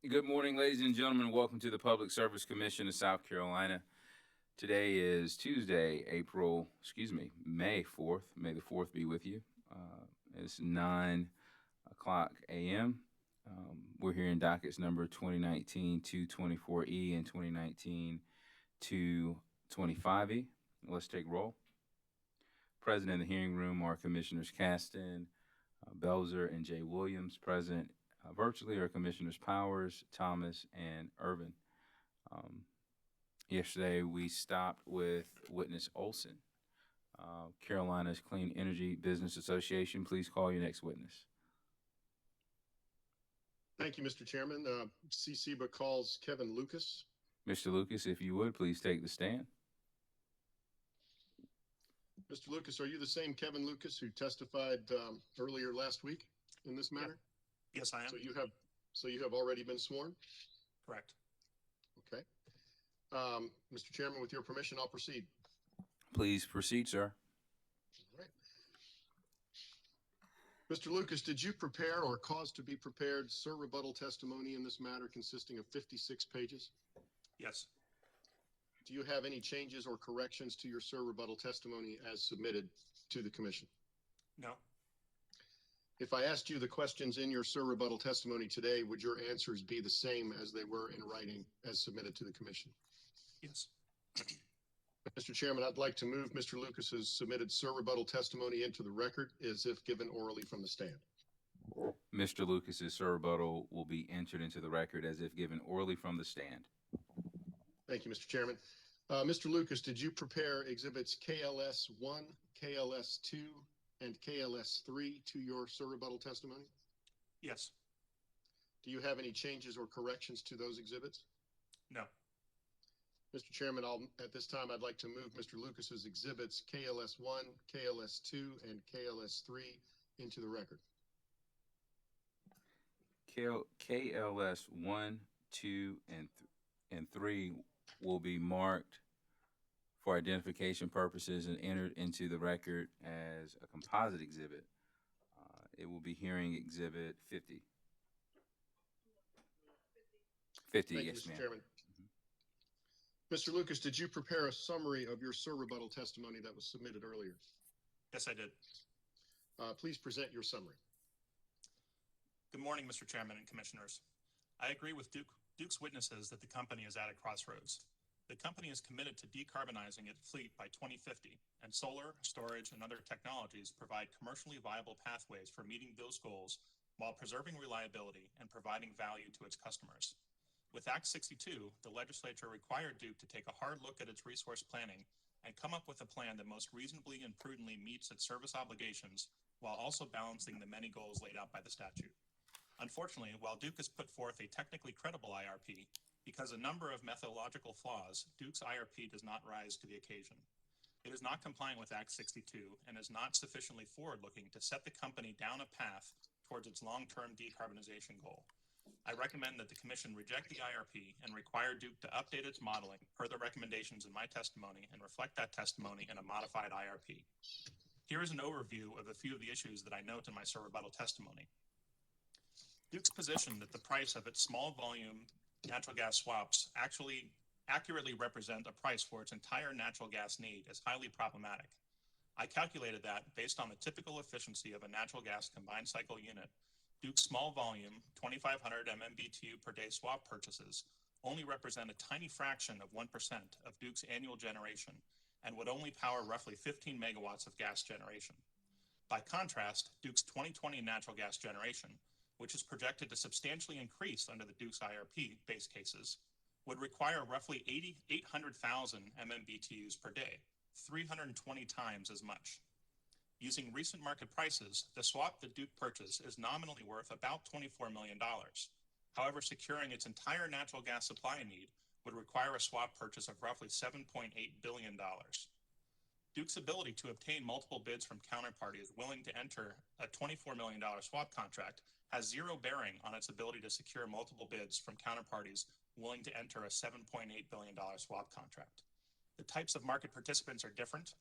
Good morning, ladies and gentlemen. Welcome to the Public Service Commission of South Carolina. Today is Tuesday, May 4th. May the 4th be with you. It's 9 o'clock a.m. We're here in dockets number 2019-224E and 2019-225E. Let's take roll. Present in the hearing room are Commissioners Caston, Belzer, and Jay Williams. Present virtually are Commissioners Powers, Thomas, and Irvin. Yesterday, we stopped with witness Olson. Carolina's Clean Energy Business Association, please call your next witness. Thank you, Mr. Chairman. CCBA calls Kevin Lucas. Mr. Lucas, if you would, please take the stand. Mr. Lucas, are you the same Kevin Lucas who testified earlier last week in this matter? Yes, I am. So you have already been sworn? Correct. Okay. Mr. Chairman, with your permission, I'll proceed. Please proceed, sir. All right. Mr. Lucas, did you prepare or cause to be prepared sir rebuttal testimony in this matter consisting of 56 pages? Yes. Do you have any changes or corrections to your sir rebuttal testimony as submitted to the commission? No. If I asked you the questions in your sir rebuttal testimony today, would your answers be the same as they were in writing as submitted to the commission? Yes. Mr. Chairman, I'd like to move Mr. Lucas's submitted sir rebuttal testimony into the record as if given orally from the stand. Mr. Lucas's sir rebuttal will be entered into the record as if given orally from the stand. Thank you, Mr. Chairman. Mr. Lucas, did you prepare exhibits KLS-1, KLS-2, and KLS-3 to your sir rebuttal testimony? Yes. Do you have any changes or corrections to those exhibits? No. Mr. Chairman, at this time, I'd like to move Mr. Lucas's exhibits KLS-1, KLS-2, and KLS-3 into the record. KLS 1, 2, and 3 will be marked for identification purposes and entered into the record as a composite exhibit. It will be hearing exhibit 50. 50, Thank yes, you, Mr. ma'am. Chairman. Mr. Lucas, did you prepare a summary of your sir rebuttal testimony that was submitted earlier? Yes, I did. Please present your summary. Good morning, Mr. Chairman and Commissioners. I agree with Duke's witnesses that the company is at a crossroads. The company is committed to decarbonizing its fleet by 2050, and solar, storage, and other technologies provide commercially viable pathways for meeting those goals while preserving reliability and providing value to its customers. With Act 62, the legislature required Duke to take a hard look at its resource planning and come up with a plan that most reasonably and prudently meets its service obligations while also balancing the many goals laid out by the statute. Unfortunately, while Duke has put forth a technically credible IRP, because of a number of methodological flaws, Duke's IRP does not rise to the occasion. It is not compliant with Act 62 and is not sufficiently forward-looking to set the company down a path towards its long-term decarbonization goal. I recommend that the Commission reject the IRP and require Duke to update its modeling per the recommendations in my testimony and reflect that testimony in a modified IRP. Here is an overview of a few of the issues that I note in my sir rebuttal testimony. Duke's position that the price of its small volume natural gas swaps actually accurately represent a price for its entire natural gas need is highly problematic. I calculated that based on the typical efficiency of a natural gas combined cycle unit, Duke's small volume 2,500 MMBtu per day swap purchases only represent a tiny fraction of 1% of Duke's annual generation and would only power roughly 15 megawatts of gas generation. By contrast, Duke's 2020 natural gas generation, which is projected to substantially increase under the Duke's IRP base cases, would require roughly 800,000 MMBtus per day, 320 times as much. Using recent market prices, the swap that Duke purchased is nominally worth about $24 million. However, securing its entire natural gas supply need would require a swap purchase of roughly $7.8 billion. Duke's ability to obtain multiple bids from counterparties willing to enter a $24 million swap contract has zero bearing on its ability to secure multiple bids from counterparties willing to enter a $7.8 billion swap contract. The types of market participants are different,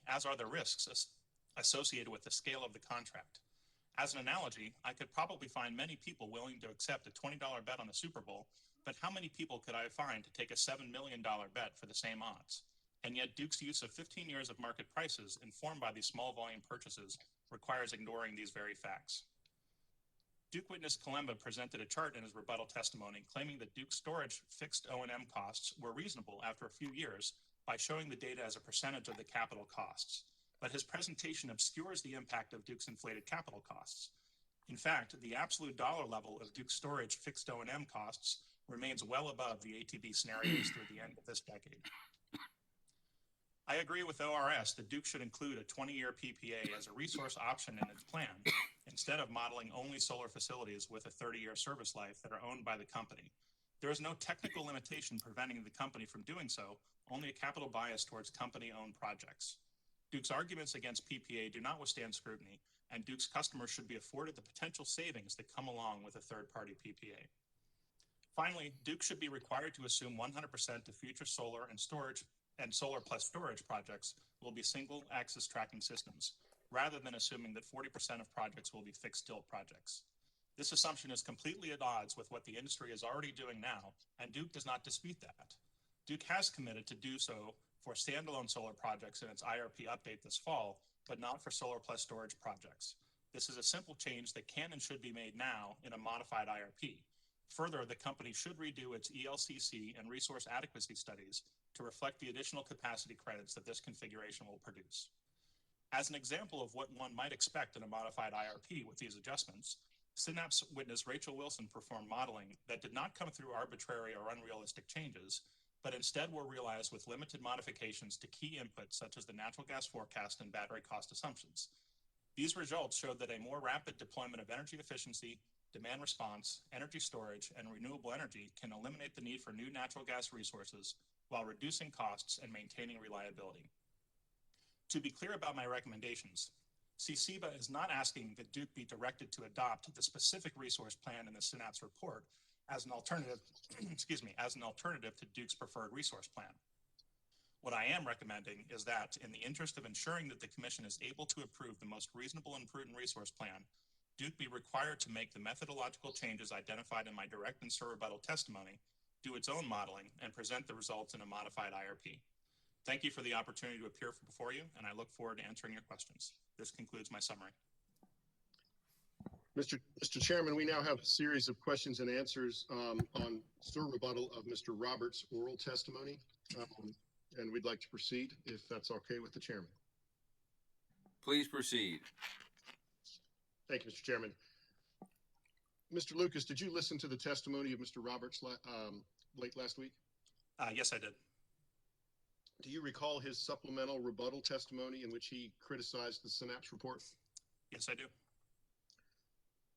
as are the risks associated with the scale of the contract. As an analogy, I could probably find many people willing to accept a $20 bet on the Super Bowl, but how many people could I find to take a $7 million bet for the same odds? And yet Duke's use of 15 years of market prices informed by these small volume purchases requires ignoring these very facts. Duke witness Kalemba presented a chart in his rebuttal testimony claiming that Duke's storage fixed O&M costs were reasonable after a few years by showing the data as a percentage of the capital costs. But his presentation obscures the impact of Duke's inflated capital costs. In fact, the absolute dollar level of Duke's storage fixed O&M costs remains well above the ATB scenarios through the end of this decade. I agree with ORS that Duke should include a 20-year PPA as a resource option in its plan, instead of modeling only solar facilities with a 30-year service life that are owned by the company. There is no technical limitation preventing the company from doing so, only a capital bias towards company-owned projects. Duke's arguments against PPA do not withstand scrutiny, and Duke's customers should be afforded the potential savings that come along with a third-party PPA. Finally, Duke should be required to assume 100% of future solar and storage and solar plus storage projects will be single axis tracking systems, rather than assuming that 40% of projects will be fixed tilt projects. This assumption is completely at odds with what the industry is already doing now, and Duke does not dispute that. Duke has committed to do so for standalone solar projects in its IRP update this fall, but not for solar plus storage projects. This is a simple change that can and should be made now in a modified IRP. Further, the company should redo its ELCC and resource adequacy studies to reflect the additional capacity credits that this configuration will produce. As an example of what one might expect in a modified IRP with these adjustments, Synapse witness Rachel Wilson performed modeling that did not come through arbitrary or unrealistic changes, but instead were realized with limited modifications to key inputs such as the natural gas forecast and battery cost assumptions. These results showed that a more rapid deployment of energy efficiency, demand response, energy storage, and renewable energy can eliminate the need for new natural gas resources while reducing costs and maintaining reliability. To be clear about my recommendations, CCBA is not asking that Duke be directed to adopt the specific resource plan in the Synapse report as an alternative, as an alternative to Duke's preferred resource plan. What I am recommending is that, in the interest of ensuring that the Commission is able to approve the most reasonable and prudent resource plan, Duke be required to make the methodological changes identified in my direct and rebuttal testimony, do its own modeling, and present the results in a modified IRP. Thank you for the opportunity to appear before you, and I look forward to answering your questions. This concludes my summary. Mr. Chairman, we now have a series of questions and answers on rebuttal of Mr. Roberts' oral testimony, and we'd like to proceed if that's okay with the chairman. Please proceed. Thank you, Mr. Chairman. Mr. Lucas, did you listen to the testimony of Mr. Roberts late last week? Yes, I did. Do you recall his supplemental rebuttal testimony in which he criticized the Synapse report? Yes, I do.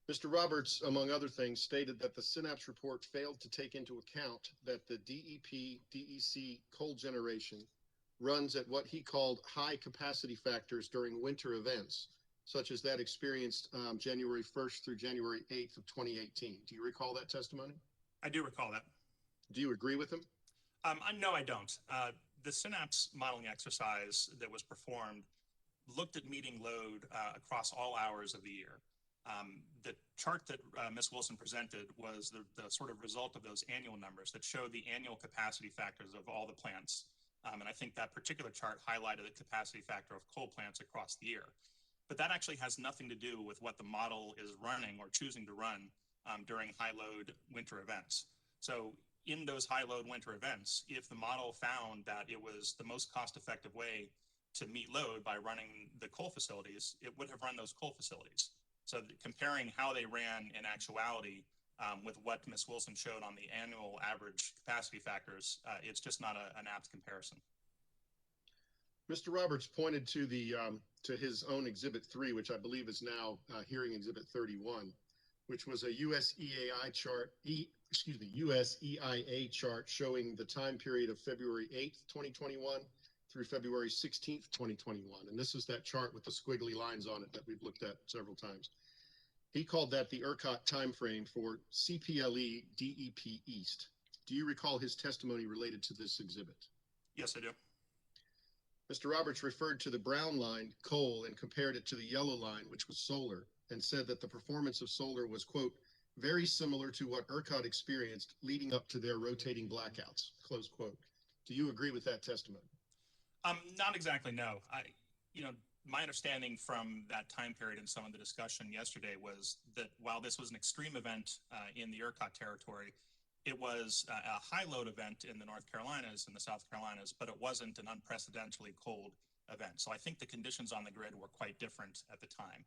Mr. Roberts, among other things, stated that the Synapse report failed to take into account that the DEP-DEC coal generation runs at what he called high capacity factors during winter events, such as that experienced January 1st through January 8th of 2018. Do you recall that testimony? I do recall that. Do you agree with him? No, I don't. The Synapse modeling exercise that was performed looked at meeting load across all hours of the year. The chart that Ms. Wilson presented was the sort of result of those annual numbers that show the annual capacity factors of all the plants. And I think that particular chart highlighted the capacity factor of coal plants across the year. But that actually has nothing to do with what the model is running or choosing to run during high load winter events. So in those high load winter events, if the model found that it was the most cost effective way to meet load by running the coal facilities, it would have run those coal facilities. So comparing how they ran in actuality with what Ms. Wilson showed on the annual average capacity factors, it's just not an apt comparison. Mr. Roberts pointed to to his own Exhibit 3, which I believe is now Hearing Exhibit 31, which was a USEIA chart showing the time period of February 8th, 2021 through February 16th, 2021. And this is that chart with the squiggly lines on it that we've looked at several times. He called that the ERCOT timeframe for CPLE DEP East. Do you recall his testimony related to this exhibit? Yes, I do. Mr. Roberts referred to the brown line, coal, and compared it to the yellow line, which was solar, and said that the performance of solar was, quote, very similar to what ERCOT experienced leading up to their rotating blackouts, close quote. Do you agree with that testimony? Not exactly, no. My understanding from that time period and some of the discussion yesterday was that while this was an extreme event in the ERCOT territory, it was a high load event in the North Carolinas and the South Carolinas, but it wasn't an unprecedentedly cold event. So I think the conditions on the grid were quite different at the time.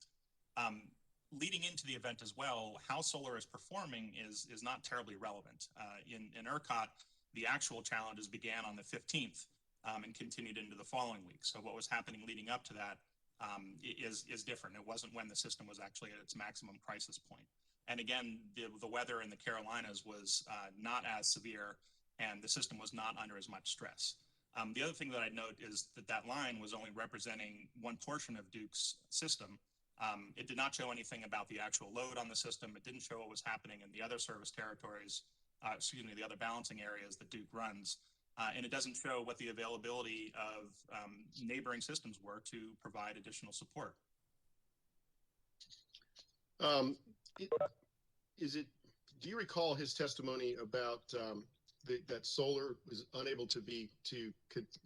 Leading into the event as well, how solar is performing is not terribly relevant. In ERCOT, the actual challenges began on the 15th and continued into the following week. So what was happening leading up to that is different. It wasn't when the system was actually at its maximum crisis point. And again, the weather in the Carolinas was not as severe, and the system was not under as much stress. The other thing that I'd note is that line was only representing one portion of Duke's system. It did not show anything about the actual load on the system. It didn't show what was happening in the other service territories, the other balancing areas that Duke runs. And it doesn't show what the availability of neighboring systems were to provide additional support. Do you recall his testimony about that solar was unable to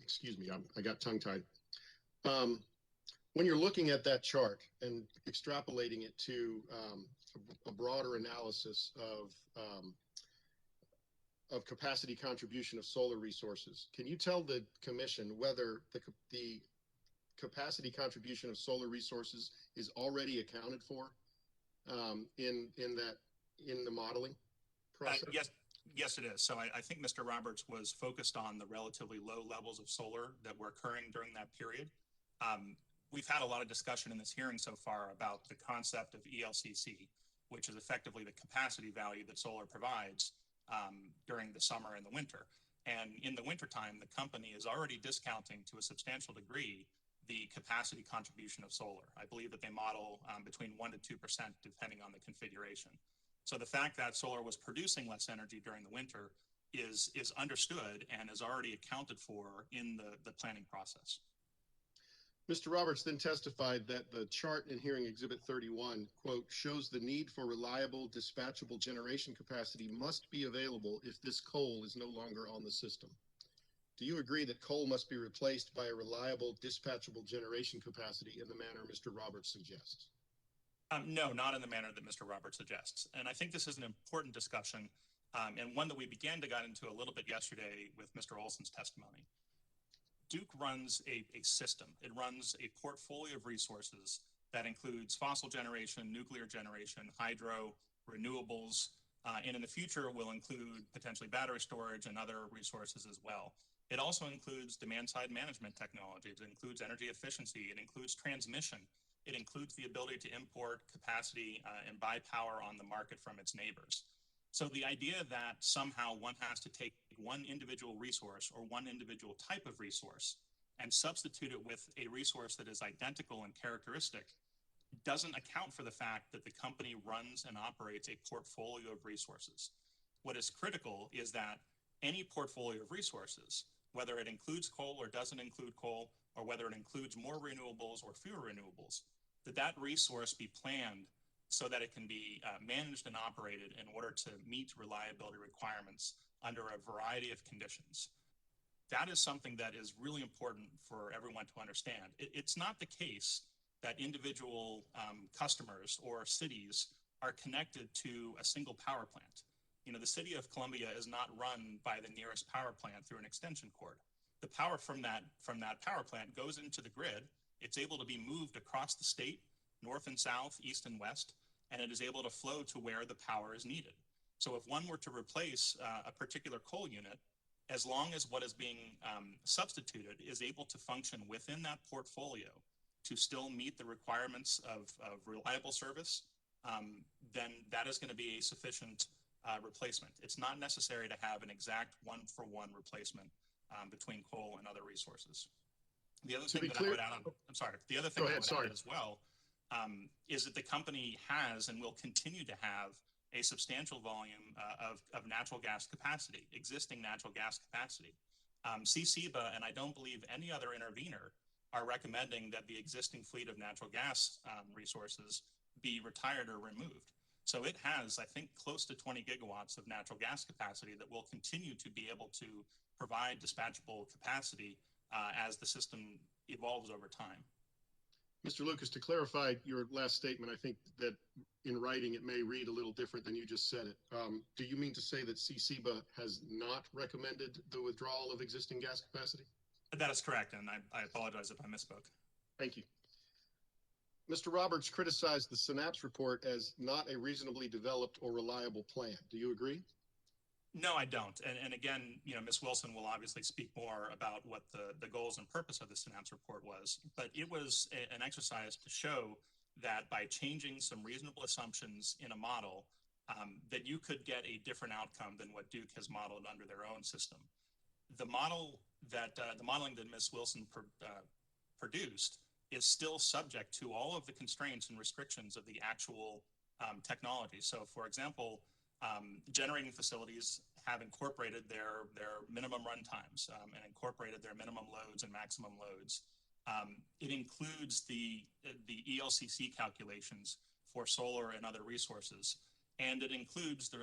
excuse me, I got tongue tied. When you're looking at that chart and extrapolating it to a broader analysis of capacity contribution of solar resources, can you tell the commission whether the capacity contribution of solar resources is already accounted for in the modeling process? Yes, it is. So I think Mr. Roberts was focused on the relatively low levels of solar that were occurring during that period. We've had a lot of discussion in this hearing so far about the concept of ELCC, which is effectively the capacity value that solar provides during the summer and the winter. And in the wintertime, the company is already discounting to a substantial degree the capacity contribution of solar. I believe that they model between 1% to 2% depending on the configuration. So the fact that solar was producing less energy during the winter is understood and is already accounted for in the planning process. Mr. Roberts then testified that the chart in hearing exhibit 31, quote, shows the need for reliable dispatchable generation capacity must be available if this coal is no longer on the system. Do you agree that coal must be replaced by a reliable dispatchable generation capacity in the manner Mr. Roberts suggests? No, not in the manner that Mr. Roberts suggests. And I think this is an important discussion and one that we began to get into a little bit yesterday with Mr. Olson's testimony. Duke runs a system. It runs a portfolio of resources that includes fossil generation, nuclear generation, hydro, renewables, and in the future will include potentially battery storage and other resources as well. It also includes demand-side management technologies. It includes energy efficiency. It includes transmission. It includes the ability to import capacity and buy power on the market from its neighbors. So the idea that somehow one has to take one individual resource or one individual type of resource and substitute it with a resource that is identical in characteristic doesn't account for the fact that the company runs and operates a portfolio of resources. What is critical is that any portfolio of resources, whether it includes coal or doesn't include coal, or whether it includes more renewables or fewer renewables, that resource be planned so that it can be managed and operated in order to meet reliability requirements under a variety of conditions. That is something that is really important for everyone to understand. It's not the case that individual customers or cities are connected to a single power plant. The city of Columbia is not run by the nearest power plant through an extension cord. The power from that power plant goes into the grid. It's able to be moved across the state, north and south, east and west, and it is able to flow to where the power is needed. So if one were to replace a particular coal unit, as long as what is being substituted is able to function within that portfolio to still meet the requirements of reliable service, then that is going to be a sufficient replacement. It's not necessary to have an exact one-for-one replacement between coal and other resources. The other thing that I would add on, I'm sorry, the other thing I would add as well is that the company has and will continue to have a substantial volume of natural gas capacity, existing natural gas capacity. CCEBA, and I don't believe any other intervener, are recommending that the existing fleet of natural gas resources be retired or removed. So it has, I think, close to 20 gigawatts of natural gas capacity that will continue to be able to provide dispatchable capacity as the system evolves over time. Mr. Lucas, to clarify your last statement, I think that in writing it may read a little different than you just said it. Do you mean to say that CCBA has not recommended the withdrawal of existing gas capacity? That is correct, and I apologize if I misspoke. Thank you. Mr. Roberts criticized the Synapse report as not a reasonably developed or reliable plan. Do you agree? No, I don't. And again, Ms. Wilson will obviously speak more about what the goals and purpose of the Synapse report was, but it was an exercise to show that by changing some reasonable assumptions in a model, that you could get a different outcome than what Duke has modeled under their own system. The modeling that Ms. Wilson produced is still subject to all of the constraints and restrictions of the actual technology. So, for example, generating facilities have incorporated their minimum run times and incorporated their minimum loads and maximum loads. It includes the ELCC calculations for solar and other resources, and it includes the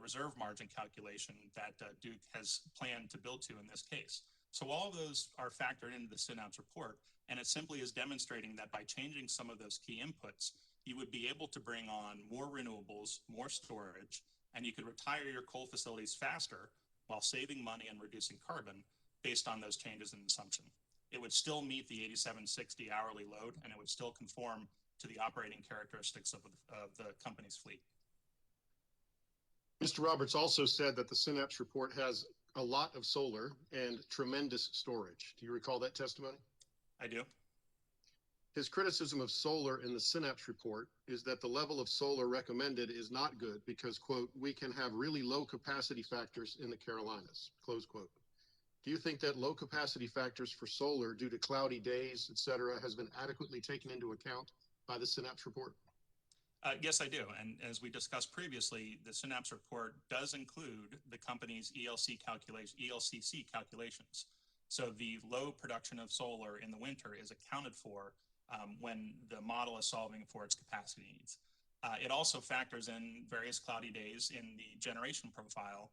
reserve margin calculation that Duke has planned to build to in this case. So all of those are factored into the Synapse report, and it simply is demonstrating that by changing some of those key inputs, you would be able to bring on more renewables, more storage, and you could retire your coal facilities faster while saving money and reducing carbon based on those changes in assumption. It would still meet the 8760 hourly load, and it would still conform to the operating characteristics of the company's fleet. Mr. Roberts also said that the Synapse report has a lot of solar and tremendous storage. Do you recall that testimony? I do. His criticism of solar in the Synapse report is that the level of solar recommended is not good because, quote, we can have really low capacity factors in the Carolinas, close quote. Do you think that low capacity factors for solar due to cloudy days, et cetera, has been adequately taken into account by the Synapse report? Yes, I do. And as we discussed previously, the Synapse report does include the company's ELCC calculations. So the low production of solar in the winter is accounted for when the model is solving for its capacity needs. It also factors in various cloudy days in the generation profile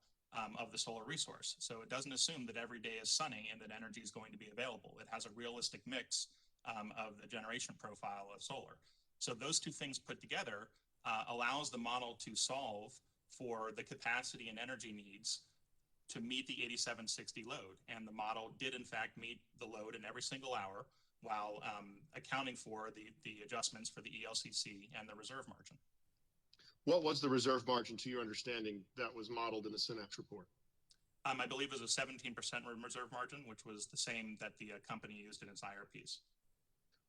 of the solar resource. So it doesn't assume that every day is sunny and that energy is going to be available. It has a realistic mix of the generation profile of solar. So those two things put together allows the model to solve for the capacity and energy needs to meet the 8760 load. And the model did, in fact, meet the load in every single hour while accounting for the adjustments for the ELCC and the reserve margin. What was the reserve margin, to your understanding, that was modeled in the Synapse report? I believe it was a 17% reserve margin, which was the same that the company used in its IRPs.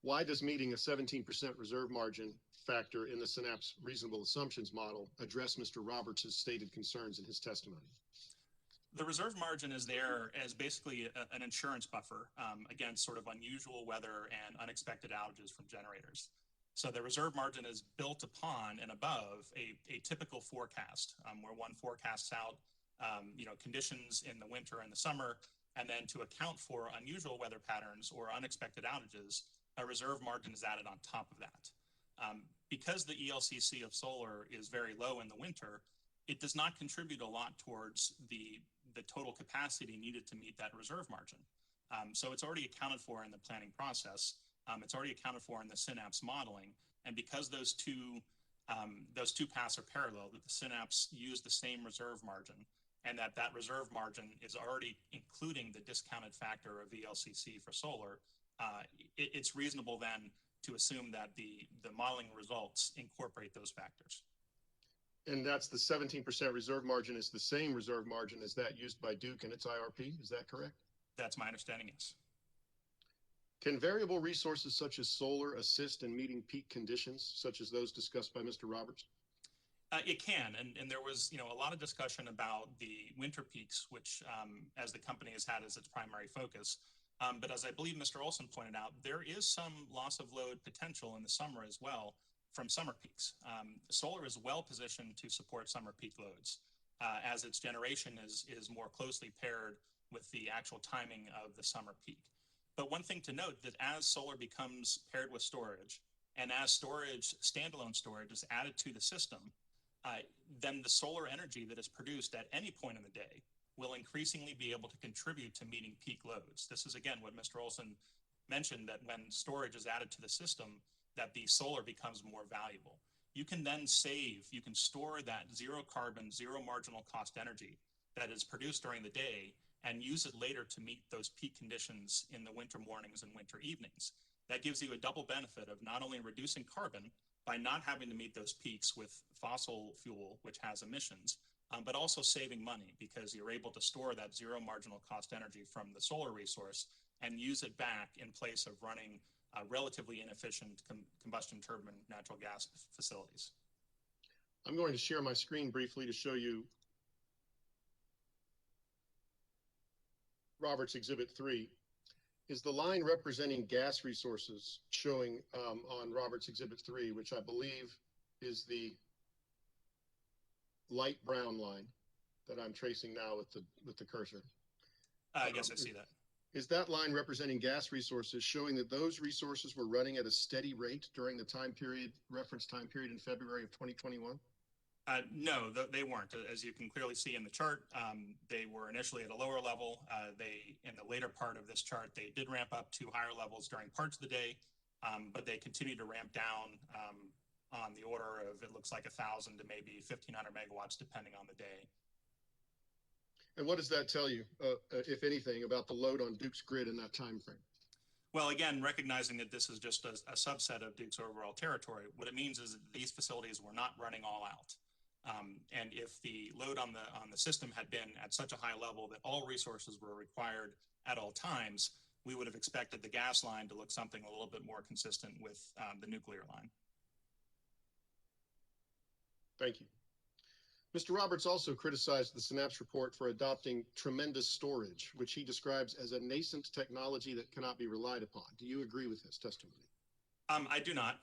Why does meeting a 17% reserve margin factor in the Synapse reasonable assumptions model address Mr. Roberts' stated concerns in his testimony? The reserve margin is there as basically an insurance buffer against sort of unusual weather and unexpected outages from generators. So the reserve margin is built upon and above a typical forecast where one forecasts out conditions in the winter and the summer, and then to account for unusual weather patterns or unexpected outages, a reserve margin is added on top of that. Because the ELCC of solar is very low in the winter, it does not contribute a lot towards the total capacity needed to meet that reserve margin. So it's already accounted for in the planning process. It's already accounted for in the Synapse modeling. And because those two paths are parallel, that the Synapse use the same reserve margin, and that reserve margin is already including the discounted factor of ELCC for solar, it's reasonable then to assume that the modeling results incorporate those factors. And that's the 17% reserve margin is the same reserve margin as that used by Duke in its IRP. Is that correct? That's my understanding, yes. Can variable resources such as solar assist in meeting peak conditions, such as those discussed by Mr. Roberts? It can, and there was a lot of discussion about the winter peaks, which as the company has had as its primary focus. But as I believe Mr. Olson pointed out, there is some loss of load potential in the summer as well from summer peaks. Solar is well positioned to support summer peak loads as its generation is more closely paired with the actual timing of the summer peak. But one thing to note that as solar becomes paired with storage And as storage, standalone storage is added to the system, then the solar energy that is produced at any point in the day will increasingly be able to contribute to meeting peak loads. This is, again, what Mr. Olson mentioned, that when storage is added to the system, that the solar becomes more valuable. You can then you can store that zero carbon, zero marginal cost energy that is produced during the day and use it later to meet those peak conditions in the winter mornings and winter evenings. That gives you a double benefit of not only reducing carbon by not having to meet those peaks with fossil fuel, which has emissions, but also saving money because you're able to store that zero marginal cost energy from the solar resource and use it back in place of running relatively inefficient combustion turbine natural gas facilities. I'm going to share my screen briefly to show you Robert's Exhibit 3. Is the line representing gas resources showing on Robert's Exhibit 3, which I believe is the light brown line that I'm tracing now with the cursor. I guess I see that. Is that line representing gas resources showing that those resources were running at a steady rate during the time period, reference time period in February of 2021? No, they weren't. As you can clearly see in the chart, they were initially at a lower level. In the later part of this chart, they did ramp up to higher levels during parts of the day, but they continued to ramp down on the order of, it looks like 1,000 to maybe 1,500 megawatts, depending on the day. And what does that tell you, if anything, about the load on Duke's grid in that time frame? Well, again, recognizing that this is just a subset of Duke's overall territory, what it means is that these facilities were not running all out. And if the load on the system had been at such a high level that all resources were required at all times, we would have expected the gas line to look something a little bit more consistent with the nuclear line. Thank you. Mr. Roberts also criticized the Synapse report for adopting tremendous storage, which he describes as a nascent technology that cannot be relied upon. Do you agree with his testimony? I do not.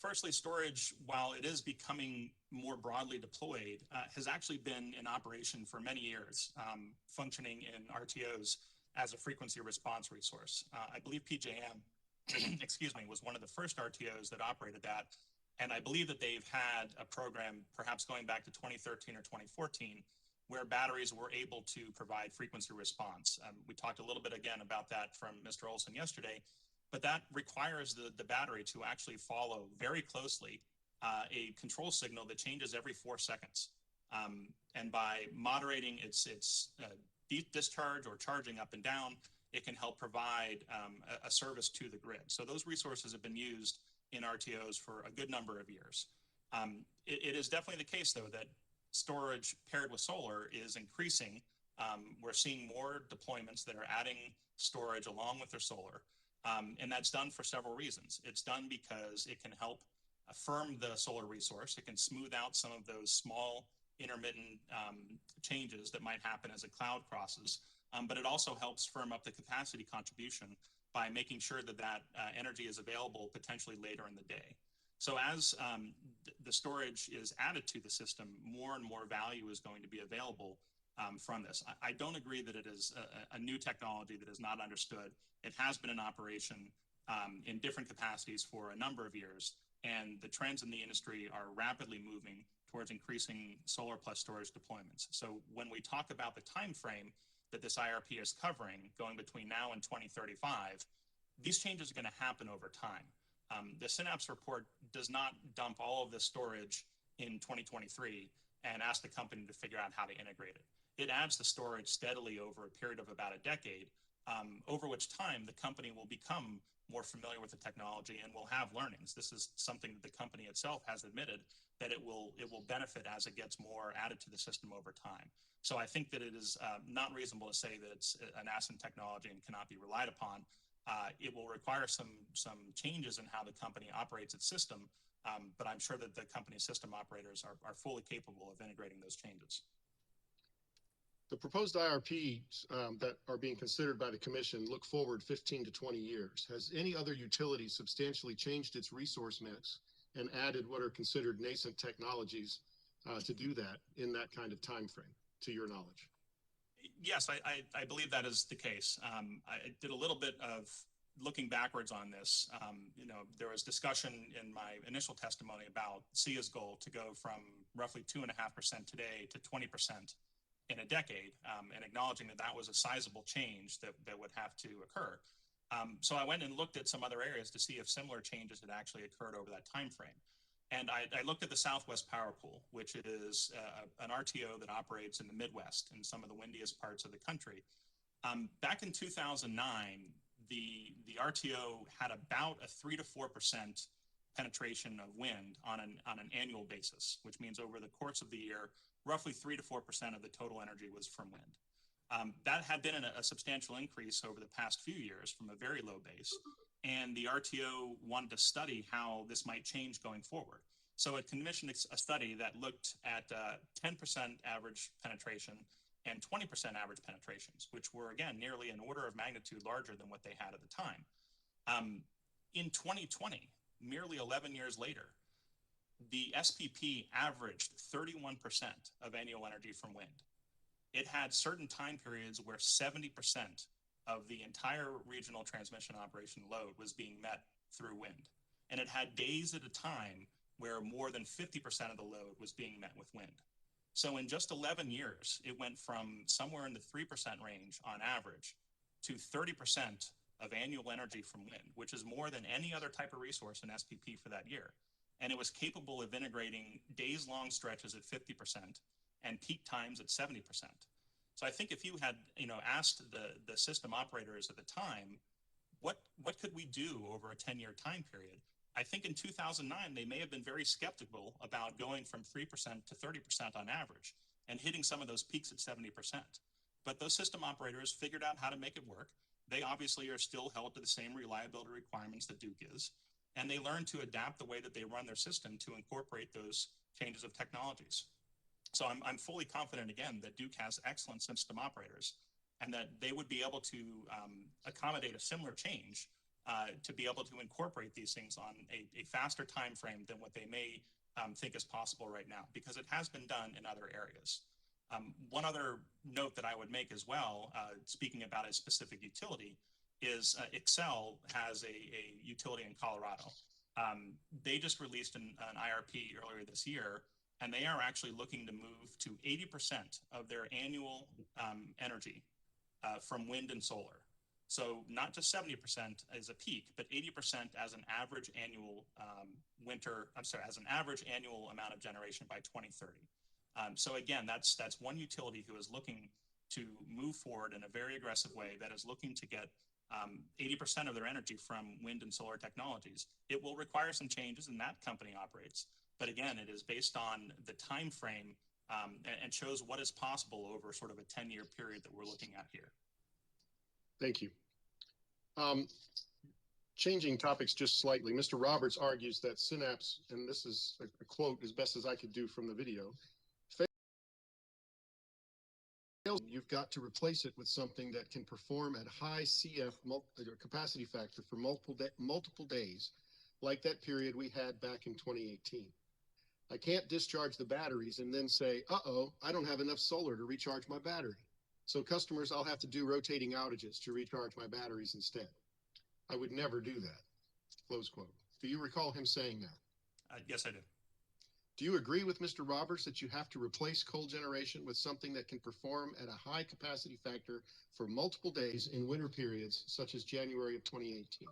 Firstly, storage, while it is becoming more broadly deployed, has actually been in operation for many years, functioning in RTOs as a frequency response resource. I believe PJM, excuse me, was one of the first RTOs that operated that. And I believe that they've had a program, perhaps going back to 2013 or 2014, where batteries were able to provide frequency response. We talked a little bit again about that from Mr. Olson yesterday, but that requires the battery to actually follow very closely a control signal that changes every 4 seconds. And by moderating its discharge or charging up and down, it can help provide a service to the grid. So those resources have been used in RTOs for a good number of years. It is definitely the case, though, that storage paired with solar is increasing. We're seeing more deployments that are adding storage along with their solar. And that's done for several reasons. It's done because it can help affirm the solar resource. It can smooth out some of those small intermittent changes that might happen as a cloud crosses. But it also helps firm up the capacity contribution by making sure that energy is available potentially later in the day. So as the storage is added to the system, more and more value is going to be available from this. I don't agree that it is a new technology that is not understood. It has been in operation in different capacities for a number of years, and the trends in the industry are rapidly moving towards increasing solar plus storage deployments. So when we talk about the time frame that this IRP is covering, going between now and 2035, these changes are going to happen over time. The Synapse report does not dump all of this storage in 2023 and ask the company to figure out how to integrate it. It adds the storage steadily over a period of about a decade, over which time the company will become more familiar with the technology and will have learnings. This is something that the company itself has admitted that it will benefit as it gets more added to the system over time. So I think that it is not reasonable to say that it's a nascent technology and cannot be relied upon. It will require some changes in how the company operates its system, but I'm sure that the company's system operators are fully capable of integrating those changes. The proposed IRPs that are being considered by the Commission look forward 15 to 20 years. Has any other utility substantially changed its resource mix and added what are considered nascent technologies to do that in that kind of time frame, to your knowledge? Yes, I believe that is the case. I did a little bit of looking backwards on this, there was discussion in my initial testimony about SEIA's goal to go from roughly 2.5% today to 20% in a decade, and acknowledging that that was a sizable change that would have to occur. So I went and looked at some other areas to see if similar changes had actually occurred over that time frame. And I looked at the Southwest Power Pool, which is an RTO that operates in the Midwest in some of the windiest parts of the country. Back in 2009, the RTO had about a 3 to 4% penetration of wind on an annual basis, which means over the course of the year, roughly 3 to 4% of the total energy was from wind. That had been a substantial increase over the past few years from a very low base. And the RTO wanted to study how this might change going forward. So it commissioned a study that looked at 10% average penetration and 20% average penetrations, which were, again, nearly an order of magnitude larger than what they had at the time. In 2020, merely 11 years later, the SPP averaged 31% of annual energy from wind. It had certain time periods where 70% of the entire regional transmission operation load was being met through wind. And it had days at a time where more than 50% of the load was being met with wind. So in just 11 years, it went from somewhere in the 3% range on average to 30% of annual energy from wind, which is more than any other type of resource in SPP for that year. And it was capable of integrating days-long stretches at 50% and peak times at 70%. So I think if you had, asked the system operators at the time, what could we do over a 10-year time period? I think in 2009, they may have been very skeptical about going from 3% to 30% on average and hitting some of those peaks at 70%. But those system operators figured out how to make it work. They obviously are still held to the same reliability requirements that Duke is, and they learned to adapt the way that they run their system to incorporate those changes of technologies. So I'm fully confident, again, that Duke has excellent system operators and that they would be able to accommodate a similar change to be able to incorporate these things on a faster time frame than what they may think is possible right now, because it has been done in other areas. One other note that I would make as well, speaking about a specific utility, is Excel has a utility in Colorado. They just released an IRP earlier this year, and they are actually looking to move to 80% of their annual energy from wind and solar. So not just 70% as a peak, but 80% as an average annual as an average annual amount of generation by 2030. So again, that's one utility who is looking to move forward in a very aggressive way, that is looking to get 80% of their energy from wind and solar technologies. It will require some changes, and that company operates. But again, it is based on the time frame and shows what is possible over sort of a 10-year period that we're looking at here. Thank you. Changing topics just slightly, Mr. Roberts argues that Synapse, and this is a quote as best as I could do from the video, you've got to replace it with something that can perform at high CF capacity factor for multiple days, like that period we had back in 2018. I can't discharge the batteries and then say, uh-oh, I don't have enough solar to recharge my battery. So customers, I'll have to do rotating outages to recharge my batteries instead. I would never do that, close quote. Do you recall him saying that? Yes, I do. Do you agree with Mr. Roberts that you have to replace coal generation with something that can perform at a high capacity factor for multiple days in winter periods, such as January of 2018?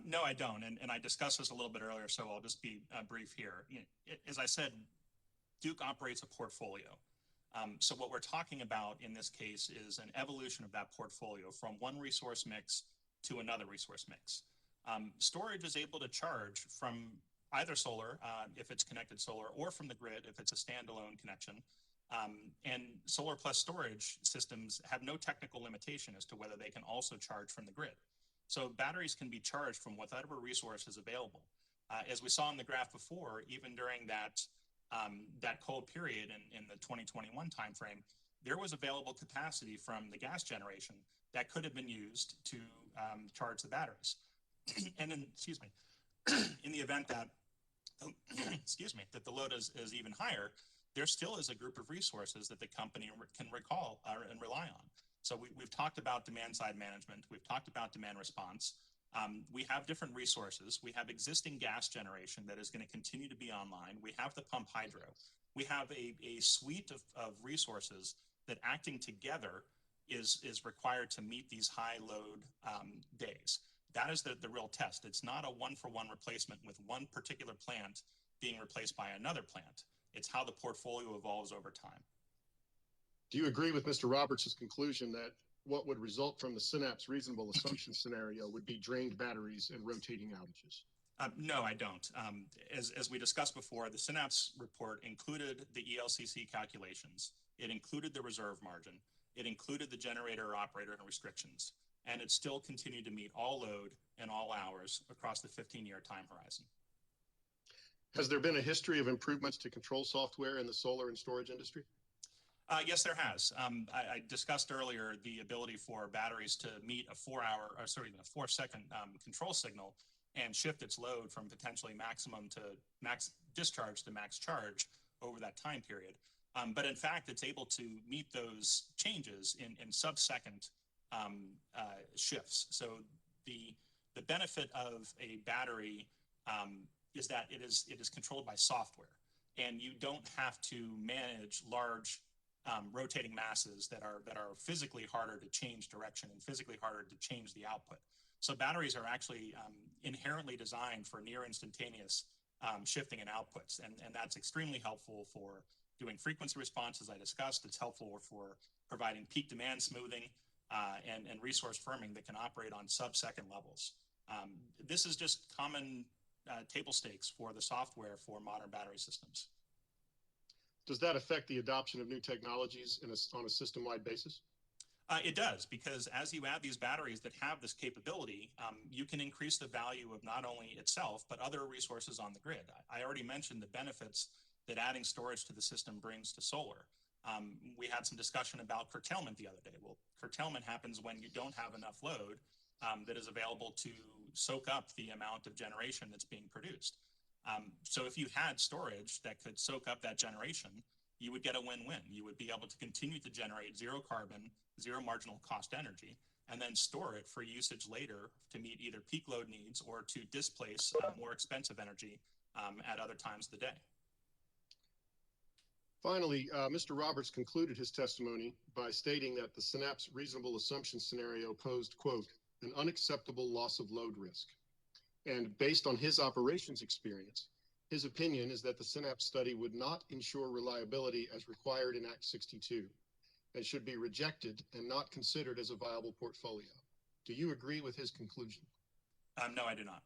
No, I don't. And I discussed this a little bit earlier, so I'll just be brief here. As I said, Duke operates a portfolio. So what we're talking about in this case is an evolution of that portfolio from one resource mix to another resource mix. Storage is able to charge from either solar, if it's connected solar, or from the grid, if it's a standalone connection. And solar plus storage systems have no technical limitation as to whether they can also charge from the grid. So batteries can be charged from whatever resource is available. As we saw in the graph before, even during that cold period in the 2021 timeframe, there was available capacity from the gas generation that could have been used to charge the batteries. And then, in the event that, that the load is even higher, there still is a group of resources that the company can recall and rely on. So we've talked about demand side management. We've talked about demand response. We have different resources. We have existing gas generation that is going to continue to be online. We have the pump hydro. We have a suite of resources that acting together is required to meet these high load days. That is the real test. It's not a one-for-one replacement with one particular plant being replaced by another plant. It's how the portfolio evolves over time. Do you agree with Mr. Roberts' conclusion that what would result from the Synapse reasonable assumption scenario would be drained batteries and rotating outages? No, I don't. As we discussed before, the Synapse report included the ELCC calculations. It included the reserve margin. It included the generator operator and restrictions. And it still continued to meet all load and all hours across the 15-year time horizon. Has there been a history of improvements to control software in the solar and storage industry? Yes, there has. I discussed earlier the ability for batteries to meet a 4-second control signal and shift its load from potentially maximum to max discharge to max charge over that time period. But in fact, it's able to meet those changes in sub-second shifts. So the benefit of a battery is that it is controlled by software, and you don't have to manage large rotating masses that are physically harder to change direction and physically harder to change the output. So batteries are actually inherently designed for near instantaneous shifting in outputs, and that's extremely helpful for doing frequency response, as I discussed. It's helpful for providing peak demand smoothing and resource firming that can operate on sub-second levels. This is just common table stakes for the software for modern battery systems. Does that affect the adoption of new technologies on a system-wide basis? It does, because as you add these batteries that have this capability, you can increase the value of not only itself, but other resources on the grid. I already mentioned the benefits that adding storage to the system brings to solar. We had some discussion about curtailment the other day. Well, curtailment happens when you don't have enough load that is available to soak up the amount of generation that's being produced. So if you had storage that could soak up that generation, you would get a win-win. You would be able to continue to generate zero carbon, zero marginal cost energy, and then store it for usage later to meet either peak load needs or to displace more expensive energy at other times of the day. Finally, Mr. Roberts concluded his testimony by stating that the Synapse reasonable assumption scenario posed, quote, an unacceptable loss of load risk. And based on his operations experience, his opinion is that the Synapse study would not ensure reliability as required in Act 62 and should be rejected and not considered as a viable portfolio. Do you agree with his conclusion? No, I do not.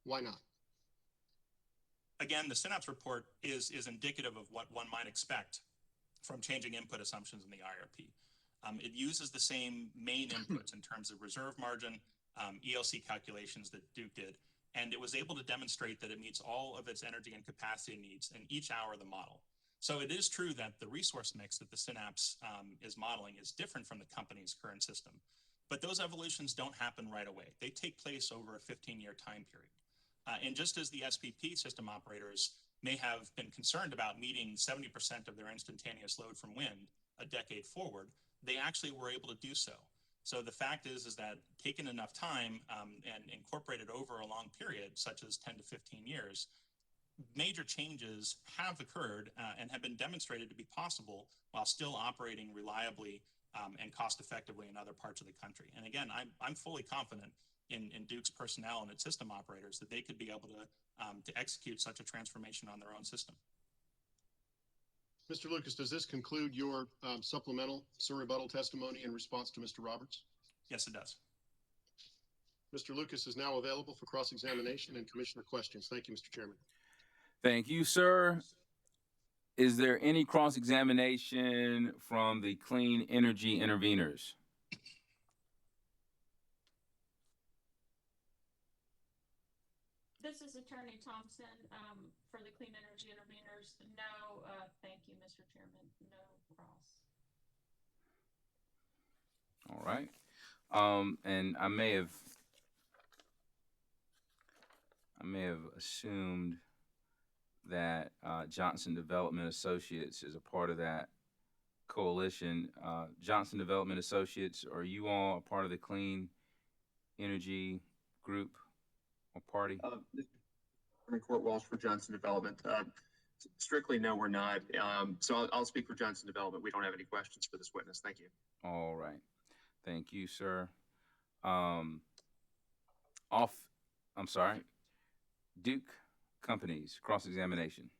Why not? Again, the Synapse report is indicative of what one might expect from changing input assumptions in the IRP. It uses the same main inputs in terms of reserve margin, ELC calculations that Duke did, and it was able to demonstrate that it meets all of its energy and capacity needs in each hour of the model. So it is true that the resource mix that the Synapse is modeling is different from the company's current system, but those evolutions don't happen right away. They take place over a 15-year time period. And just as the SPP system operators may have been concerned about meeting 70% of their instantaneous load from wind a decade forward, they actually were able to do so. So the fact is that taken enough time and incorporated over a long period, such as 10 to 15 years, major changes have occurred and have been demonstrated to be possible while still operating reliably and cost effectively in other parts of the country. And again, I'm fully confident in Duke's personnel and its system operators that they could be able to execute such a transformation on their own system. Mr. Lucas, does this conclude your supplemental rebuttal testimony in response to Mr. Roberts? Yes, it does. Mr. Lucas is now available for cross-examination and commissioner questions. Thank you, Mr. Chairman. Thank you, sir. Is there any cross-examination from the clean energy interveners? This is Attorney Thompson for the Clean Energy Interveners. No, thank you, Mr. Chairman. No cross. All right. And I may have assumed that Johnson Development Associates is a part of that coalition. Johnson Development Associates, are you all a part of the clean energy group or party? Court Walsh for Johnson Development. Strictly, no, we're not. So I'll speak for Johnson Development. We don't have any questions for this witness. Thank you. All right. Thank you, sir. Duke Companies, cross-examination.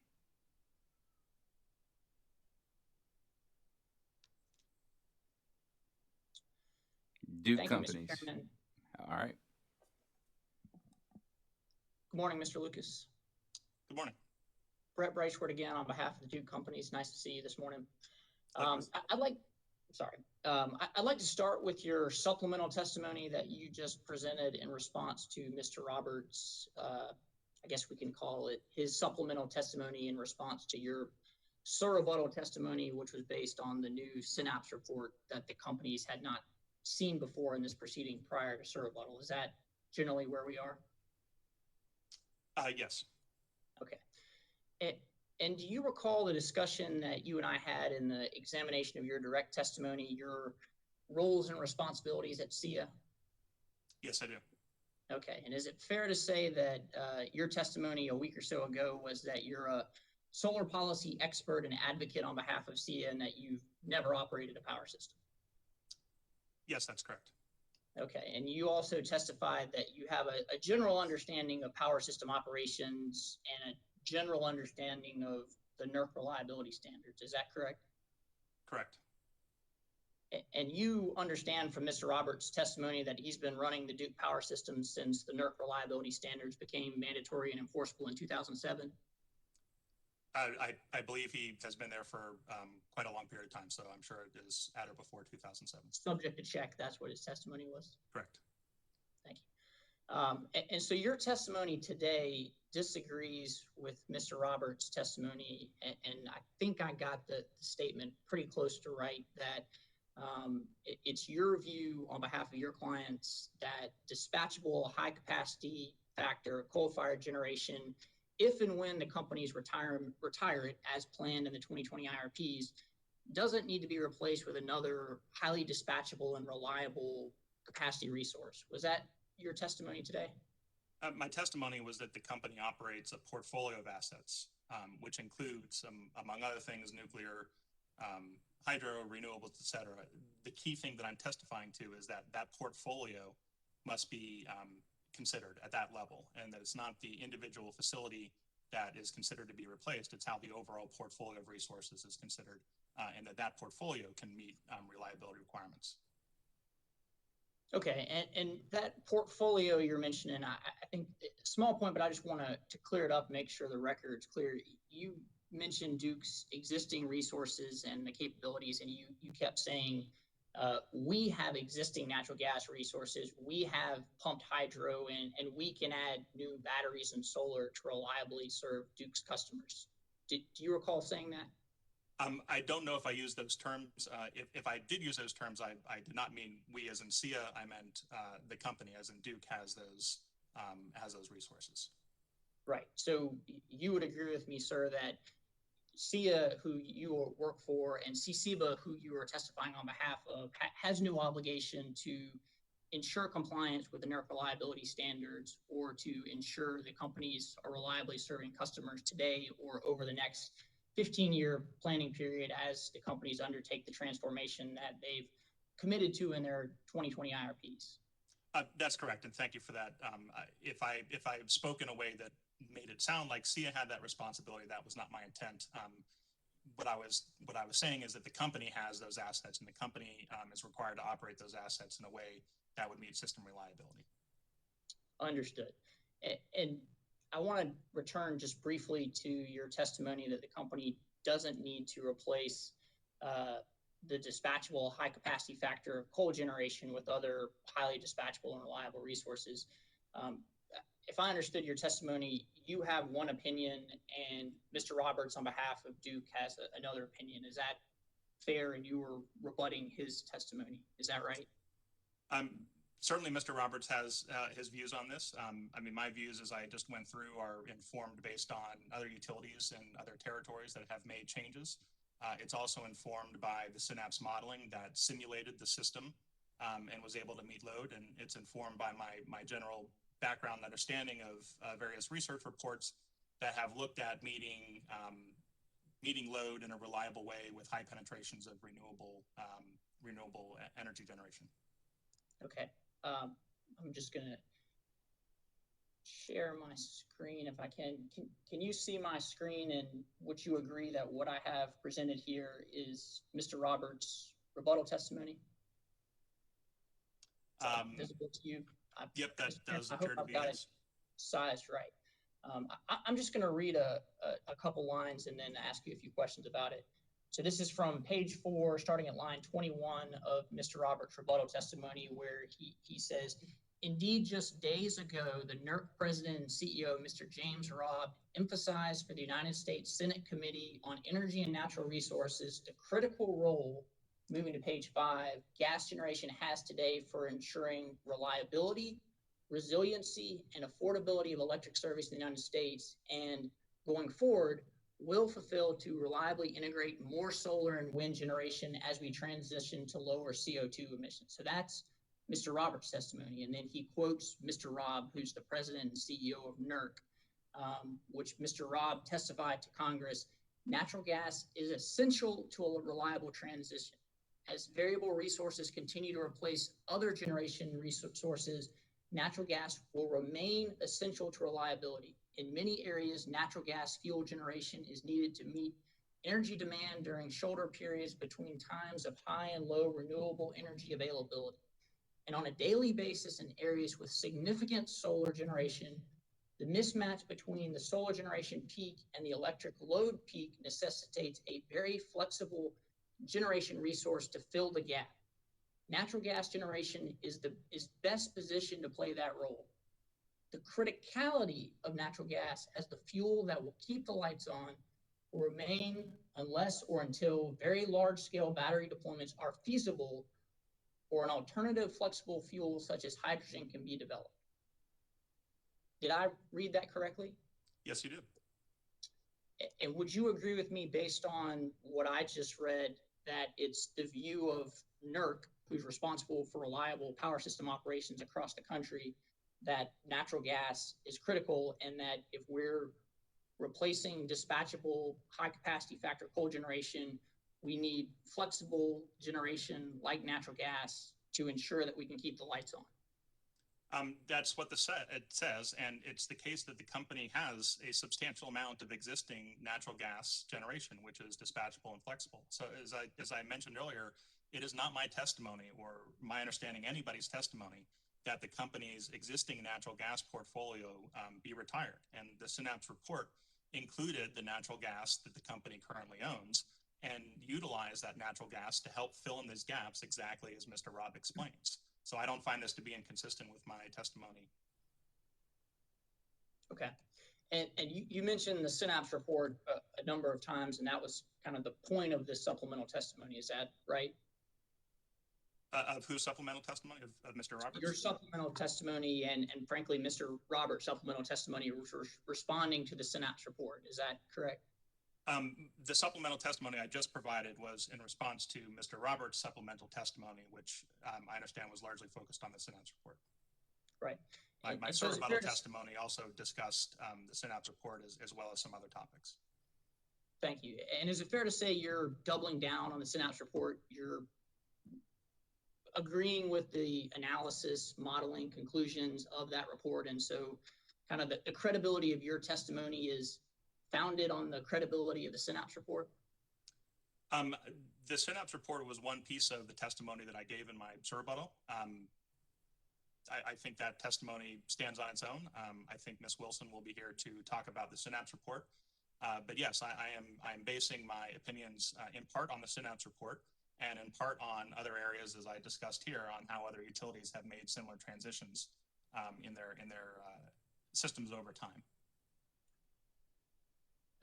Duke Thank you, Companies. Mr. Chairman. All right. Good morning, Mr. Lucas. Good morning. Brett Brightword again on behalf of the Duke Companies. Nice to see you this morning. Likewise. I'd like to start with your supplemental testimony that you just presented in response to Mr. Roberts. I guess we can call it his supplemental testimony in response to your surrebuttal testimony, which was based on the new Synapse report that the companies had not seen before in this proceeding prior to surrebuttal. Is that generally where we are? Yes. Okay. And do you recall the discussion that you and I had in the examination of your direct testimony, your roles and responsibilities at SIA? Yes, I do. Okay. And is it fair to say that your testimony a week or so ago was that you're a solar policy expert and advocate on behalf of SIA and that you've never operated a power system? Yes, that's correct. Okay. And you also testified that you have a general understanding of power system operations and a general understanding of the NERC reliability standards. Is that correct? Correct. And you understand from Mr. Roberts' testimony that he's been running the Duke power system since the NERC reliability standards became mandatory and enforceable in 2007? I believe he has been there for quite a long period of time, so I'm sure it is at or before 2007. Subject to check, that's what his testimony was? Correct. Thank you. And so your testimony today disagrees with Mr. Roberts' testimony, and I think I got the statement pretty close to right that it's your view on behalf of your clients that dispatchable high capacity factor coal-fired generation, if and when the companies retire it as planned in the 2020 IRPs, doesn't need to be replaced with another highly dispatchable and reliable capacity resource. Was that your testimony today? My testimony was that the company operates a portfolio of assets, which includes, among other things, nuclear, hydro, renewables, et cetera. The key thing that I'm testifying to is that that portfolio must be considered at that level, and that it's not the individual facility that is considered to be replaced. It's how the overall portfolio of resources is considered, and that portfolio can meet reliability requirements. Okay, and that portfolio you're mentioning, I think a small point, but I just want to clear it up, make sure the record's clear. You mentioned Duke's existing resources and the capabilities, and you kept saying, we have existing natural gas resources, we have pumped hydro, and we can add new batteries and solar to reliably serve Duke's customers. Do you recall saying that? I don't know if I used those terms. If I did use those terms, I did not mean we as in SIA. I meant the company as in Duke has those resources. Right. So you would agree with me, sir, that SIA, who you work for, and CCBA, who you are testifying on behalf of, has no obligation to ensure compliance with the NERC reliability standards or to ensure the companies are reliably serving customers today or over the next 15-year planning period as the companies undertake the transformation that they've committed to in their 2020 IRPs. That's correct, and thank you for that. If I spoke in a way that made it sound like SIA had that responsibility, that was not my intent. What I was saying is that the company has those assets, and the company is required to operate those assets in a way that would meet system reliability. Understood. And I want to return just briefly to your testimony that the company doesn't need to replace the dispatchable high capacity factor of coal generation with other highly dispatchable and reliable resources. If I understood your testimony, you have one opinion and Mr. Roberts on behalf of Duke has another opinion. Is that fair? And you were rebutting his testimony. Is that right? Certainly, Mr. Roberts has his views on this. I mean, my views, as I just went through, are informed based on other utilities and other territories that have made changes. It's also informed by the Synapse modeling that simulated the system and was able to meet load. And it's informed by my general background understanding of various research reports that have looked at meeting load in a reliable way with high penetrations of renewable energy generation. Okay, I'm just gonna share my screen if I can. Can you see my screen, and would you agree that what I have presented here is Mr. Roberts' rebuttal testimony? Visible to you? Yep, that does I appear hope to I've be got it. it sized right. I'm just going to read a couple lines and then ask you a few questions about it. So this is from page 4, starting at line 21 of Mr. Roberts' rebuttal testimony, where he says, "Indeed, just days ago, the NERC president and CEO, Mr. James Robb, emphasized for the United States Senate Committee on Energy and Natural Resources the critical role," moving to page 5, "gas generation has today for ensuring reliability, resiliency, and affordability of electric service in the United States, and going forward, will fulfill to reliably integrate more solar and wind generation as we transition to lower CO2 emissions." So that's Mr. Roberts' testimony. And then he quotes Mr. Robb, who's the president and CEO of NERC, which Mr. Robb testified to Congress, "Natural gas is essential to a reliable transition. As variable resources continue to replace other generation resources, natural gas will remain essential to reliability. In many areas, natural gas fuel generation is needed to meet energy demand during shoulder periods between times of high and low renewable energy availability. And on a daily basis in areas with significant solar generation, the mismatch between the solar generation peak and the electric load peak necessitates a very flexible generation resource to fill the gap. Natural gas generation is best positioned to play that role. The criticality of natural gas as the fuel that will keep the lights on will remain unless or until very large-scale battery deployments are feasible or an alternative flexible fuel such as hydrogen can be developed." Did I read that correctly? Yes, you did. And would you agree with me, based on what I just read, that it's the view of NERC, who's responsible for reliable power system operations across the country, that natural gas is critical, and that if we're replacing dispatchable high capacity factor coal generation, we need flexible generation like natural gas to ensure that we can keep the lights on? That's what it says, and it's the case that the company has a substantial amount of existing natural gas generation, which is dispatchable and flexible. So as I mentioned earlier, it is not my testimony or my understanding anybody's testimony that the company's existing natural gas portfolio be retired. And the Synapse report included the natural gas that the company currently owns and utilize that natural gas to help fill in these gaps exactly as Mr. Robb explains. So I don't find this to be inconsistent with my testimony. Okay. And you mentioned the Synapse report a number of times, and that was kind of the point of this supplemental testimony. Is that right? Of whose supplemental testimony? Of Mr. Roberts? Your supplemental testimony, and frankly, Mr. Roberts' supplemental testimony was responding to the Synapse report. Is that correct? The supplemental testimony I just provided was in response to Mr. Roberts' supplemental testimony, which I understand was largely focused on the Synapse report. Right. My rebuttal testimony also discussed the Synapse report as well as some other topics. Thank you. And is it fair to say you're doubling down on the Synapse report? You're agreeing with the analysis, modeling, conclusions of that report, and so kind of the credibility of your testimony is founded on the credibility of the Synapse report? The Synapse report was one piece of the testimony that I gave in my rebuttal. I think that testimony stands on its own. I think Ms. Wilson will be here to talk about the Synapse report. But yes, I am basing my opinions in part on the Synapse report and in part on other areas, as I discussed here, on how other utilities have made similar transitions in their systems over time.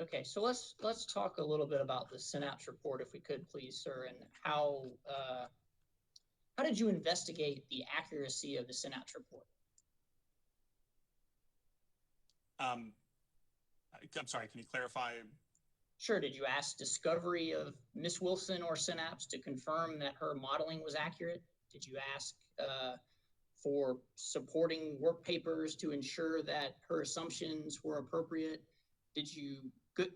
Okay, so let's talk a little bit about the Synapse report, if we could, please, sir, and how did you investigate the accuracy of the Synapse report? I'm sorry, can you clarify? Sure. Did you ask discovery of Miss Wilson or Synapse to confirm that her modeling was accurate? Did you ask for supporting work papers to ensure that her assumptions were appropriate? Did you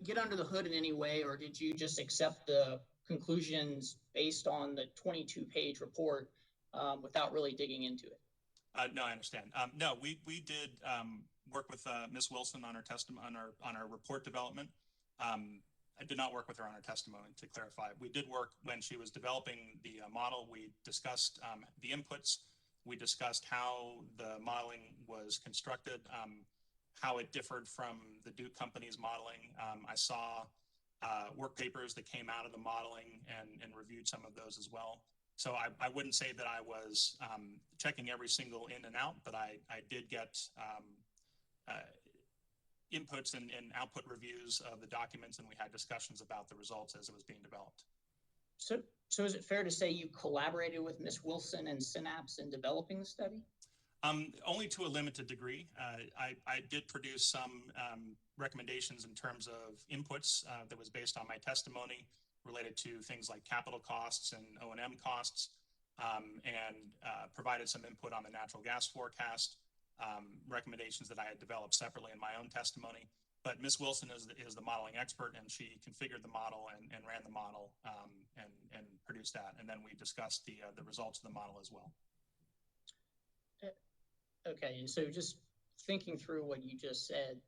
get under the hood in any way, or did you just accept the conclusions based on the 22-page report without really digging into it? No, I understand. No, we did work with Ms. Wilson on her testimony on our report development. I did not work with her on her testimony, to clarify. We did work when she was developing the model. We discussed the inputs. We discussed how the modeling was constructed, how it differed from the Duke company's modeling. I saw work papers that came out of the modeling and reviewed some of those as well. So I wouldn't say that I was checking every single in and out, but I did get inputs and output reviews of the documents, and we had discussions about the results as it was being developed. So is it fair to say you collaborated with Ms. Wilson and Synapse in developing the study? Only to a limited degree. I did produce some recommendations in terms of inputs that was based on my testimony related to things like capital costs and O&M costs, and provided some input on the natural gas forecast, recommendations that I had developed separately in my own testimony. But Ms. Wilson is the modeling expert, and she configured the model and ran the model and produced that. And then we discussed the results of the model as well. Okay, and so just thinking through what you just said,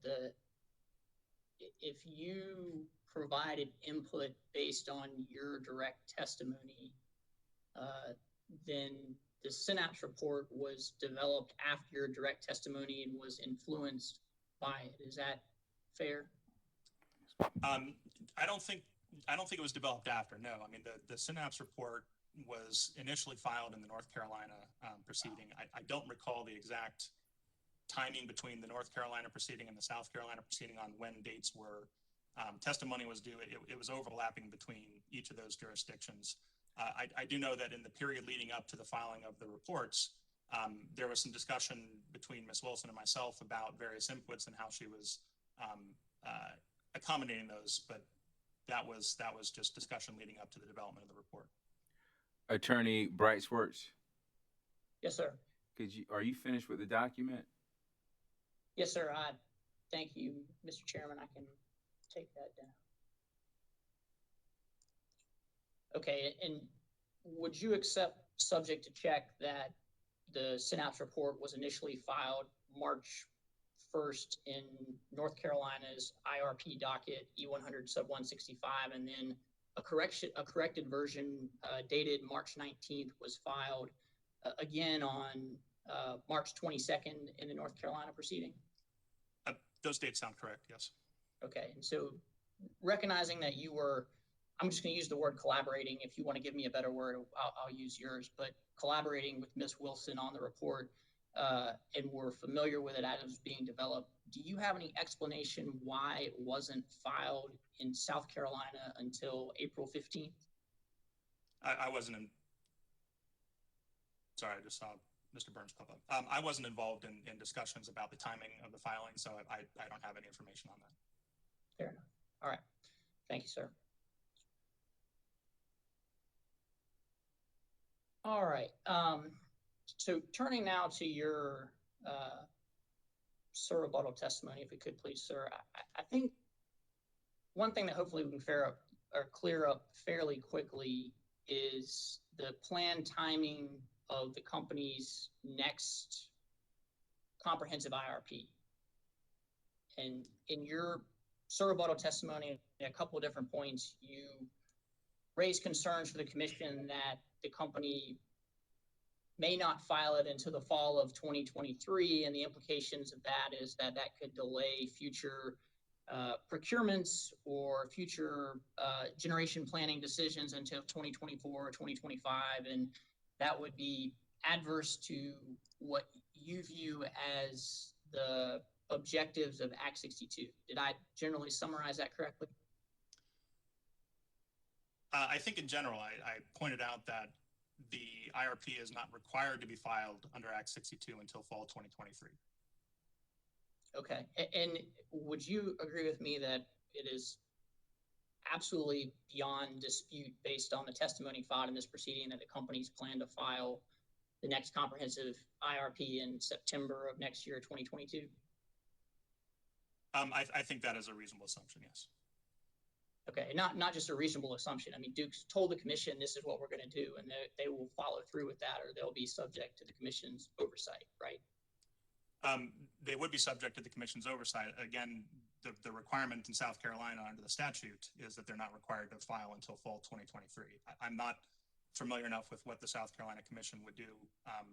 if you provided input based on your direct testimony, then the Synapse report was developed after your direct testimony and was influenced by it. Is that fair? I don't think it was developed after. No, I mean the Synapse report was initially filed in the North Carolina proceeding. I don't recall the exact timing between the North Carolina proceeding and the South Carolina proceeding on when dates were testimony was due. It was overlapping between each of those jurisdictions. I do know that in the period leading up to the filing of the reports, there was some discussion between Ms. Wilson and myself about various inputs and how she was accommodating those, but that was just discussion leading up to the development of the report. Attorney Brightsworth, Yes, sir. are you finished with the document? Yes, sir. Thank you, Mr. Chairman. I can take that down. Okay, and would you accept, subject to check, that the Synapse report was initially filed March 1st in North Carolina's IRP docket E100 sub 165, and then a corrected version dated March 19th was filed again on March 22nd in the North Carolina proceeding? Those dates sound correct, yes. Okay, and so recognizing that you were, I'm just going to use the word collaborating. If you want to give me a better word, I'll use yours, but collaborating with Ms. Wilson on the report and were familiar with it as it was being developed, do you have any explanation why it wasn't filed in South Carolina until April 15th? I wasn't in. Sorry, I just saw Mr. Burns pop up. I wasn't involved in discussions about the timing of the filing, so I don't have any information on that. Fair enough. All right. Thank you, sir. All right. So turning now to your sir rebuttal testimony, if we could please, sir. I think one thing that hopefully we can clear up fairly quickly is the planned timing of the company's next comprehensive IRP. And in your sir rebuttal testimony, a couple of different points, you raised concerns for the commission that the company may not file it until the fall of 2023, and the implications of that is that could delay future procurements or future generation planning decisions until 2024 or 2025, and that would be adverse to what you view as the objectives of Act 62. Did I generally summarize that correctly? I think in general, I pointed out that the IRP is not required to be filed under Act 62 until fall 2023. Okay, and would you agree with me that it is absolutely beyond dispute based on the testimony filed in this proceeding that the companies plan to file the next comprehensive IRP in September of next year, 2022? I think that is a reasonable assumption, yes. Okay, not just a reasonable assumption. I mean, Duke's told the commission this is what we're going to do, and they will follow through with that, or they'll be subject to the commission's oversight, right? They would be subject to the commission's oversight. Again, the requirement in South Carolina under the statute is that they're not required to file until fall 2023. I'm not familiar enough with what the South Carolina Commission would do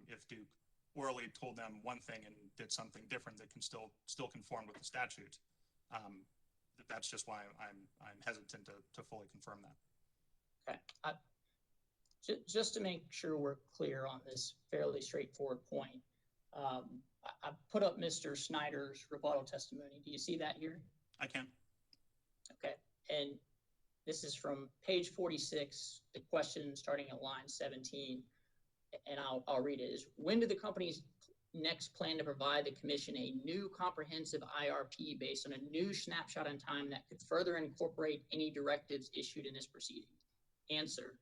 if Duke orally told them one thing and did something different that can still conform with the statute. That's just why I'm hesitant to fully confirm that. Okay. Just to make sure we're clear on this fairly straightforward point, I put up Mr. Snyder's rebuttal testimony. Do you see that here? I can. Okay. And this is from page 46, the question starting at line 17, and I'll read it. Is when do the companies next plan to provide the commission a new comprehensive IRP based on a new snapshot in time that could further incorporate any directives issued in this proceeding? Answer.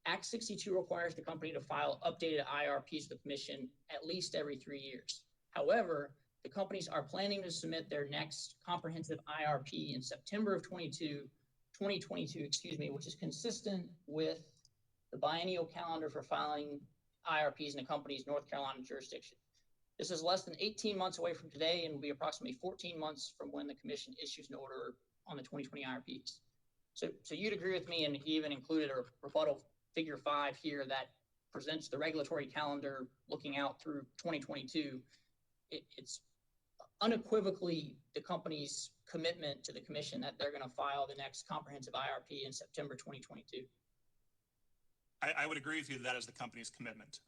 Act 62 requires the company to file updated IRPs to the commission at least every 3 years. However, the companies are planning to submit their next comprehensive IRP in September of 2022, which is consistent with the biennial calendar for filing IRPs in the company's North Carolina jurisdiction. This is less than 18 months away from today and will be approximately 14 months from when the commission issues an order on the 2020 IRPs. So you'd agree with me, and he even included a rebuttal figure 5 here that presents the regulatory calendar looking out through 2022. It's unequivocally the company's commitment to the commission that they're going to file the next comprehensive IRP in September 2022. I would agree with you that is the company's commitment.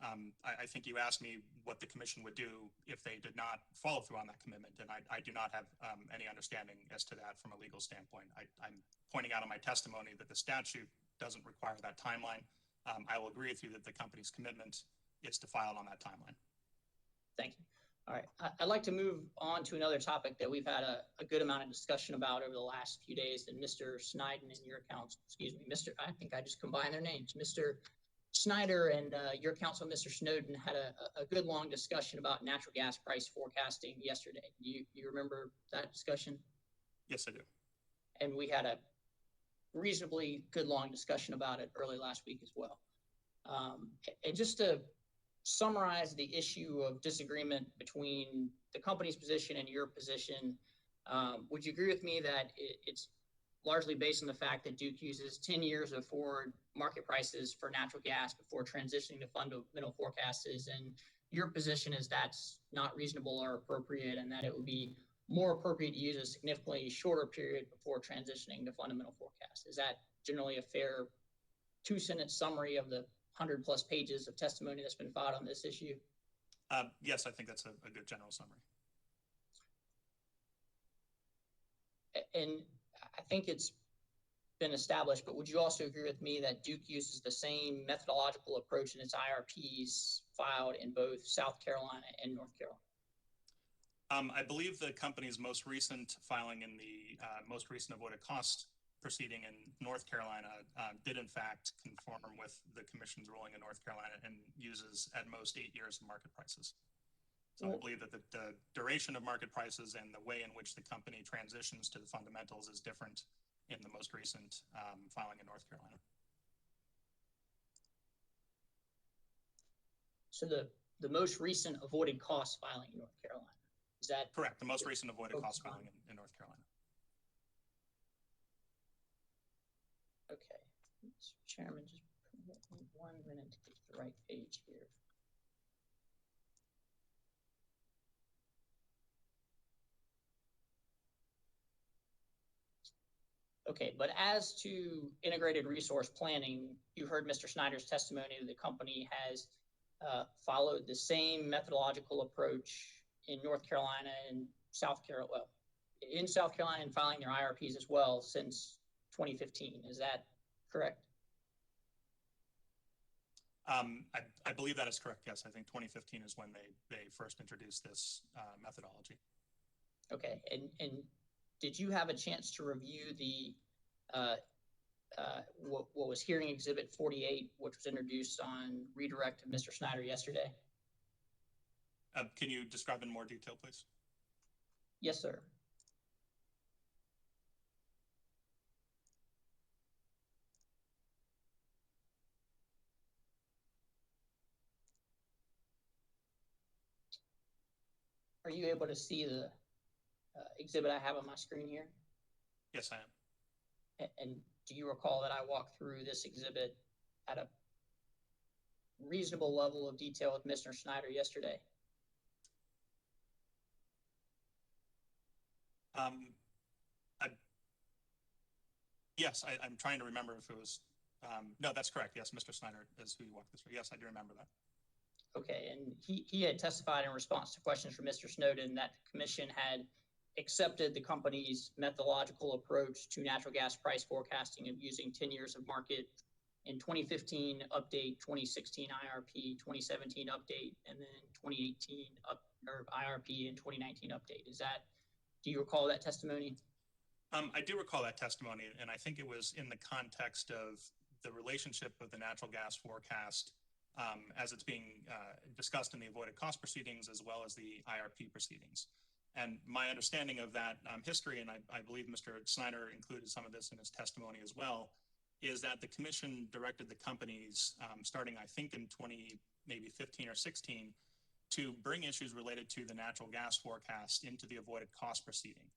I think you asked me what the commission would do if they did not follow through on that commitment, and I do not have any understanding as to that from a legal standpoint. I'm pointing out in my testimony that the statute doesn't require that timeline. I will agree with you that the company's commitment is to file on that timeline. Thank you. All right, I'd like to move on to another topic that we've had a good amount of discussion about over the last few days, and Mr. Snyder and your counsel, I think I just combined their names. Mr. Snyder and your counsel, Mr. Snowden, had a good long discussion about natural gas price forecasting yesterday. You remember that discussion? Yes, I do. And we had a reasonably good long discussion about it early last week as well. And just to summarize the issue of disagreement between the company's position and your position, would you agree with me that it's largely based on the fact that Duke uses 10 years of forward market prices for natural gas before transitioning to fundamental forecasts, and your position is that's not reasonable or appropriate, and that it would be more appropriate to use a significantly shorter period before transitioning to fundamental forecasts? Is that generally a fair 2-sentence summary of the 100+ pages of testimony that's been filed on this issue? Yes, I think that's a good general summary. And I think it's been established, but would you also agree with me that Duke uses the same methodological approach in its IRPs filed in both South Carolina and North Carolina? I believe the company's most recent filing in the most recent avoided cost proceeding in North Carolina did in fact conform with the commission's ruling in North Carolina and uses at most 8 years of market prices. So I believe that the duration of market prices and the way in which the company transitions to the fundamentals is different in the most recent filing in North Carolina. So the most recent avoided cost filing in North Carolina, is that correct? The most recent avoided cost filing in North Carolina. Okay, Mr. Chairman, just 1 minute to get to the right page here. Okay, but as to integrated resource planning, you heard Mr. Snyder's testimony that the company has followed the same methodological approach in North Carolina and South Carolina, well, in South Carolina and filing their IRPs as well since 2015. Is that correct? I believe that is correct, yes. I think 2015 is when they first introduced this methodology. Okay, and did you have a chance to review the what was hearing exhibit 48, which was introduced on redirect of Mr. Snyder yesterday? Can you describe in more detail, please? Yes, sir. Are you able to see the exhibit I have on my screen here? Yes, I am. And do you recall that I walked through this exhibit at a reasonable level of detail with Mr. Snyder yesterday? Yes, I'm trying to remember if it was, no, that's correct. Yes, Mr. Snyder is who you walked this through. Yes, I do remember that. Okay, and he had testified in response to questions from Mr. Snowden that the commission had accepted the company's methodological approach to natural gas price forecasting of using 10 years of market in 2015 update, 2016 IRP, 2017 update, and then 2018 or IRP and 2019 update. Do you recall that testimony? I do recall that testimony, and I think it was in the context of the relationship of the natural gas forecast as it's being discussed in the avoided cost proceedings as well as the IRP proceedings. And my understanding of that history, and I believe Mr. Snyder included some of this in his testimony as well, is that the commission directed the companies starting, I think, in 2015 or 16, to bring issues related to the natural gas forecast into the avoided cost proceeding.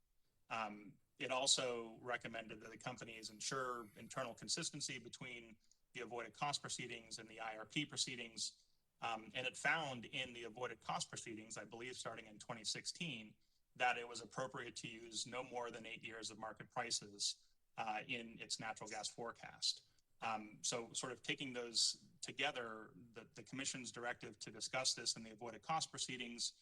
It also recommended that the companies ensure internal consistency between the avoided cost proceedings and the IRP proceedings. And it found in the avoided cost proceedings, I believe starting in 2016, that it was appropriate to use no more than 8 years of market prices in its natural gas forecast. So sort of taking those together, the commission's directive to discuss this in the avoided cost proceedings,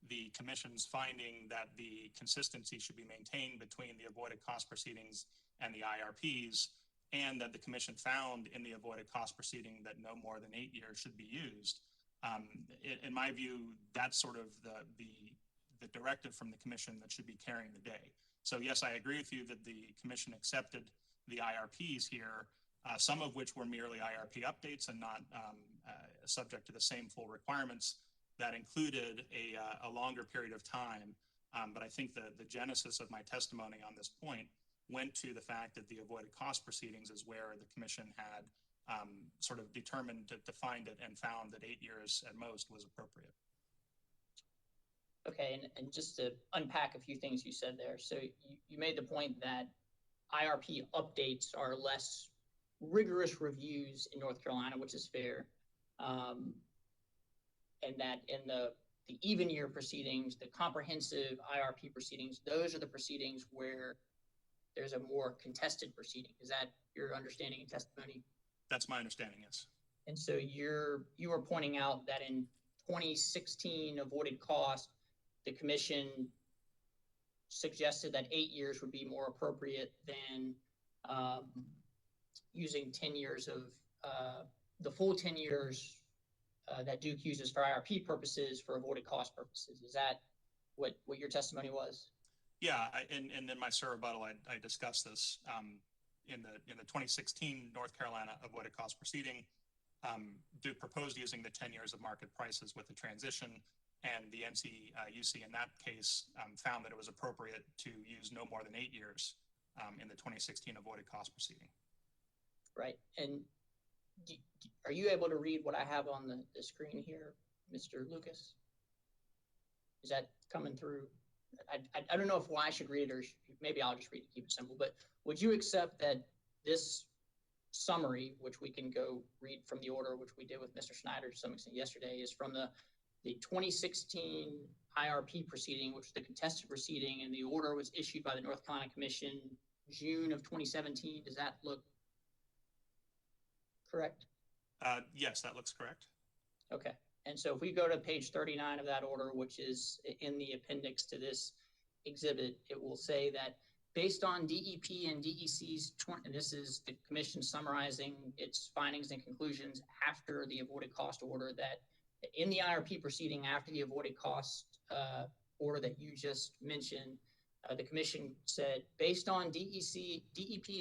the commission's finding that the consistency should be maintained between the avoided cost proceedings and the IRPs, and that the commission found in the avoided cost proceeding that no more than 8 years should be used. In my view, that's sort of the directive from the commission that should be carrying the day. So yes, I agree with you that the commission accepted the IRPs here, some of which were merely IRP updates and not subject to the same full requirements that included a longer period of time. But I think the genesis of my testimony on this point went to the fact that the avoided cost proceedings is where the commission had sort of determined to find it and found that 8 years at most was appropriate. Okay, and just to unpack a few things you said there. So you made the point that IRP updates are less rigorous reviews in North Carolina, which is fair. And that in the even year proceedings, the comprehensive IRP proceedings, those are the proceedings where there's a more contested proceeding. Is that your understanding and testimony? That's my understanding, yes. And so you were pointing out that in 2016 avoided cost, the commission suggested that 8 years would be more appropriate than using 10 years of the full 10 years that Duke uses for IRP purposes for avoided cost purposes. Is that what your testimony was? Yeah, and in my SIR rebuttal, I discussed this in the 2016 North Carolina avoided cost proceeding. Duke proposed using the 10 years of market prices with the transition, and the NCUC in that case found that it was appropriate to use no more than 8 years in the 2016 avoided cost proceeding. Right, and are you able to read what I have on the screen here, Mr. Lucas? Is that coming through? I don't know if I should read it or maybe I'll just read it, keep it simple, but would you accept that this summary, which we can go read from the order, which we did with Mr. Snyder to some extent yesterday, is from the 2016 IRP proceeding, which was the contested proceeding, and the order was issued by the North Carolina Commission June of 2017. Does that look correct? Yes, that looks correct. Okay. And so if we go to page 39 of that order, which is in the appendix to this exhibit, it will say that based on DEP and DEC's, and this is the commission summarizing its findings and conclusions after the avoided cost order, that in the IRP proceeding after the avoided cost order that you just mentioned, The commission said, based on DEP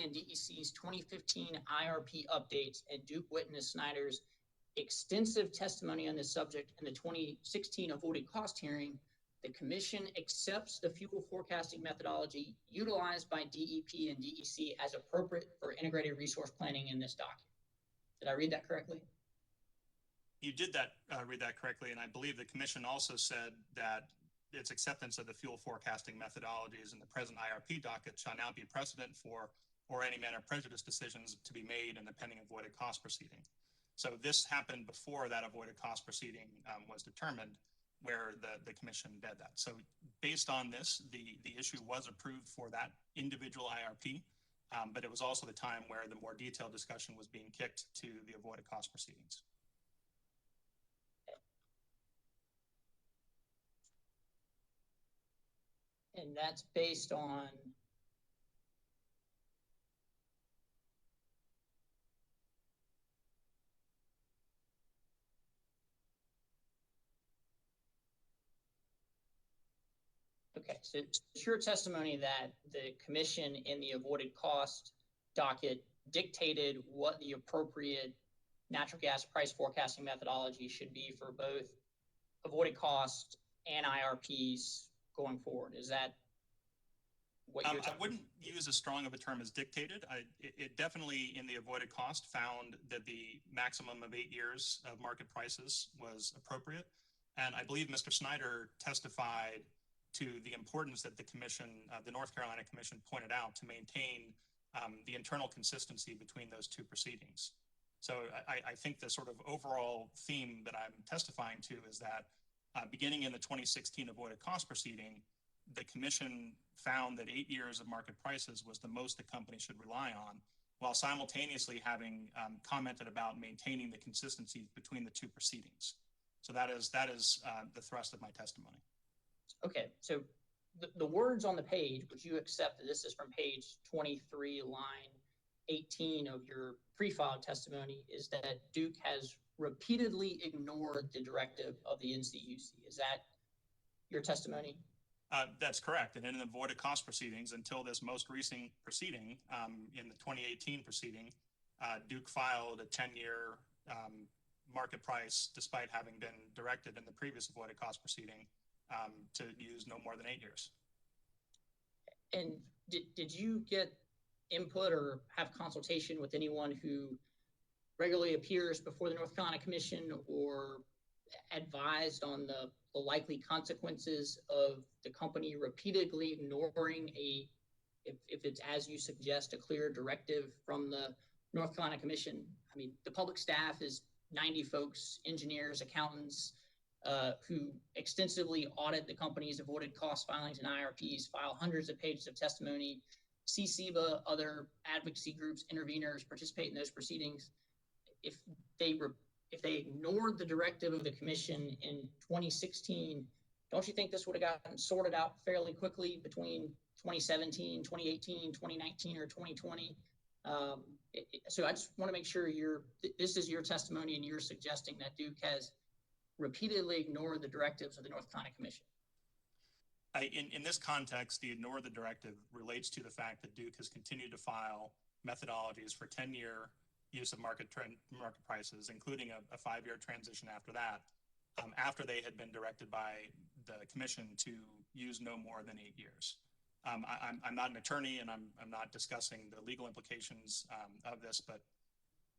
and DEC's 2015 IRP updates and Duke Witness Snyder's extensive testimony on this subject in the 2016 avoided cost hearing, the commission accepts the fuel forecasting methodology utilized by DEP and DEC as appropriate for integrated resource planning in this document. Did I read that correctly? You did read that correctly, and I believe the commission also said that its acceptance of the fuel forecasting methodologies in the present IRP docket shall now be precedent for or any manner of prejudice decisions to be made in the pending avoided cost proceeding. So this happened before that avoided cost proceeding was determined, where the commission did that. So based on this, the issue was approved for that individual IRP, but it was also the time where the more detailed discussion was being kicked to the avoided cost proceedings. And that's based on okay, so it's your testimony that the commission in the avoided cost docket dictated what the appropriate natural gas price forecasting methodology should be for both avoided cost and IRPs going forward. Is that what you're I wouldn't use as strong of a term as dictated. It definitely, in the avoided cost, found that the maximum of 8 years of market prices was appropriate. And I believe Mr. Snyder testified to the importance that the commission, the North Carolina Commission, pointed out to maintain the internal consistency between those two proceedings. So I think the sort of overall theme that I'm testifying to is that beginning in the 2016 avoided cost proceeding, the commission found that 8 years of market prices was the most the company should rely on, while simultaneously having commented about maintaining the consistency between the two proceedings. So that is the thrust of my testimony. Okay, so the words on the page, would you accept that this is from page 23, line 18 of your pre-filed testimony, is that Duke has repeatedly ignored the directive of the NCUC? Is that your testimony? That's correct. And in the avoided cost proceedings, until this most recent proceeding, in the 2018 proceeding, Duke filed a 10-year market price, despite having been directed in the previous avoided cost proceeding to use no more than 8 years. And did you get input or have consultation with anyone who regularly appears before the North Carolina Commission or advised on the likely consequences of the company repeatedly ignoring if it's, as you suggest, a clear directive from the North Carolina Commission? I mean, the public staff is 90 folks, engineers, accountants, who extensively audit the company's avoided cost filings and IRPs, file hundreds of pages of testimony, see CEBA, other advocacy groups, interveners participate in those proceedings. If they ignored the directive of the commission in 2016, don't you think this would have gotten sorted out fairly quickly between 2017, 2018, 2019, or 2020? So I just want to make sure this is your testimony and you're suggesting that Duke has repeatedly ignored the directives of the North Carolina Commission. In this context, the ignore the directive relates to the fact that Duke has continued to file methodologies for 10-year use of market prices, including a 5-year transition after that, after they had been directed by the commission to use no more than 8 years. I'm not an attorney, and I'm not discussing the legal implications of this, but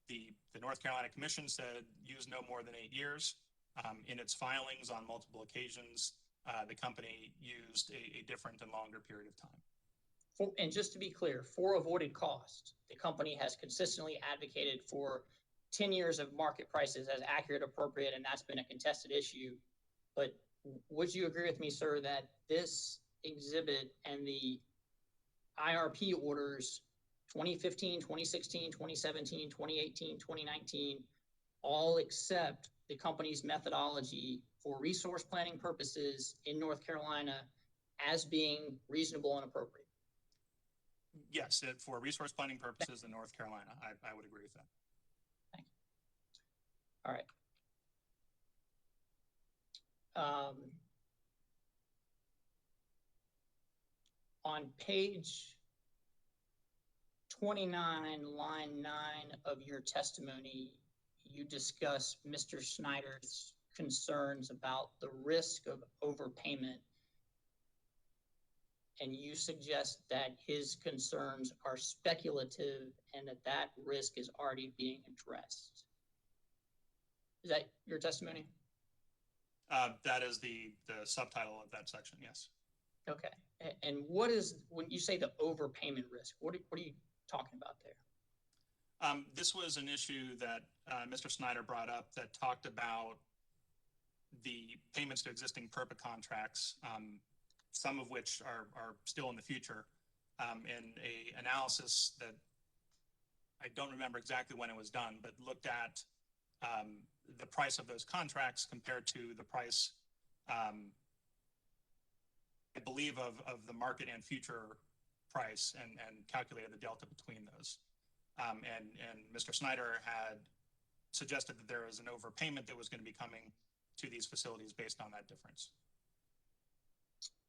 the North Carolina Commission said use no more than 8 years. In its filings on multiple occasions, the company used a different and longer period of time. And just to be clear, for avoided cost, the company has consistently advocated for 10 years of market prices as accurate, appropriate, and that's been a contested issue. But would you agree with me, sir, that this exhibit and the IRP orders 2015, 2016, 2017, 2018, 2019 all accept the company's methodology for resource planning purposes in North Carolina as being reasonable and appropriate? Yes, for resource planning purposes in North Carolina, I would agree with that. Thank you. All right. on page 29, line 9 of your testimony, you discuss Mr. Snyder's concerns about the risk of overpayment, and you suggest that his concerns are speculative and that that risk is already being addressed. Is that your testimony? That is the subtitle of that section, yes. Okay. And what is, when you say the overpayment risk, what are you talking about there? This was an issue that Mr. Snyder brought up that talked about the payments to existing PERPA contracts, some of which are still in the future, in a analysis that I don't remember exactly when it was done, but looked at the price of those contracts compared to the price, I believe, of the market and future price, and calculated the delta between those. And Mr. Snyder had suggested that there was an overpayment that was going to be coming to these facilities based on that difference.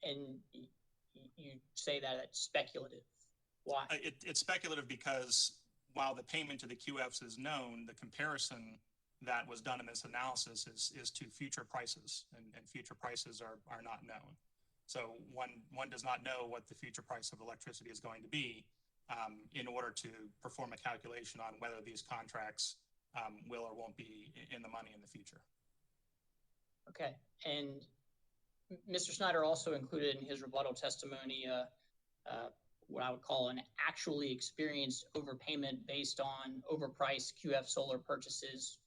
And you say that it's speculative. Why? It's speculative because while the payment to the QFs is known, the comparison that was done in this analysis is to future prices, and future prices are not known. So one does not know what the future price of electricity is going to be in order to perform a calculation on whether these contracts will or won't be in the money in the future. Okay. And Mr. Snyder also included in his rebuttal testimony what I would call an actually experienced overpayment based on overpriced QF solar purchases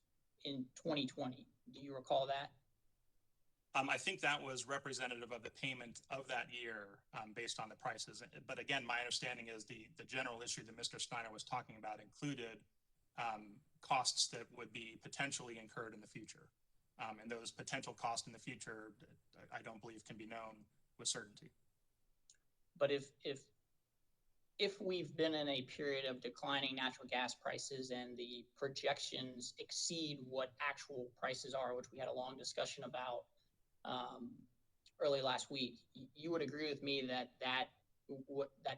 in 2020. Do you recall that? I think that was representative of the payment of that year based on the prices. But again, my understanding is the general issue that Mr. Snyder was talking about included costs that would be potentially incurred in the future. And those potential costs in the future, I don't believe can be known with certainty. But if we've been in a period of declining natural gas prices and the projections exceed what actual prices are, which we had a long discussion about early last week, you would agree with me that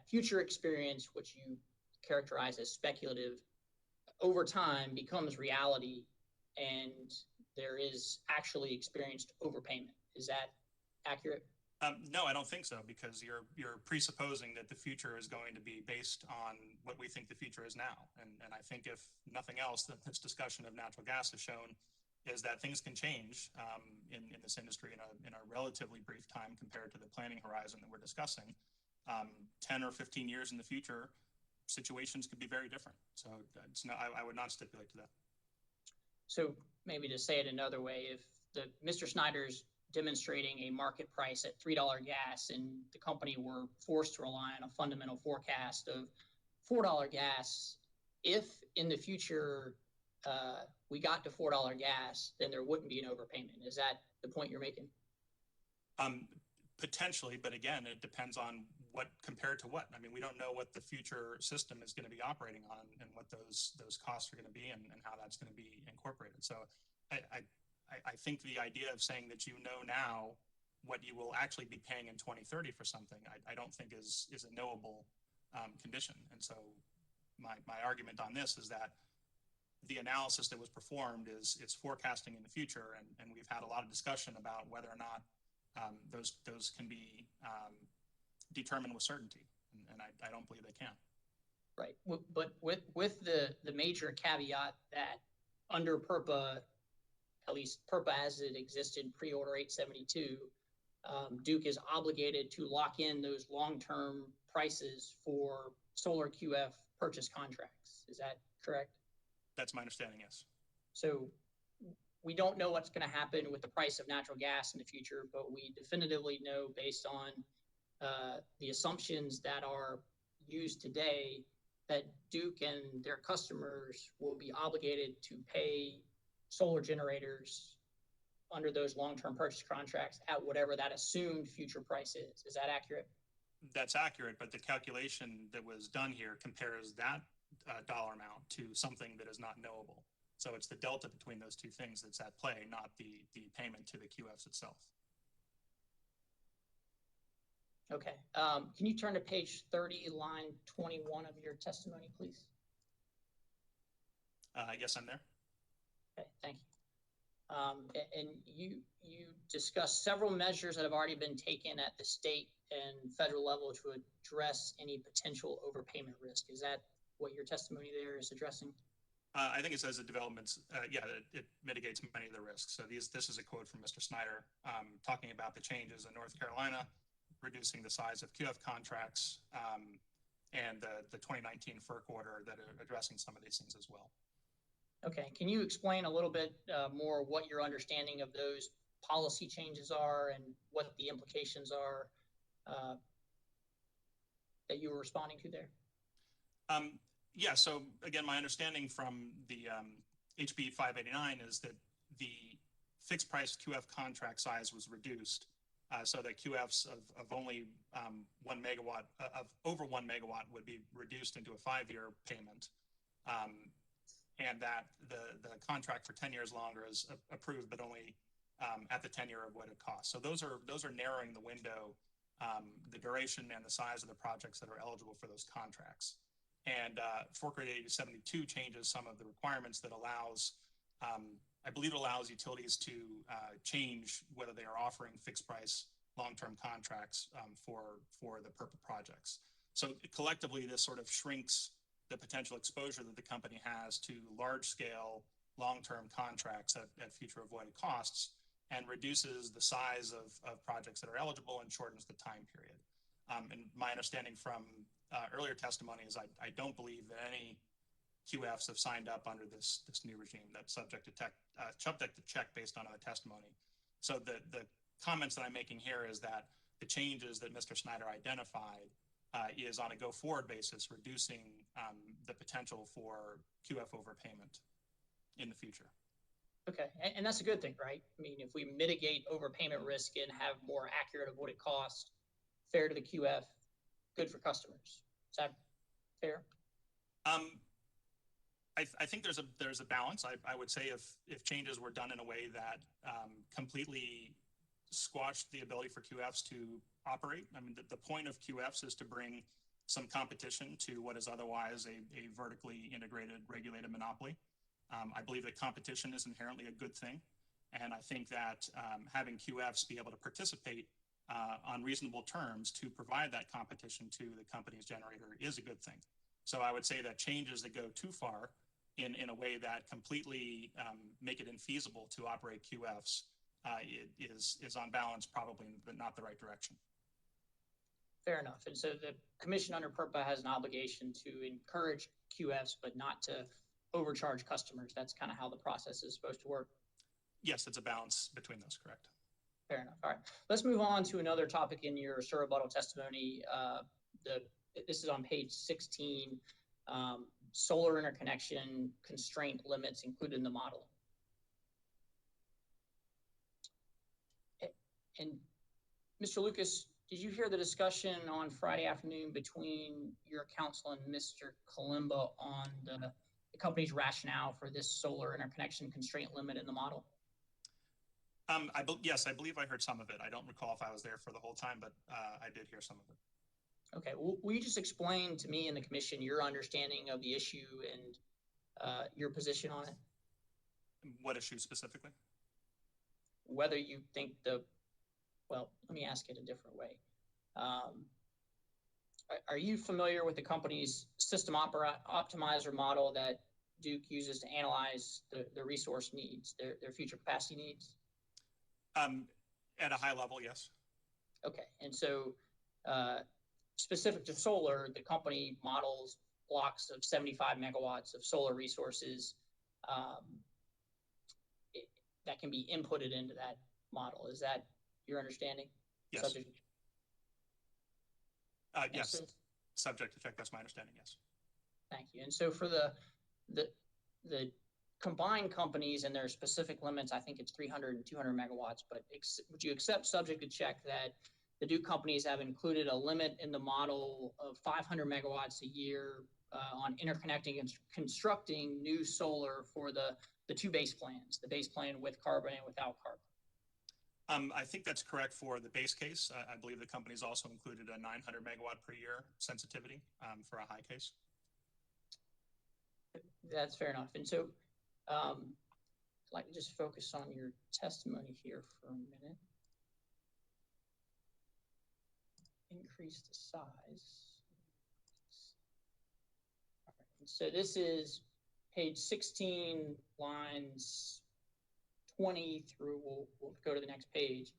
future experience, which you characterize as speculative, over time becomes reality, and there is actually experienced overpayment. Is that accurate? No, I don't think so, because you're presupposing that the future is going to be based on what we think the future is now. And I think if nothing else, that this discussion of natural gas has shown is that things can change in this industry in a relatively brief time compared to the planning horizon that we're discussing. 10 or 15 years in the future, situations could be very different. So it's not, I would not stipulate to that. So maybe to say it another way, if Mr. Snyder's demonstrating a market price at $3 gas and the company were forced to rely on a fundamental forecast of $4 gas, if in the future we got to $4 gas, then there wouldn't be an overpayment. Is that the point you're making? Potentially, but again, it depends on what compared to what. I mean, we don't know what the future system is going to be operating on and what those costs are going to be and how that's going to be incorporated. So I think the idea of saying that you know now what you will actually be paying in 2030 for something, I don't think is a knowable condition. And so my argument on this is that the analysis that was performed is forecasting in the future, and we've had a lot of discussion about whether or not those can be determined with certainty, and I don't believe they can. Right, but with the major caveat that under PERPA, at least PERPA as it existed pre-Order 872, Duke is obligated to lock in those long-term prices for solar QF purchase contracts. Is that correct? That's my understanding, yes. So we don't know what's going to happen with the price of natural gas in the future, but we definitively know based on the assumptions that are used today that Duke and their customers will be obligated to pay solar generators under those long-term purchase contracts at whatever that assumed future price is. Is that accurate? That's accurate, but the calculation that was done here compares that dollar amount to something that is not knowable. So it's the delta between those two things that's at play, not the payment to the QFs itself. Okay. Can you turn to page 30, line 21 of your testimony, please? Yes, I'm there. Okay, thank you. And you discussed several measures that have already been taken at the state and federal level to address any potential overpayment risk. Is that what your testimony there is addressing? I think it says the developments, it mitigates many of the risks. So this is a quote from Mr. Snyder talking about the changes in North Carolina, reducing the size of QF contracts, and the 2019 FERC order that are addressing some of these things as well. Okay, can you explain a little bit more what your understanding of those policy changes are and what the implications are that you were responding to there? Yeah, so again, my understanding from the HB 589 is that the fixed price QF contract size was reduced so that QFs of only 1 megawatt, of over 1 megawatt would be reduced into a 5-year payment. And that the contract for 10 years longer is approved, but only at the tenure of what it costs. So those are narrowing the window, the duration and the size of the projects that are eligible for those contracts. And FERC Rate 8072 changes some of the requirements that allows, I believe it allows utilities to change whether they are offering fixed price long-term contracts for the PURPA projects. So collectively, this sort of shrinks the potential exposure that the company has to large-scale long-term contracts at future avoided costs and reduces the size of projects that are eligible and shortens the time period. And my understanding from earlier testimony is I don't believe that any QFs have signed up under this new regime that's subject to check based on the testimony. So the comments that I'm making here is that the changes that Mr. Snyder identified is on a go-forward basis, reducing the potential for QF overpayment in the future. Okay, and that's a good thing, right? I mean, if we mitigate overpayment risk and have more accurate avoided cost, fair to the QF, good for customers. Is that fair? I think there's a balance. I would say if changes were done in a way that completely squashed the ability for QFs to operate. I mean, the point of QFs is to bring some competition to what is otherwise a vertically integrated regulated monopoly. I believe that competition is inherently a good thing. And I think that having QFs be able to participate on reasonable terms to provide that competition to the company's generator is a good thing. So I would say that changes that go too far in a way that completely make it infeasible to operate QFs is on balance probably not the right direction. Fair enough. And so the commission under PURPA has an obligation to encourage QFs, but not to overcharge customers. That's kind of how the process is supposed to work. Yes, it's a balance between those, correct. Fair enough. All right. Let's move on to another topic in your sir rebuttal testimony. This is on page 16. Solar interconnection constraint limits included in the model. And Mr. Lucas, did you hear the discussion on Friday afternoon between your counsel and Mr. Kalimba on the company's rationale for this solar interconnection constraint limit in the model? Yes, I believe I heard some of it. I don't recall if I was there for the whole time, but I did hear some of it. Okay, will you just explain to me and the commission your understanding of the issue and your position on it? What issue specifically? Whether you think well, let me ask it a different way. Are you familiar with the company's system optimizer model that Duke uses to analyze the resource needs, their future capacity needs? At a high level, yes. Okay, and so specific to solar, the company models blocks of 75 megawatts of solar resources that can be inputted into that model. Is that your understanding? Yes. Yes. So, subject to check. That's my understanding. Yes. Thank you. And so for the combined companies and their specific limits, I think it's 300 and 200 megawatts, but would you accept subject to check that the Duke companies have included a limit in the model of 500 megawatts a year on interconnecting and constructing new solar for the two base plans, the base plan with carbon and without carbon? I think that's correct for the base case. I believe the company's also included a 900 megawatt per year sensitivity for a high case. That's fair enough. And so, I'd like to just focus on your testimony here for a minute. Increase the size. All right. And so this is page 16, lines 20 through, we'll go to the next page.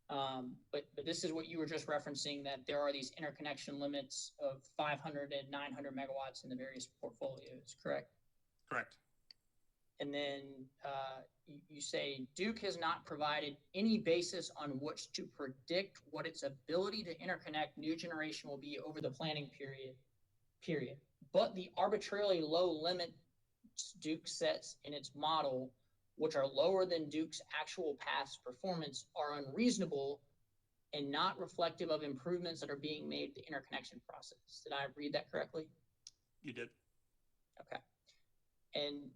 But this is what you were just referencing, that there are these interconnection limits of 500 and 900 megawatts in the various portfolios, correct? Correct. And then you say Duke has not provided any basis on which to predict what its ability to interconnect new generation will be over the planning period. But the arbitrarily low limits Duke sets in its model, which are lower than Duke's actual past performance, are unreasonable and not reflective of improvements that are being made to the interconnection process. Did I read that correctly? You did. Okay. And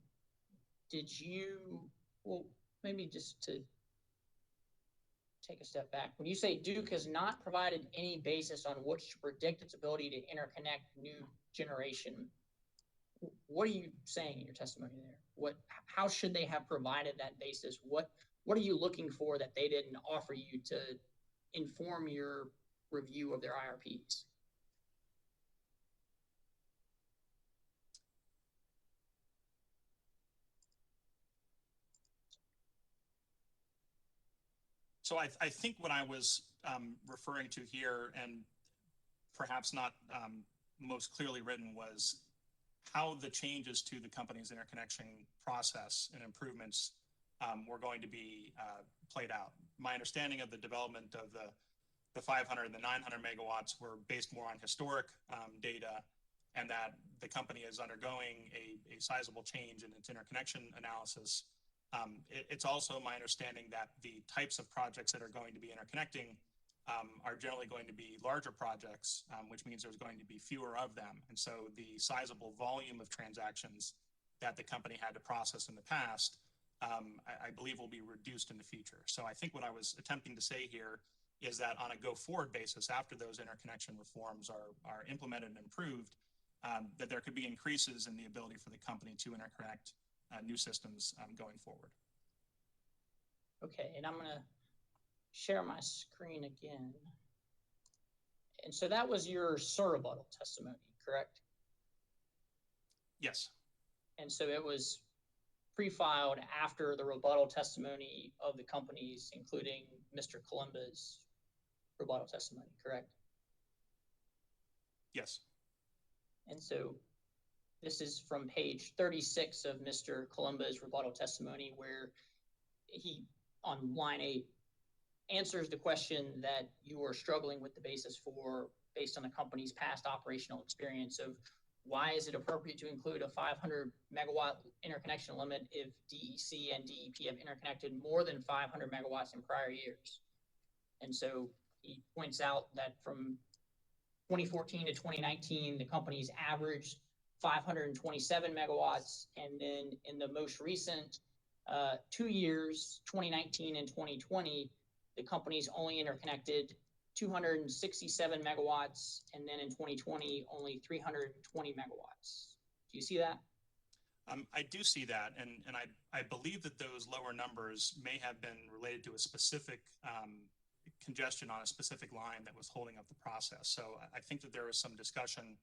did you, well, maybe just to take a step back, when you say Duke has not provided any basis on which to predict its ability to interconnect new generation, what are you saying in your testimony there? How should they have provided that basis? What are you looking for that they didn't offer you to inform your review of their IRPs? So I think what I was referring to here, and perhaps not most clearly written, was how the changes to the company's interconnection process and improvements were going to be played out. My understanding of the development of the 500 and the 900 megawatts were based more on historic data, and that the company is undergoing a sizable change in its interconnection analysis. It's also my understanding that the types of projects that are going to be interconnecting are generally going to be larger projects, which means there's going to be fewer of them. And so the sizable volume of transactions that the company had to process in the past, I believe will be reduced in the future. So I think what I was attempting to say here is that on a go-forward basis, after those interconnection reforms are implemented and improved, that there could be increases in the ability for the company to interconnect new systems going forward. Okay, and I'm going to share my screen again. And so that was your rebuttal testimony, correct? Yes. And so it was pre-filed after the rebuttal testimony of the companies, including Mr. Columba's rebuttal testimony, correct? Yes. And so this is from page 36 of Mr. Columba's rebuttal testimony, where he, on line 8, answers the question that you were struggling with the basis for, based on the company's past operational experience, of why is it appropriate to include a 500 megawatt interconnection limit if DEC and DEP have interconnected more than 500 megawatts in prior years? And so he points out that from 2014 to 2019, the company's averaged 527 megawatts, and then in the most recent 2 years, 2019 and 2020, the company's only interconnected 267 megawatts, and then in 2020, only 320 megawatts. Do you see that? I do see that, and I believe that those lower numbers may have been related to a specific congestion on a specific line that was holding up the process. So I think that there was some discussion.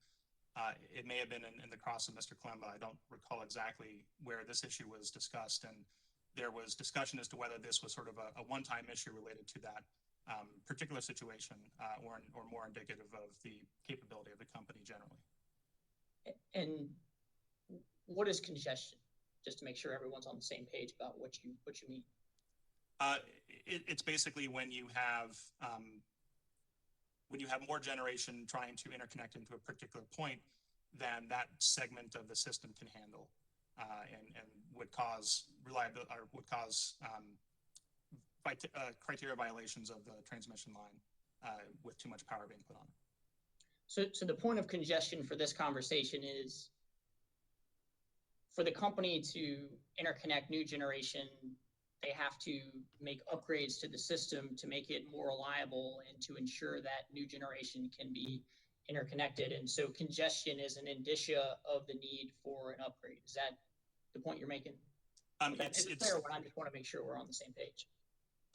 It may have been in the cross of Mr. Columba. I don't recall exactly where this issue was discussed, and there was discussion as to whether this was sort of a one-time issue related to that particular situation, or more indicative of the capability of the company generally. And what is congestion? Just to make sure everyone's on the same page about what you mean. It's basically when you have more generation trying to interconnect into a particular point than that segment of the system can handle, and would cause reliability, or would cause criteria violations of the transmission line with too much power being put on it. So the point of congestion for this conversation is for the company to interconnect new generation they have to make upgrades to the system to make it more reliable and to ensure that new generation can be interconnected. And so congestion is an indicia of the need for an upgrade. Is that the point you're making? It's a fair one. I just want to make sure we're on the same page.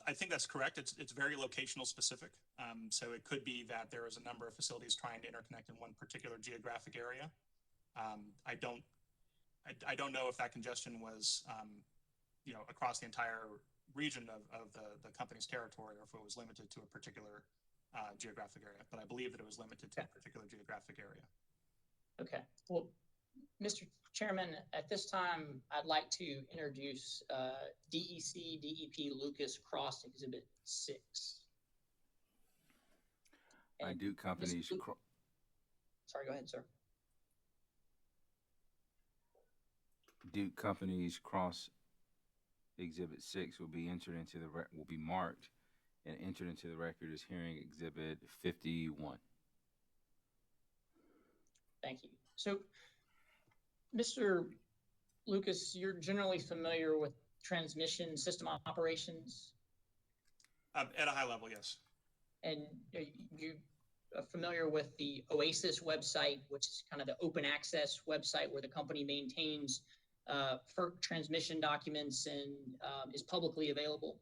I think that's correct. It's very locational specific. So it could be that there is a number of facilities trying to interconnect in one particular geographic area. I don't know if that congestion was, across the entire region of the company's territory, or if it was limited to a particular geographic area. But I believe that it was limited to a particular geographic area. Okay. Well, Mr. Chairman, at this time, I'd like to introduce DEC DEP Lucas Cross Exhibit 6. I do companies. Sorry, go ahead, sir. Duke Company's Cross Exhibit 6 will be entered into will be marked and entered into the record as hearing Exhibit 51. Thank you. So, Mr. Lucas, you're generally familiar with transmission system operations? At a high level, yes. And you are familiar with the OASIS website, which is kind of the open access website where the company maintains FERC transmission documents and is publicly available?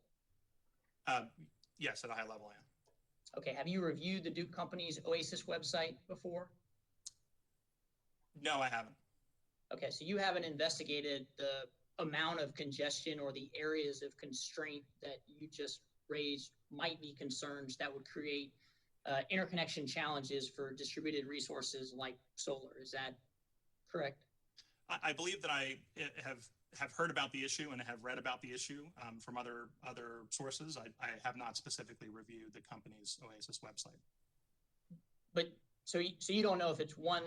Yes, at a high level, I am. Okay. Have you reviewed the Duke Company's OASIS website before? No, I haven't. Okay, so you haven't investigated the amount of congestion or the areas of constraint that you just raised might be concerns that would create interconnection challenges for distributed resources like solar. Is that correct? I believe that I have heard about the issue and have read about the issue from other sources. I have not specifically reviewed the company's OASIS website. But so you don't know if it's one,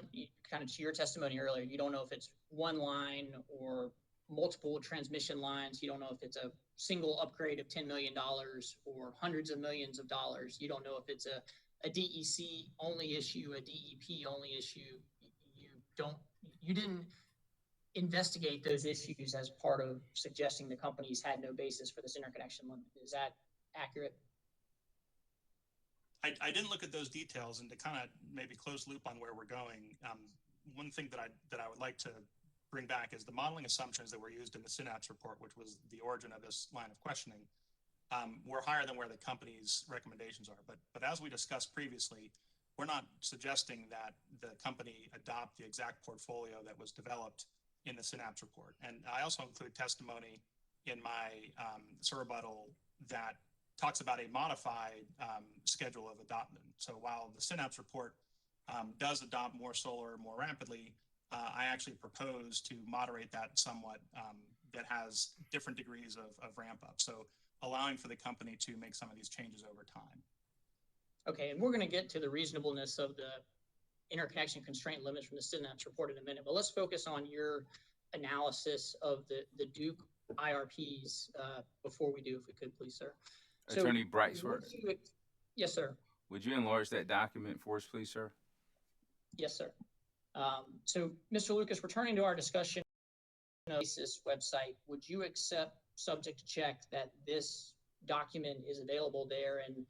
kind of to your testimony earlier, you don't know if it's one line or multiple transmission lines. You don't know if it's a single upgrade of $10 million or hundreds of millions of dollars. You don't know if it's a DEC only issue, a DEP only issue. You didn't investigate those issues as part of suggesting the companies had no basis for this interconnection limit. Is that accurate? I didn't look at those details, and to kind of maybe close loop on where we're going. One thing that I would like to bring back is the modeling assumptions that were used in the Synapse report, which was the origin of this line of questioning, were higher than where the company's recommendations are. But as we discussed previously, we're not suggesting that the company adopt the exact portfolio that was developed in the Synapse report. And I also include testimony in my rebuttal that talks about a modified schedule of adoption. So while the Synapse report does adopt more solar more rapidly, I actually propose to moderate that somewhat, that has different degrees of ramp up. So allowing for the company to make some of these changes over time. Okay, and we're going to get to the reasonableness of the interconnection constraint limits from the Synapse report in a minute, but let's focus on your analysis of the Duke IRPs before we do, if we could, please, sir. Attorney Brightsworth. Yes, sir. Would you enlarge that document for us, please, sir? Yes, sir. So, Mr. Lucas, returning to our discussion on the OASIS website, would you accept, subject to check, that this document is available there and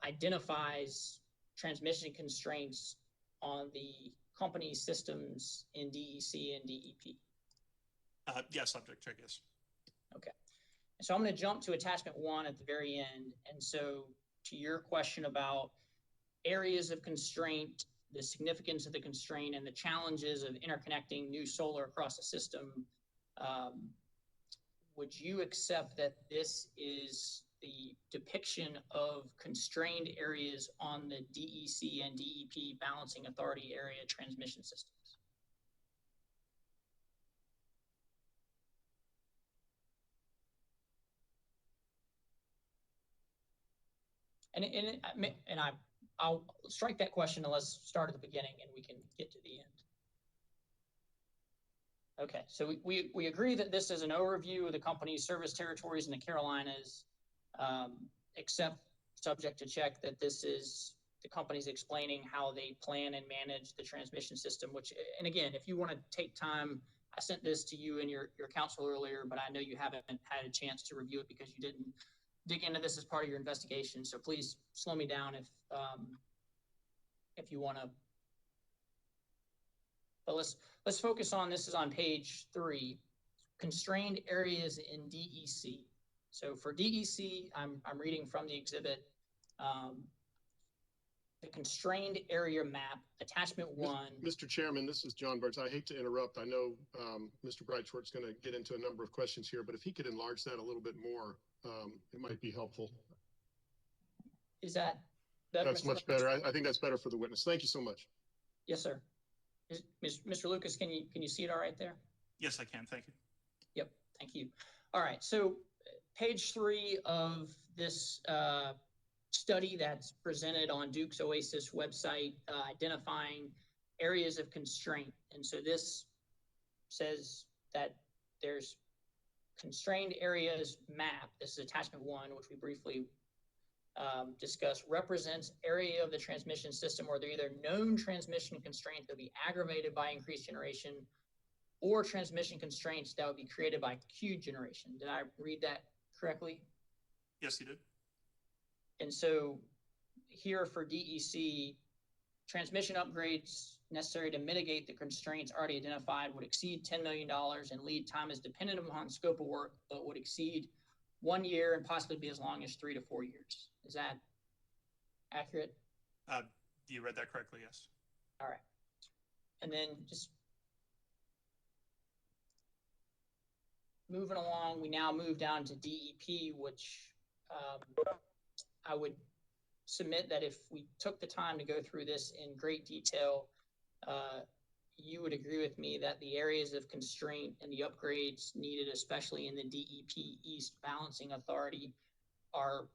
identifies transmission constraints on the company systems in DEC and DEP? Yes, subject check, yes. Okay. So I'm going to jump to attachment 1 at the very end. And so to your question about areas of constraint, the significance of the constraint, and the challenges of interconnecting new solar across the system, would you accept that this is the depiction of constrained areas on the DEC and DEP balancing authority area transmission systems? And I'll strike that question and let's start at the beginning and we can get to the end. Okay, so we agree that this is an overview of the company's service territories in the Carolinas, except subject to check that this is the company's explaining how they plan and manage the transmission system, which, and again, if you want to take time I sent this to you and your counsel earlier, but I know you haven't had a chance to review it because you didn't dig into this as part of your investigation. So please slow me down if you want to. But let's focus on, this is on page 3, constrained areas in DEC. So for DEC, I'm reading from the exhibit, the constrained area map, attachment 1. Mr. Chairman, this is John Burns. I hate to interrupt. I know Mr. Breitschwart's going to get into a number of questions here, but if he could enlarge that a little bit more, it might be helpful. Is that better? That's Mr. much better. I think that's better for the witness. Thank you so much. Yes, sir. Mr. Lucas, can you see it all right there? Yes, I can. Thank you. Yep. Thank you. All right. So page 3 of this study that's presented on Duke's OASIS website, identifying areas of constraint. And so this says that there's constrained areas map. This is attachment 1, which we briefly discussed, represents area of the transmission system where they're either known transmission constraints that will be aggravated by increased generation or transmission constraints that would be created by queued generation. Did I read that correctly? Yes, you did. And so here for DEC, transmission upgrades necessary to mitigate the constraints already identified would exceed $10 million, and lead time is dependent upon scope of work, but would exceed 1 year and possibly be as long as 3 to 4 years. Is that accurate? You read that correctly, yes. All right. And then just moving along, we now move down to DEP, which I would submit that if we took the time to go through this in great detail, you would agree with me that the areas of constraint and the upgrades needed, especially in the DEP East Balancing Authority, are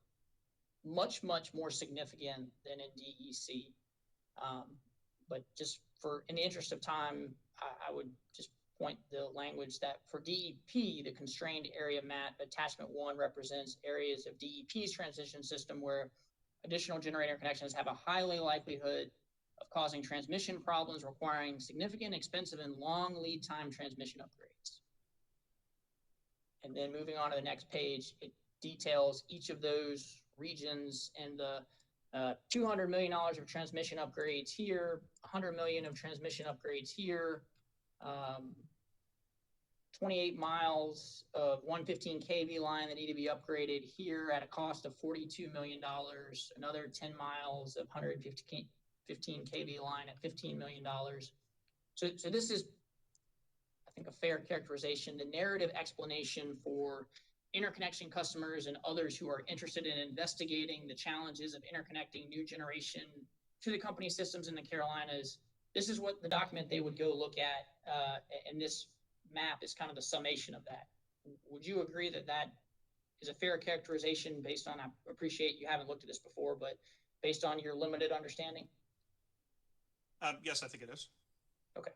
much, much more significant than in DEC. But just in the interest of time, I would just point the language that for DEP, the constrained area map attachment 1 represents areas of DEP's transition system where additional generator connections have a highly likelihood of causing transmission problems requiring significant, expensive, and long lead time transmission upgrades. And then moving on to the next page, it details each of those regions and the $200 million of transmission upgrades here, $100 million of transmission upgrades here, 28 miles of 115 kV line that need to be upgraded here at a cost of $42 million, another 10 miles of 115 kV line at $15 million. So this is, I think, a fair characterization. The narrative explanation for interconnection customers and others who are interested in investigating the challenges of interconnecting new generation to the company systems in the Carolinas, this is what the document they would go look at, and this map is kind of the summation of that. Would you agree that that is a fair characterization based on, I appreciate you haven't looked at this before, but based on your limited understanding? Yes, I think it is. Okay.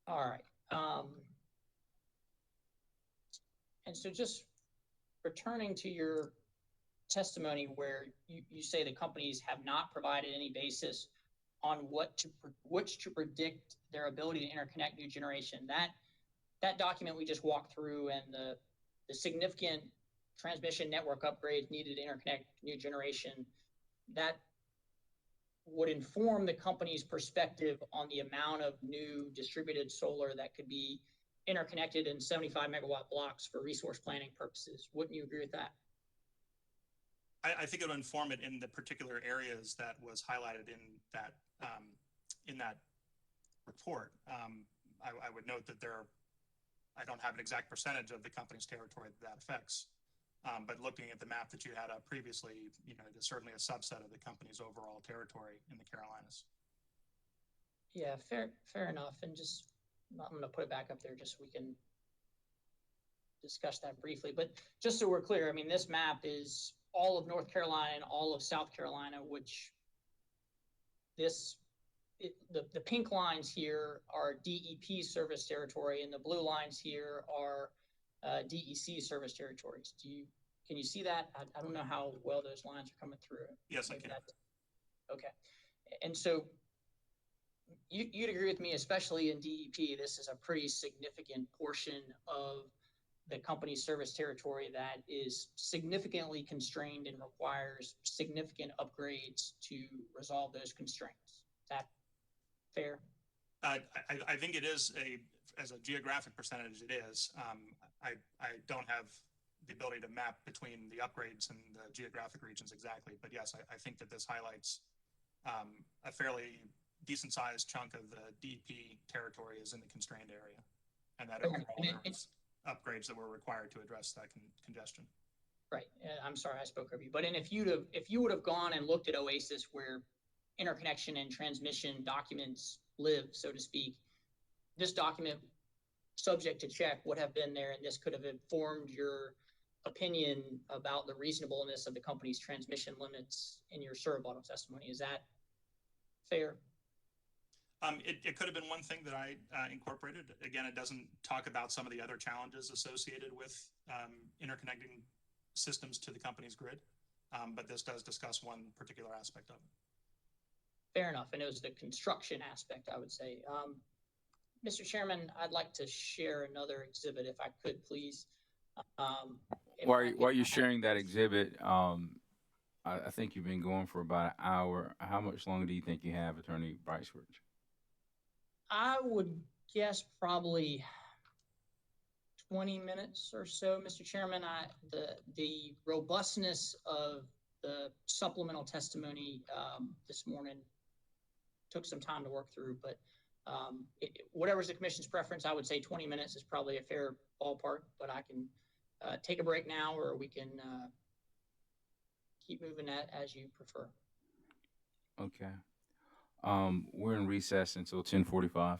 All right. And so just returning to your testimony where you say the companies have not provided any basis on which to predict their ability to interconnect new generation. That document we just walked through and the significant transmission network upgrades needed to interconnect new generation, that would inform the company's perspective on the amount of new distributed solar that could be interconnected in 75 megawatt blocks for resource planning purposes. Wouldn't you agree with that? I think it would inform it in the particular areas that was highlighted in that report. I would note that I don't have an exact percentage of the company's territory that affects, but looking at the map that you had up previously, it is certainly a subset of the company's overall territory in the Carolinas. Yeah, fair enough. And just, I'm going to put it back up there just so we can discuss that briefly. But just so we're clear, I mean, this map is all of North Carolina and all of South Carolina, which the pink lines here are DEP service territory and the blue lines here are DEC service territories. Can you see that? I don't know how well those lines are coming through. Yes, I Maybe can. that's- Okay. And so you'd agree with me, especially in DEP, this is a pretty significant portion of the company's service territory that is significantly constrained and requires significant upgrades to resolve those constraints. Is that fair? I think it is as a geographic percentage, it is. I don't have the ability to map between the upgrades and the geographic regions exactly, but yes, I think that this highlights a fairly decent sized chunk of the DEP territory is in the constrained area, and that overall there was upgrades that were required to address that congestion. Right. I'm sorry, I spoke over you. But if you would have gone and looked at Oasis, where interconnection and transmission documents live, so to speak, this document, subject to check, would have been there, and this could have informed your opinion about the reasonableness of the company's transmission limits in your rebuttal testimony. Is that fair? It could have been one thing that I incorporated. Again, it doesn't talk about some of the other challenges associated with interconnecting systems to the company's grid, but this does discuss one particular aspect of it. Fair enough. And it was the construction aspect, I would say. Mr. Chairman, I'd like to share another exhibit if I could, please. While you're sharing that exhibit, I think you've been going for about an hour. How much longer do you think you have, Attorney Bricewich? I would guess probably 20 minutes or so, Mr. Chairman. The robustness of the supplemental testimony this morning took some time to work through, but whatever's the commission's preference, I would say 20 minutes is probably a fair ballpark, but I can take a break now, or we can keep moving that as you prefer. Okay. We're in recess until 10:45.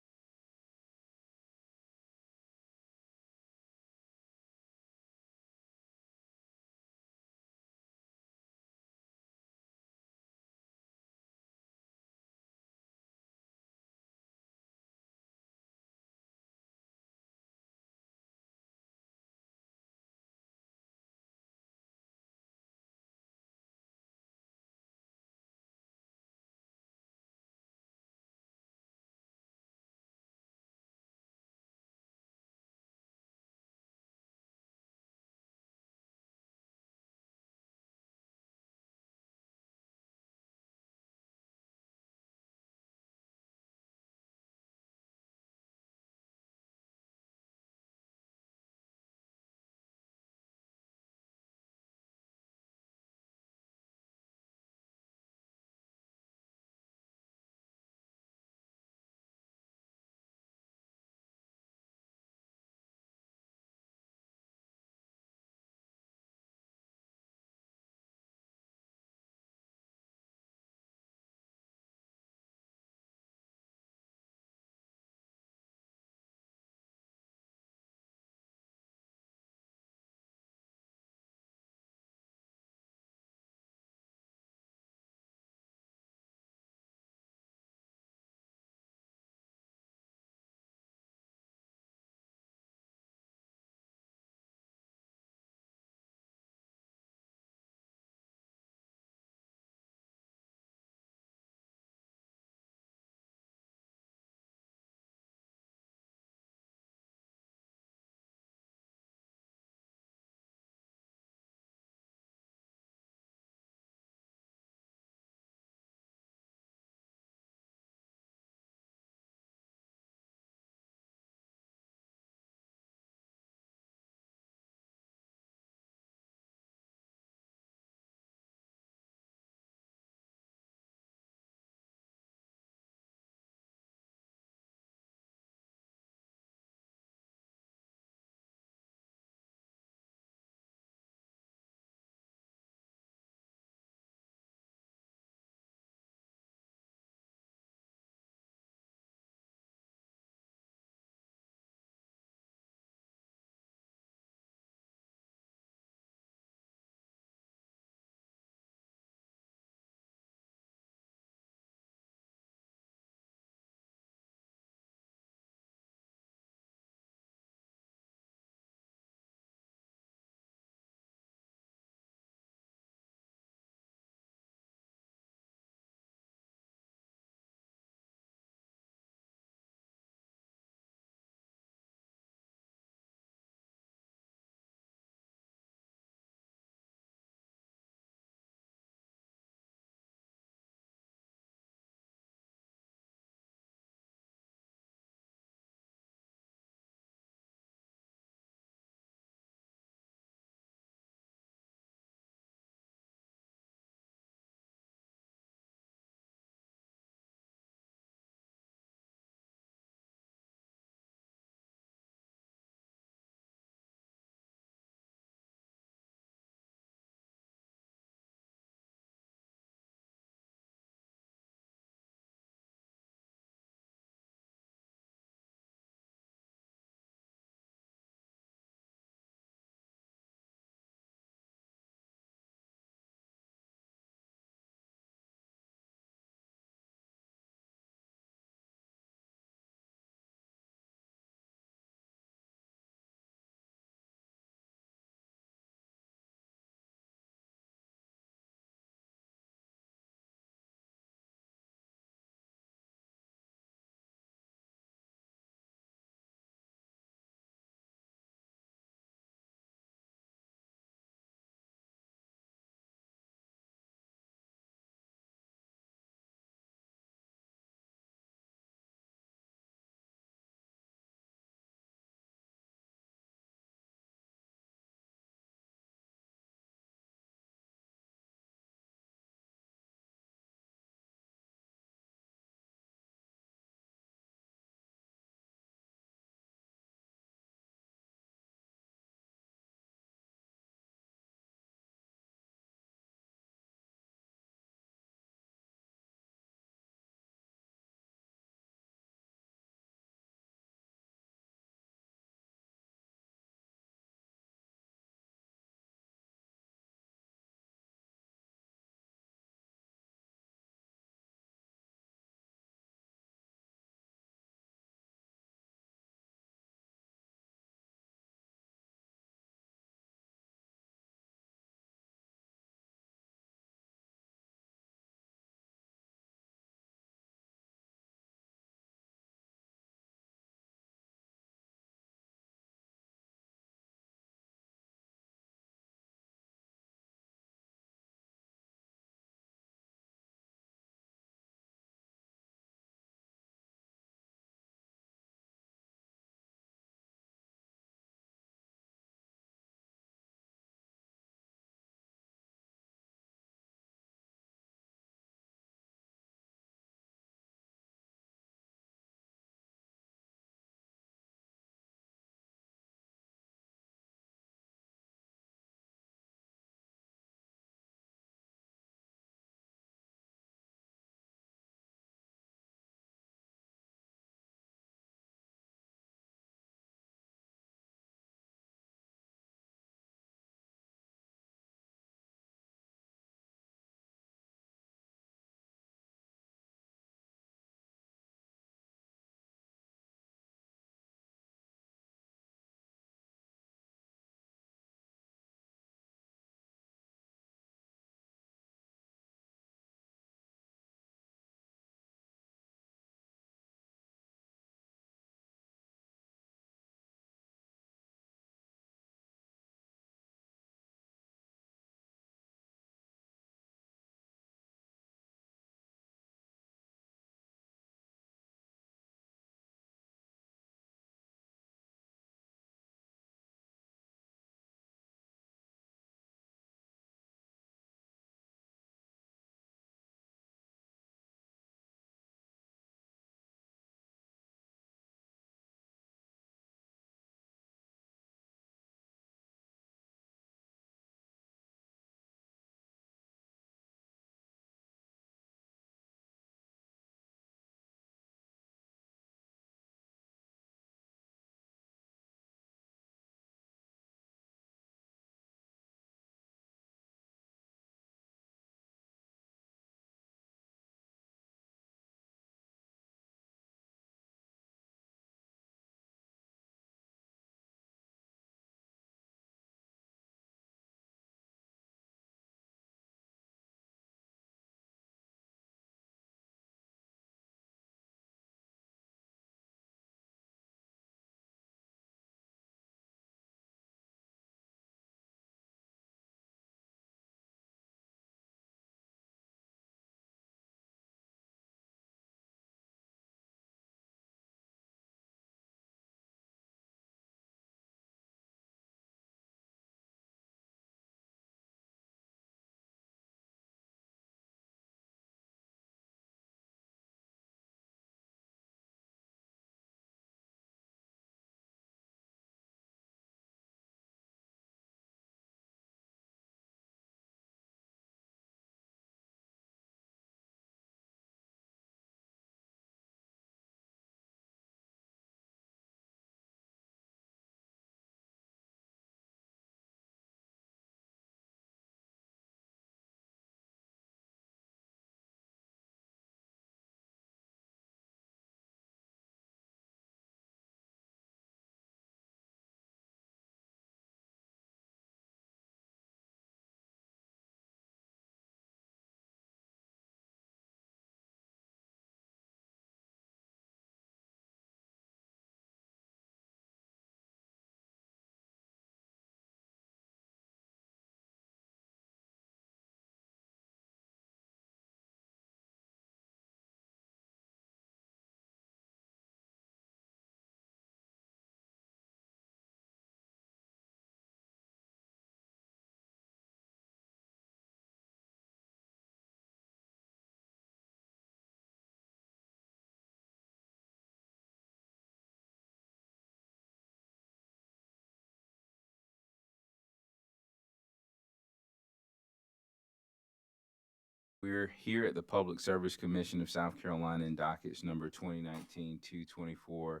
We're here at the Public Service Commission of South Carolina in dockets number 2019-224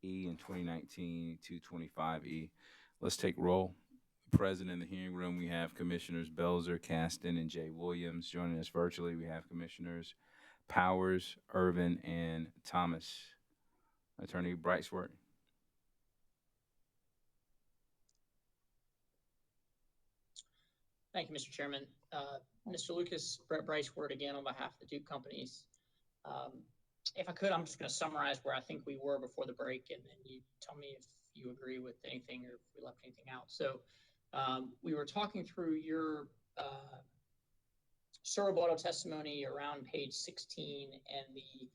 E and 2019-225E. Let's take roll. Present in the hearing room, we have Commissioners Belzer, Caston, and Jay Williams. Joining us virtually, we have Commissioners Powers, Irvin, and Thomas. Attorney Brightsworth. Thank you, Mr. Chairman. Mr. Lucas, Brett Briceword again on behalf of the Duke companies. If I could, I'm just going to summarize where I think we were before the break, and then you tell me if you agree with anything or if we left anything out. So we were talking through your surrebuttal testimony around page 16 and the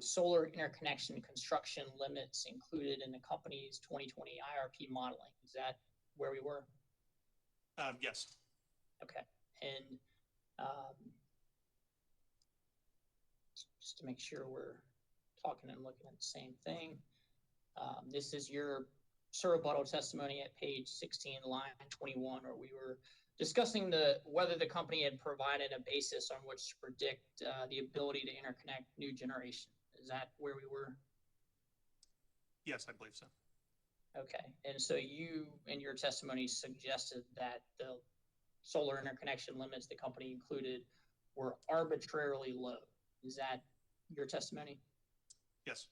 solar interconnection construction limits included in the company's 2020 IRP modeling. Is that where we were? Yes. Okay. And just to make sure we're talking and looking at the same thing, this is your surrebuttal testimony at page 16, line 21, where we were discussing whether the company had provided a basis on which to predict the ability to interconnect new generation. Is that where we were? Yes, I believe so. Okay. And so you, in your testimony, suggested that the solar interconnection limits the company included were arbitrarily low. Is that your testimony? Yes.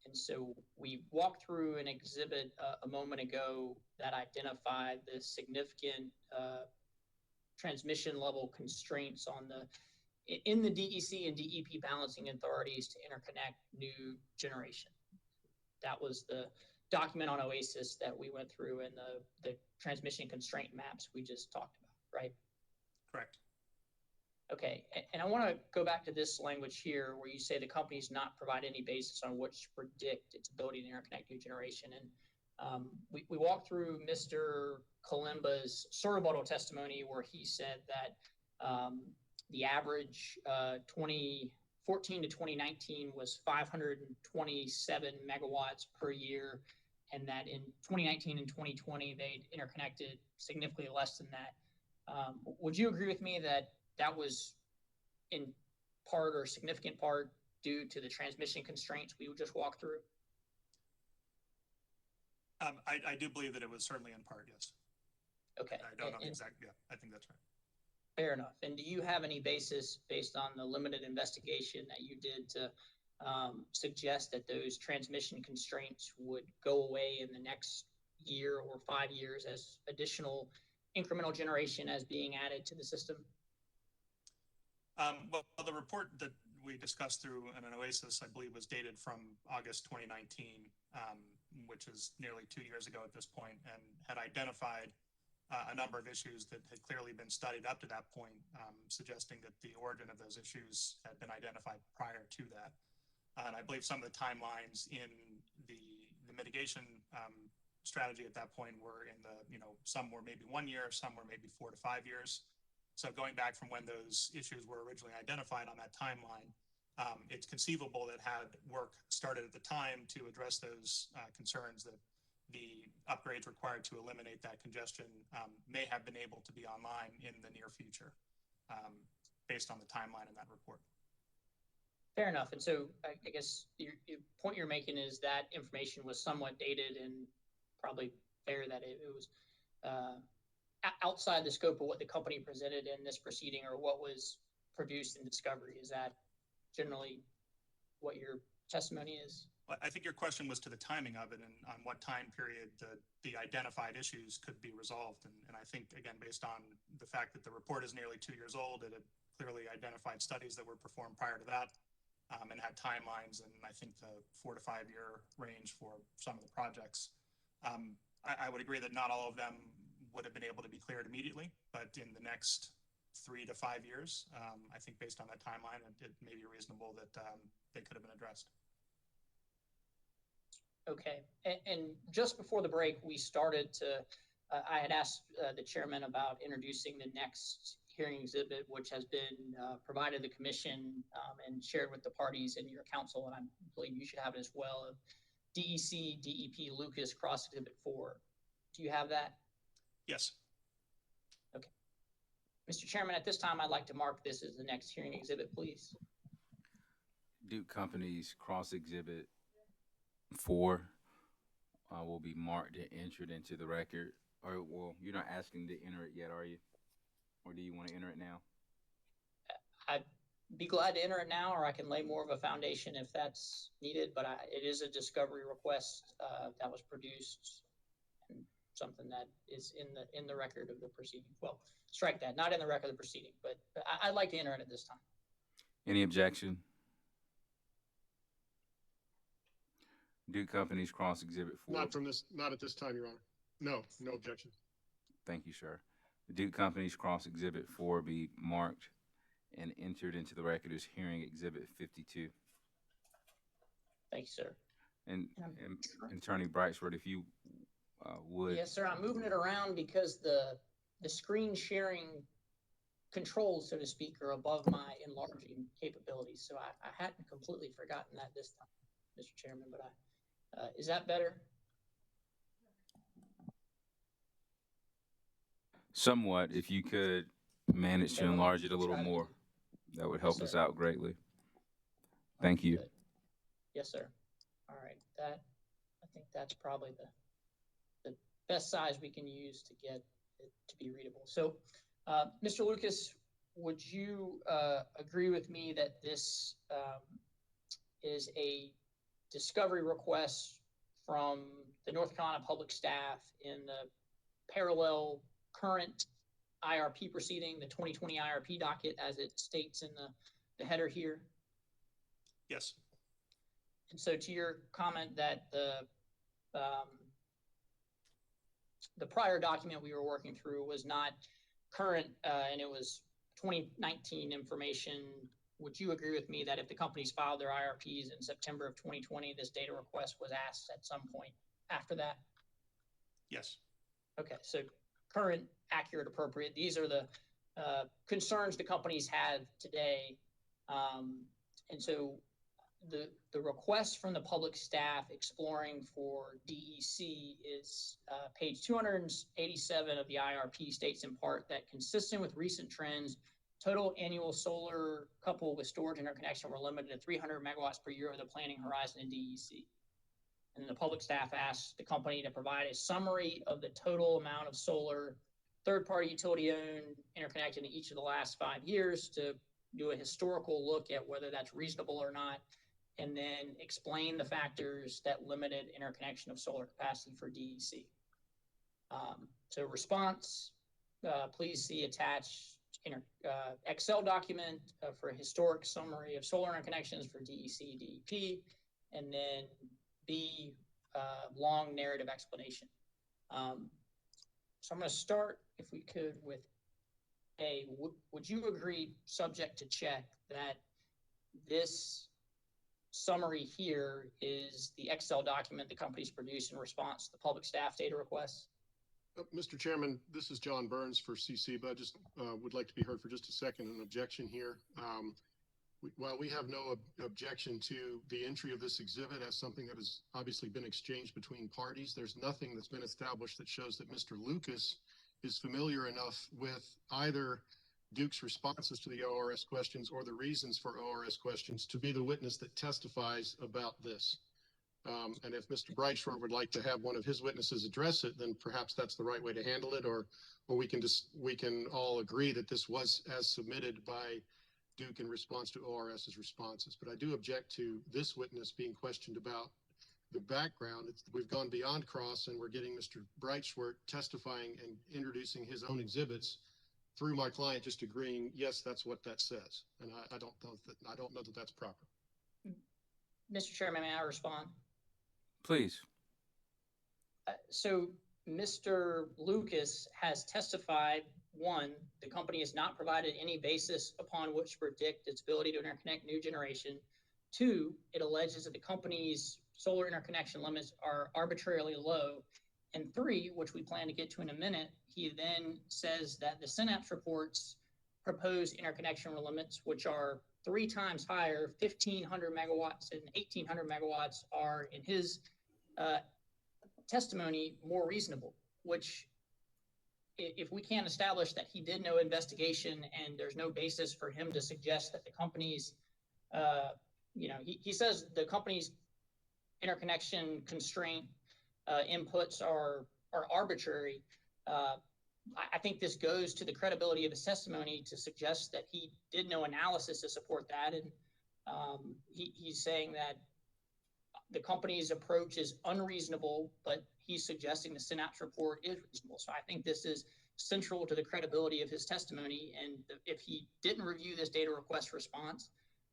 And so we walked through an exhibit a moment ago that identified the significant transmission level constraints in the DEC and DEP balancing authorities to interconnect new generation. That was the document on OASIS that we went through and the transmission constraint maps we just talked about, right? Correct. Okay, and I want to go back to this language here where you say the company's not provide any basis on which to predict its ability to interconnect new generation. And we walked through Mr. Kalimba's surrebuttal testimony where he said that the average 2014 to 2019 was 527 megawatts per year, and that in 2019 and 2020, they'd interconnected significantly less than that. Would you agree with me that that was in part or significant part due to the transmission constraints we just walked through? I do believe that it was certainly in part, yes. Okay. I don't know the exact, yeah, I think that's right. Fair enough. And do you have any basis based on the limited investigation that you did to suggest that those transmission constraints would go away in the next year or 5 years as additional incremental generation as being added to the system? Well, the report that we discussed through an OASIS, I believe, was dated from August 2019, which is nearly 2 years ago at this point, and had identified a number of issues that had clearly been studied up to that point, suggesting that the origin of those issues had been identified prior to that. And I believe some of the timelines in the mitigation strategy at that point were in the, some were maybe 1 year, some were maybe 4 to 5 years. So going back from when those issues were originally identified on that timeline, it's conceivable that had work started at the time to address those concerns, that the upgrades required to eliminate that congestion may have been able to be online in the near future, based on the timeline in that report. Fair enough. And so I guess your point you're making is that information was somewhat dated, and probably fair that it was outside the scope of what the company presented in this proceeding or what was produced in discovery. Is that generally what your testimony is? I think your question was to the timing of it and on what time period the identified issues could be resolved. And I think, again, based on the fact that the report is nearly 2 years old, it had clearly identified studies that were performed prior to that, and had timelines, and I think the 4 to 5 year range for some of the projects. I would agree that not all of them would have been able to be cleared immediately, but in the next 3 to 5 years, I think based on that timeline, it may be reasonable that they could have been addressed. Okay. And just before the break, we started to, I had asked the chairman about introducing the next hearing exhibit, which has been provided to the commission and shared with the parties in your council, and I believe you should have it as well, of DEC, DEP Lucas Cross Exhibit 4. Do you have that? Yes. Mr. Chairman, at this time, I'd like to mark this as the next hearing exhibit, please. Duke Company's cross exhibit 4 will be marked and entered into the record. Or, well, you're not asking to enter it yet, are you? Or do you want to enter it now? I'd be glad to enter it now, or I can lay more of a foundation if that's needed, but it is a discovery request that was produced, and something that is in the record of the proceeding. Well, strike that, not in the record of the proceeding, but I'd like to enter it at this time. Any objection? Duke Company's cross exhibit 4. Not at this time, Your Honor. No objection. Thank you, sir. The Duke Company's cross exhibit 4 be marked and entered into the record as hearing exhibit 52. Thank you, sir. And Attorney Brightsword, if you would. Yes, sir. I'm moving it around because the screen sharing controls, so to speak, are above my enlarging capabilities. So I hadn't completely forgotten that this time, Mr. Chairman, but is that better? Somewhat, if you could manage to enlarge it a little more, that would help us out greatly. Thank you. Good. Yes, sir. All right. I think that's probably the best size we can use to get it to be readable. So, Mr. Lucas, would you agree with me that this is a discovery request from the North Carolina public staff in the parallel current IRP proceeding, the 2020 IRP docket, as it states in the header here? Yes. And so to your comment that the prior document we were working through was not current and it was 2019 information, would you agree with me that if the companies filed their IRPs in September of 2020, this data request was asked at some point after that? Yes. Okay, so current, accurate, appropriate. These are the concerns the companies have today. And so the request from the public staff exploring for DEC is page 287 of the IRP states in part that consistent with recent trends, total annual solar coupled with storage interconnection were limited to 300 megawatts per year of the planning horizon in DEC. And the public staff asked the company to provide a summary of the total amount of solar third-party utility-owned interconnected in each of the last 5 years to do a historical look at whether that's reasonable or not, and then explain the factors that limited interconnection of solar capacity for DEC. So response, please see attached Excel document for a historic summary of solar interconnections for DEC, DEP, and then B, long narrative explanation. So I'm going to start, if we could, with A. Would you agree, subject to check, that this summary here is the Excel document the companies produced in response to the public staff data requests? Mr. Chairman, this is John Burns for CC, but I just would like to be heard for just a second. An objection here. While we have no objection to the entry of this exhibit as something that has obviously been exchanged between parties, there's nothing that's been established that shows that Mr. Lucas is familiar enough with either Duke's responses to the ORS questions or the reasons for ORS questions to be the witness that testifies about this. And if Mr. Brightshore would like to have one of his witnesses address it, then perhaps that's the right way to handle it, or we can all agree that this was as submitted by Duke in response to ORS's responses. But I do object to this witness being questioned about the background. We've gone beyond cross, and we're getting Mr. Brightshore testifying and introducing his own exhibits through my client just agreeing, yes, that's what that says. And I don't know that that's proper. Mr. Chairman, may I respond? Please. So Mr. Lucas has testified, one, the company has not provided any basis upon which to predict its ability to interconnect new generation. Two, it alleges that the company's solar interconnection limits are arbitrarily low. And three, which we plan to get to in a minute, he then says that the Synapse reports proposed interconnection limits, which are 3 times higher, 1,500 megawatts and 1,800 megawatts, are, in his testimony, more reasonable, which if we can't establish that he did no investigation and there's no basis for him to suggest that the company's, he says the company's interconnection constraint inputs are arbitrary. I think this goes to the credibility of his testimony to suggest that he did no analysis to support that. And he's saying that the company's approach is unreasonable, but he's suggesting the Synapse report is reasonable. So I think this is central to the credibility of his testimony. And if he didn't review this data request response,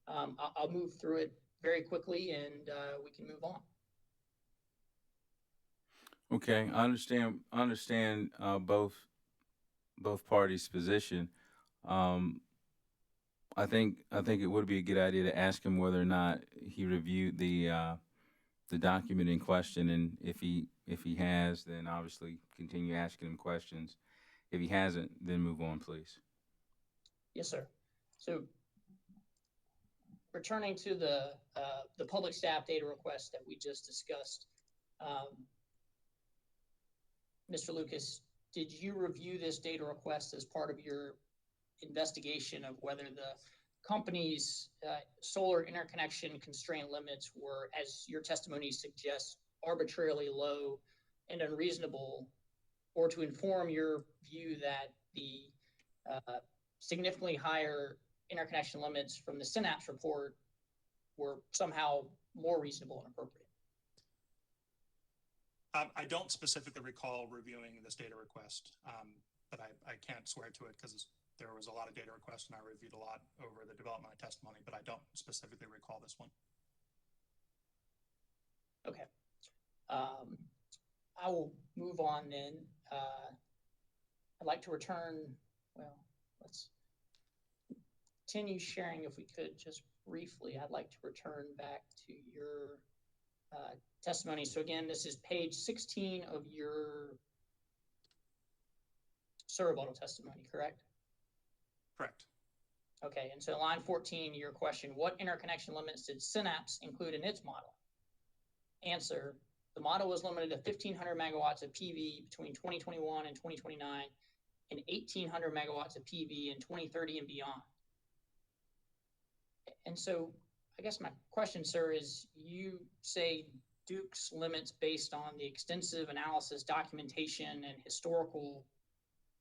I'll move through it very quickly and we can move on. Okay, I understand both parties' position. I think it would be a good idea to ask him whether or not he reviewed the document in question, and if he has, then obviously continue asking him questions. If he hasn't, then move on, please. Yes, sir. So returning to the public staff data request that we just discussed, Mr. Lucas, did you review this data request as part of your investigation of whether the company's solar interconnection constraint limits were, as your testimony suggests, arbitrarily low and unreasonable, or to inform your view that the significantly higher interconnection limits from the Synapse report were somehow more reasonable and appropriate? I don't specifically recall reviewing this data request, but I can't swear to it because there was a lot of data requests and I reviewed a lot over the development of testimony, but I don't specifically recall this one. Okay. I will move on then. I'd like to return, let's continue sharing if we could just briefly. I'd like to return back to your testimony. So again, this is page 16 of your surrebuttal testimony, correct? Correct. Okay, and so line 14, your question, what interconnection limits did Synapse include in its model? Answer, the model was limited to 1,500 megawatts of PV between 2021 and 2029 and 1,800 megawatts of PV in 2030 and beyond. And so I guess my question, sir, is you say Duke's limits based on the extensive analysis, documentation, and historical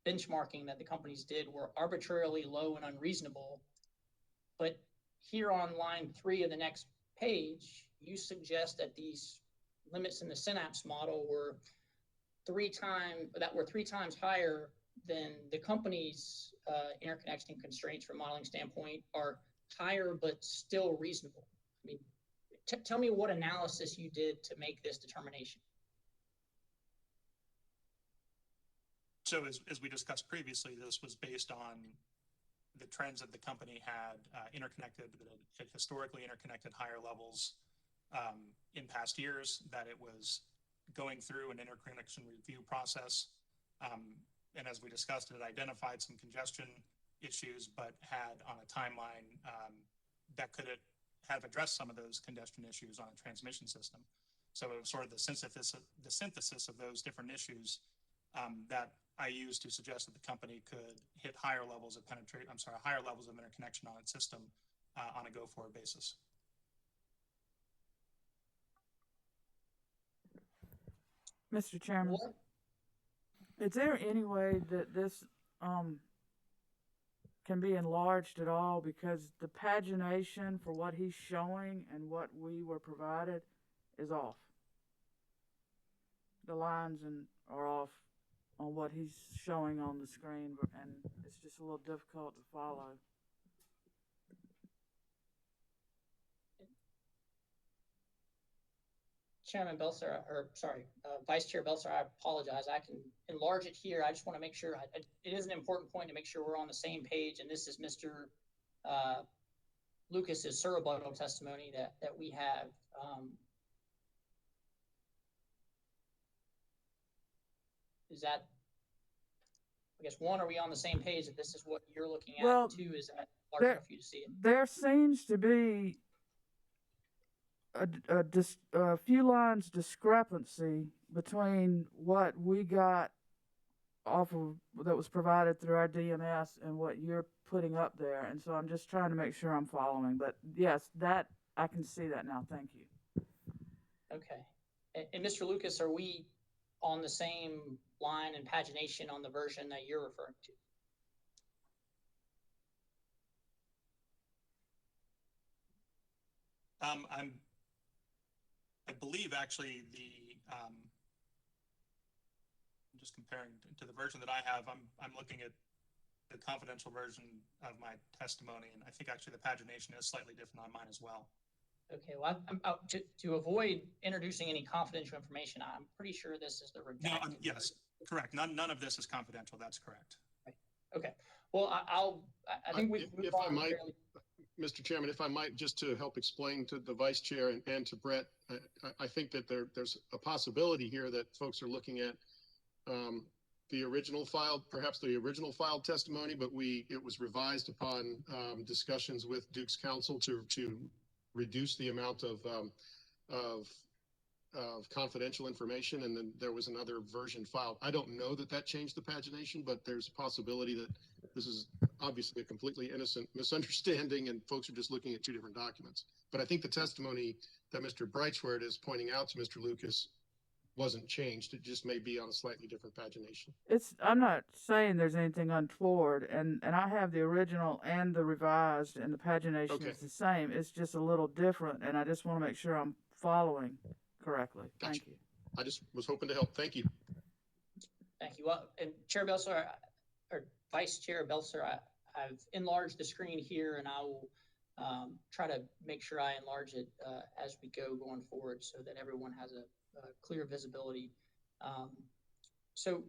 benchmarking that the companies did were arbitrarily low and unreasonable. But here on line 3 of the next page, you suggest that these limits in the Synapse model were 3 times higher than the company's interconnection constraints from a modeling standpoint are higher but still reasonable. I mean, tell me what analysis you did to make this determination. So as we discussed previously, this was based on the trends that the company had historically interconnected higher levels in past years, that it was going through an interconnection review process. And as we discussed, it identified some congestion issues, but had on a timeline that could have addressed some of those congestion issues on a transmission system. So it was sort of the synthesis of those different issues that I used to suggest that the company could hit higher levels of interconnection on its system on a go-forward basis. Mr. Chairman, is there any way that this can be enlarged at all? Because the pagination for what he's showing and what we were provided is off. The lines are off on what he's showing on the screen, and it's just a little difficult to follow. Chairman Belser, Vice Chair Belser, I apologize. I can enlarge it here. I just want to make sure, it is an important point to make sure we're on the same page, and this is Mr. Lucas's surrebuttal testimony that we have. Is that, I guess, one, are we on the same page that this is what you're looking at? Well, 2, is that large enough for you to see it? There seems to be a few lines discrepancy between what we got off of that was provided through our DMS and what you're putting up there. And so I'm just trying to make sure I'm following. But yes, that I can see that now. Thank you. Okay. And Mr. Lucas, are we on the same line and pagination on the version that you're referring to? I believe actually I'm just comparing to the version that I have. I'm looking at the confidential version of my testimony, and I think actually the pagination is slightly different on mine as well. Okay, well, to avoid introducing any confidential information, I'm pretty sure this is the redacted. No, yes, correct. None of this is confidential. That's correct. Right. Okay. Well, I think we've moved If I on might, fairly. Mr. Chairman, if I might, just to help explain to the Vice Chair and to Brett, I think that there's a possibility here that folks are looking at the original file, perhaps the original filed testimony, but it was revised upon discussions with Duke's counsel to reduce the amount of confidential information, and then there was another version filed. I don't know that changed the pagination, but there's a possibility that this is obviously a completely innocent misunderstanding and folks are just looking at two different documents. But I think the testimony that Mr. Breitschwert is pointing out to Mr. Lucas wasn't changed. It just may be on a slightly different pagination. I'm not saying there's anything untoward, and I have the original and the revised, and the pagination Okay. is the same. It's just a little different, and I just want to make sure I'm following correctly. Gotcha. Thank you. I just was hoping to help. Thank you. Thank you. Well, and Chair Belser, or Vice Chair Belser, I've enlarged the screen here, and I will try to make sure I enlarge it as we go going forward, so that everyone has a clear visibility. So,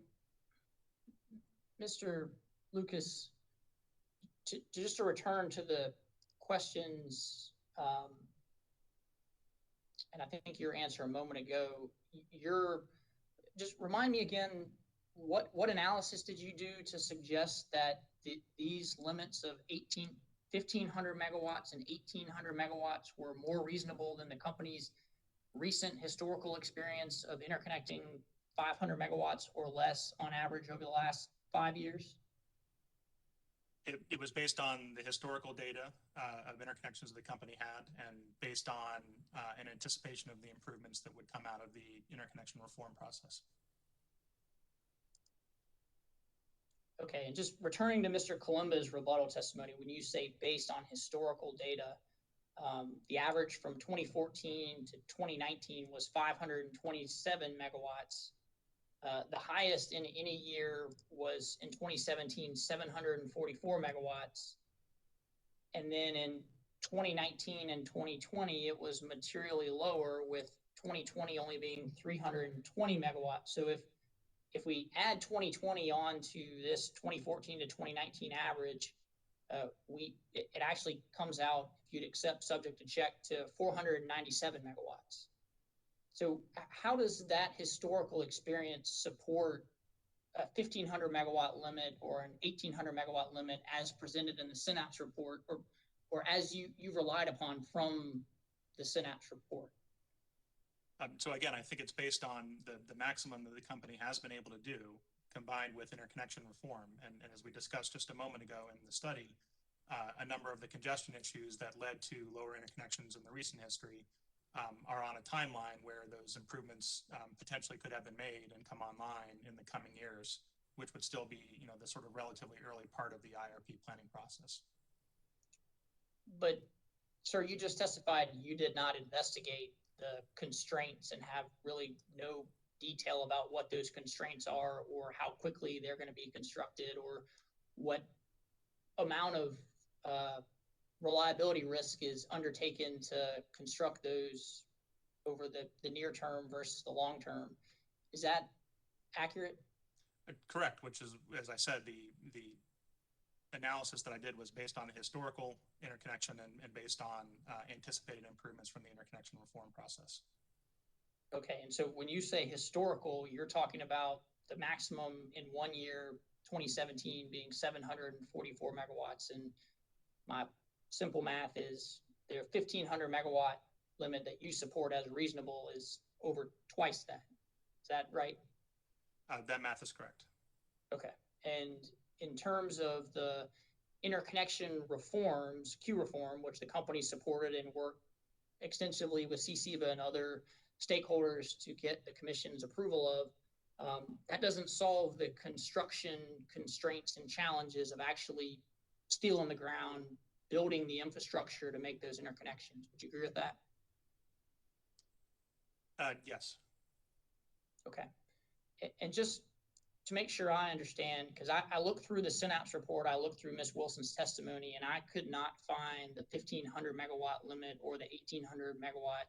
Mr. Lucas, just to return to the questions, and I think your answer a moment ago, just remind me again, what analysis did you do to suggest that these limits of 1,500 megawatts and 1,800 megawatts were more reasonable than the company's recent historical experience of interconnecting 500 megawatts or less on average over the last 5 years? It was based on the historical data of interconnections the company had, and based on an anticipation of the improvements that would come out of the interconnection reform process. Okay, and just returning to Mr. Columba's rebuttal testimony, when you say based on historical data, the average from 2014 to 2019 was 527 megawatts. The highest in any year was in 2017, 744 megawatts. And then in 2019 and 2020, it was materially lower, with 2020 only being 320 megawatts. So if we add 2020 on to this 2014 to 2019 average, it actually comes out, if you'd accept subject to check, to 497 megawatts. So how does that historical experience support a 1,500 megawatt limit or an 1,800 megawatt limit as presented in the Synapse report, or as you relied upon from the Synapse report? So again, I think it's based on the maximum that the company has been able to do, combined with interconnection reform. And as we discussed just a moment ago in the study, a number of the congestion issues that led to lower interconnections in the recent history are on a timeline where those improvements potentially could have been made and come online in the coming years, which would still be, the sort of relatively early part of the IRP planning process. But, sir, you just testified you did not investigate the constraints and have really no detail about what those constraints are, or how quickly they're going to be constructed, or what amount of reliability risk is undertaken to construct those over the near term versus the long term. Is that accurate? Correct, which is, as I said, the analysis that I did was based on the historical interconnection and based on anticipated improvements from the interconnection reform process. Okay, and so when you say historical, you're talking about the maximum in 1 year, 2017, being 744 megawatts, and my simple math is their 1,500 megawatt limit that you support as reasonable is over twice that. Is that right? That math is correct. Okay. And in terms of the interconnection reforms, Q reform, which the company supported and worked extensively with CCBA and other stakeholders to get the commission's approval of, that doesn't solve the construction constraints and challenges of actually steel in the ground, building the infrastructure to make those interconnections. Would you agree with that? Yes. Okay. And just to make sure I understand, because I looked through the Synapse report, I looked through Ms. Wilson's testimony, and I could not find the 1,500 megawatt limit or the 1,800 megawatt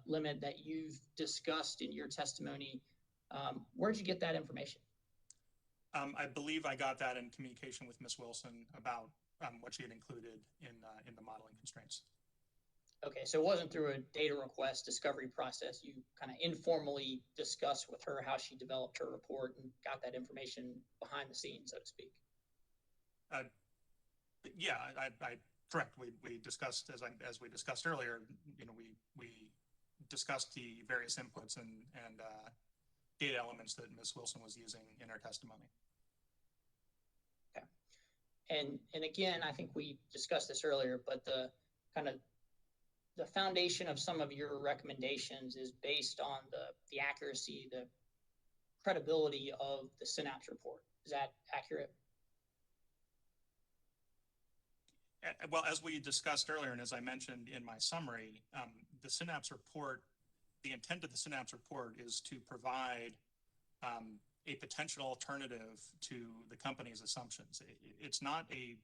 limit that you've discussed in your testimony. Where'd you get that information? I believe I got that in communication with Ms. Wilson about what she had included in the modeling constraints. Okay, so it wasn't through a data request discovery process. You kind of informally discussed with her how she developed her report and got that information behind the scenes, so to speak. Yeah, I correct. We discussed, as we discussed earlier, you know, we discussed the various inputs and data elements that Ms. Wilson was using in her testimony. Okay. And again, I think we discussed this earlier, but the kind of the foundation of some of your recommendations is based on the accuracy, the credibility of the Synapse report. Is that accurate? Well, as we discussed earlier, and as I mentioned in my summary, the Synapse report, the intent of the Synapse report is to provide a potential alternative to the company's assumptions. It's not a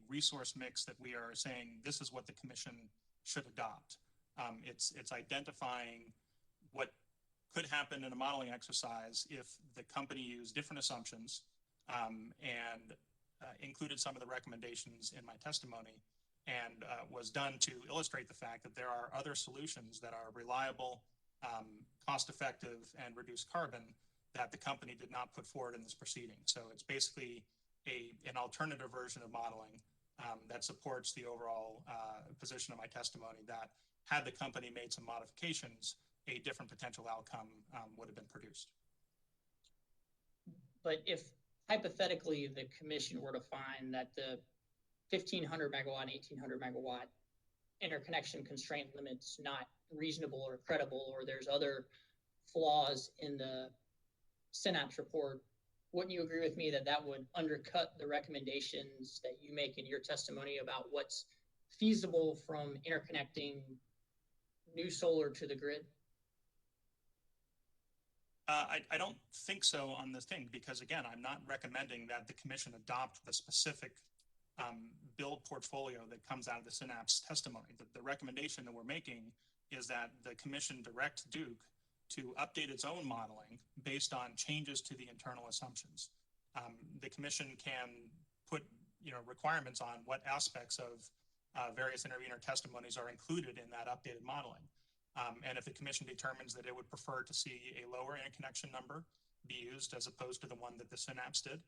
resource mix that we are saying this is what the commission should adopt. It's identifying what could happen in a modeling exercise if the company used different assumptions and included some of the recommendations in my testimony, and was done to illustrate the fact that there are other solutions that are reliable, cost-effective, and reduce carbon that the company did not put forward in this proceeding. So it's basically an alternative version of modeling that supports the overall position of my testimony that had the company made some modifications, a different potential outcome would have been produced. But if hypothetically the commission were to find that the 1,500 megawatt, 1,800 megawatt interconnection constraint limit's not reasonable or credible, or there's other flaws in the Synapse report, wouldn't you agree with me that that would undercut the recommendations that you make in your testimony about what's feasible from interconnecting new solar to the grid? I don't think so on this thing, because again, I'm not recommending that the commission adopt the specific build portfolio that comes out of the Synapse testimony. The recommendation that we're making is that the commission direct Duke to update its own modeling based on changes to the internal assumptions. The commission can put requirements on what aspects of various intervener testimonies are included in that updated modeling. And if the commission determines that it would prefer to see a lower interconnection number be used as opposed to the one that the Synapse did,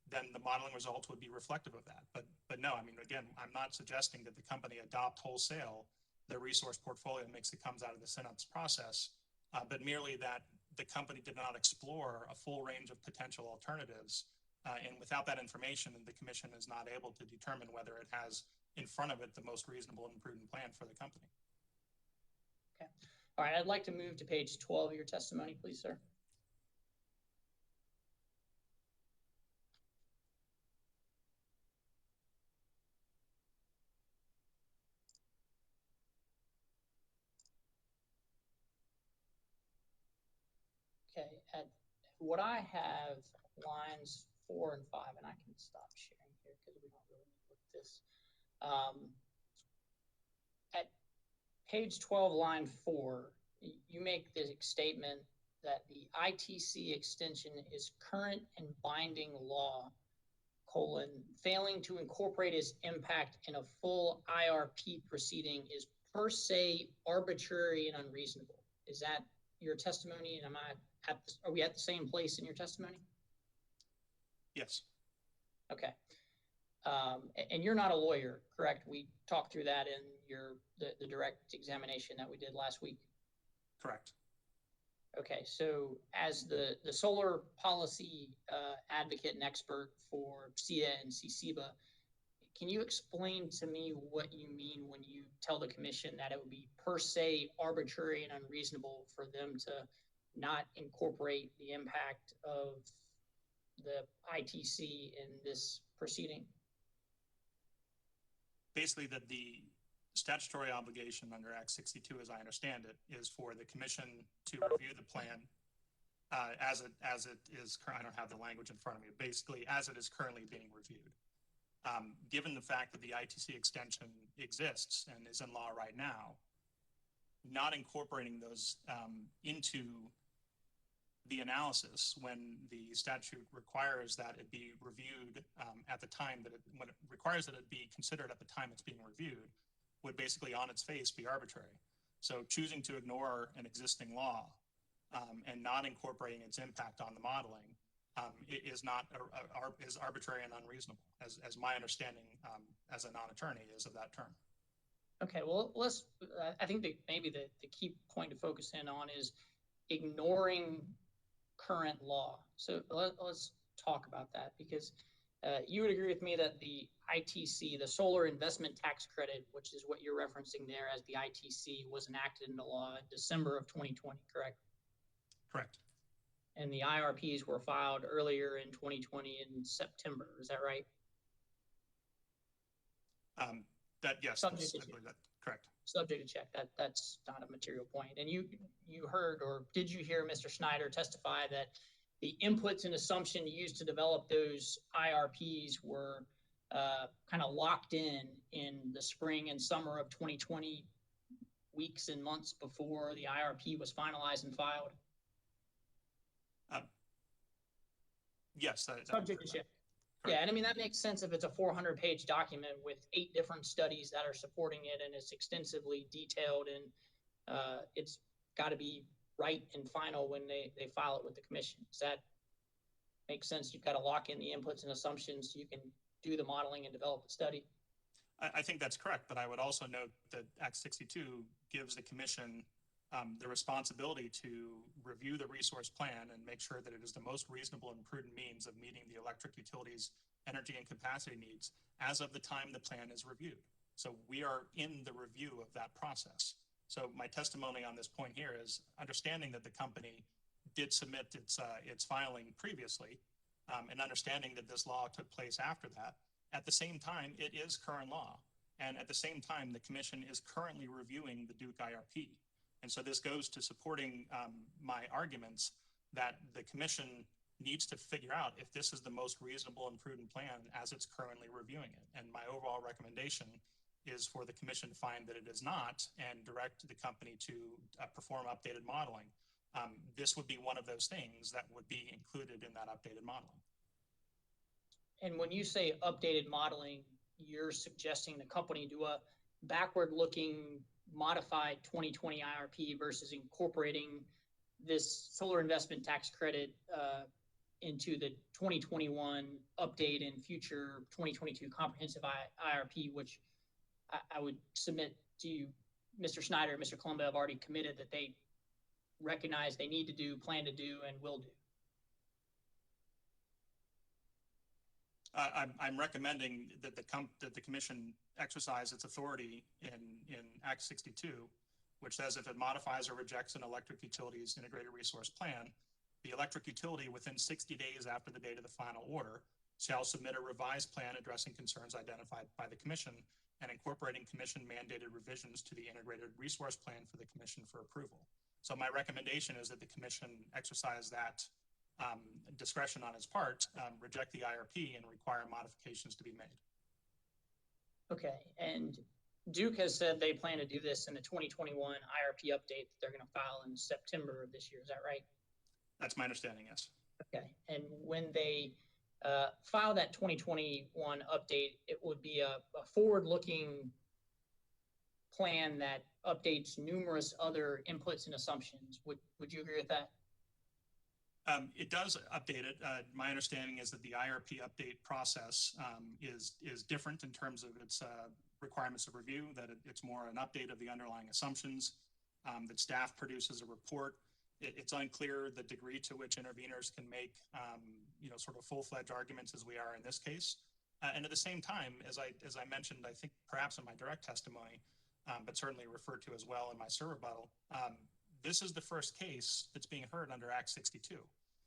then the modeling results would be reflective of that. But no, I mean, again, I'm not suggesting that the company adopt wholesale the resource portfolio mix that comes out of the Synapse process, but merely that the company did not explore a full range of potential alternatives. And without that information, the commission is not able to determine whether it has in front of it the most reasonable and prudent plan for the company. Okay. All right, I'd like to move to page 12 of your testimony, please, sir. Okay, at what I have, lines 4 and 5, and I can stop sharing here because we don't really need to look at this. At page 12, line 4, you make the statement that the ITC extension is current and binding law, failing to incorporate its impact in a full IRP proceeding is per se arbitrary and unreasonable. Is that your testimony? And are we at the same place in your testimony? Yes. Okay. And you're not a lawyer, correct? We talked through that in the direct examination that we did last week. Correct. Okay, so as the solar policy advocate and expert for CEDA and CCEBA, can you explain to me what you mean when you tell the commission that it would be per se arbitrary and unreasonable for them to not incorporate the impact of the ITC in this proceeding? Basically, that the statutory obligation under Act 62, as I understand it, is for the commission to review the plan as it is. I don't have the language in front of me. Basically, as it is currently being reviewed. Given the fact that the ITC extension exists and is in law right now, not incorporating those into the analysis when the statute requires that it be reviewed at the time that when it requires that it be considered at the time it's being reviewed, would basically on its face be arbitrary. So choosing to ignore an existing law and not incorporating its impact on the modeling is arbitrary and unreasonable, as my understanding as a non-attorney is of that term. Okay, well, I think that maybe the key point to focus in on is ignoring current law. So let's talk about that, because you would agree with me that the ITC, the Solar Investment Tax Credit, which is what you're referencing there as the ITC, was enacted into law in December of 2020, correct? Correct. And the IRPs were filed earlier in 2020 in September. Is that right? Yes, I believe that. Correct. Subject to check. That's not a material point. And you heard, or did you hear Mr. Snyder testify that the inputs and assumption used to develop those IRPs were kind of locked in the spring and summer of 2020, weeks and months before the IRP was finalized and filed? Yes. Subject to check. Yeah, and I mean, that makes sense if it's a 400-page document with 8 different studies that are supporting it and it's extensively detailed, and it's got to be right and final when they file it with the commission. Does that make sense? You've got to lock in the inputs and assumptions so you can do the modeling and develop the study. I think that's correct, but I would also note that Act 62 gives the commission the responsibility to review the resource plan and make sure that it is the most reasonable and prudent means of meeting the electric utilities' energy and capacity needs as of the time the plan is reviewed. So we are in the review of that process. So my testimony on this point here is understanding that the company did submit its filing previously, and understanding that this law took place after that. At the same time, it is current law. And at the same time, the commission is currently reviewing the Duke IRP. And so this goes to supporting my arguments that the commission needs to figure out if this is the most reasonable and prudent plan as it's currently reviewing it. And my overall recommendation is for the commission to find that it is not and direct the company to perform updated modeling. This would be one of those things that would be included in that updated modeling. And when you say updated modeling, you're suggesting the company do a backward-looking modified 2020 IRP versus incorporating this solar investment tax credit into the 2021 update and future 2022 comprehensive IRP, which I would submit to you, Mr. Snyder and Mr. Colombo have already committed that they recognize they need to do, plan to do, and will do. I'm recommending that the commission exercise its authority in Act 62, which says if it modifies or rejects an electric utility's integrated resource plan, the electric utility within 60 days after the date of the final order shall submit a revised plan addressing concerns identified by the commission and incorporating commission mandated revisions to the integrated resource plan for the commission for approval. So my recommendation is that the commission exercise that discretion on its part, reject the IRP and require modifications to be made. Okay, and Duke has said they plan to do this in the 2021 IRP update that they're going to file in September of this year. Is that right? That's my understanding, yes. Okay, and when they file that 2021 update, it would be a forward-looking plan that updates numerous other inputs and assumptions. Would you agree with that? It does update it. My understanding is that the IRP update process is different in terms of its requirements of review, that it's more an update of the underlying assumptions, that staff produces a report It's unclear the degree to which interveners can make, sort of full-fledged arguments as we are in this case. And at the same time, as I mentioned, I think perhaps in my direct testimony, but certainly referred to as well in my SIR rebuttal, this is the first case that's being heard under Act 62.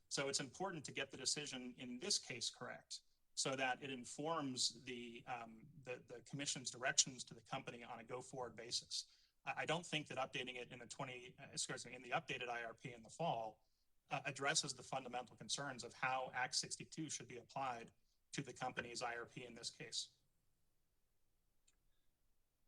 So it's important to get the decision in this case correct, so that it informs the commission's directions to the company on a go-forward basis. I don't think that updating it in the updated IRP in the fall addresses the fundamental concerns of how Act 62 should be applied to the company's IRP in this case.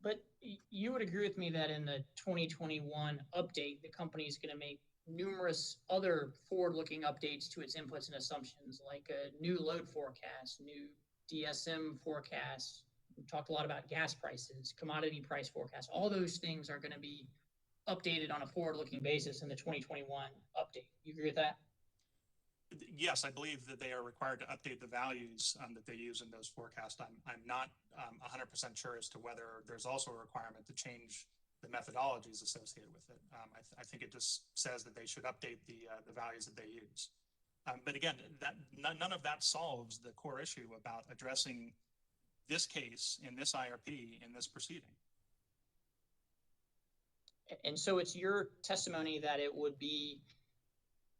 But you would agree with me that in the 2021 update, the company is going to make numerous other forward-looking updates to its inputs and assumptions, like a new load forecast, new DSM forecasts. We talked a lot about gas prices, commodity price forecasts. All those things are going to be updated on a forward-looking basis in the 2021 update. You agree with that? Yes, I believe that they are required to update the values that they use in those forecasts. I'm not 100% sure as to whether there's also a requirement to change the methodologies associated with it. I think it just says that they should update the values that they use. But again, none of that solves the core issue about addressing this case in this IRP in this proceeding. And so it's your testimony that it would be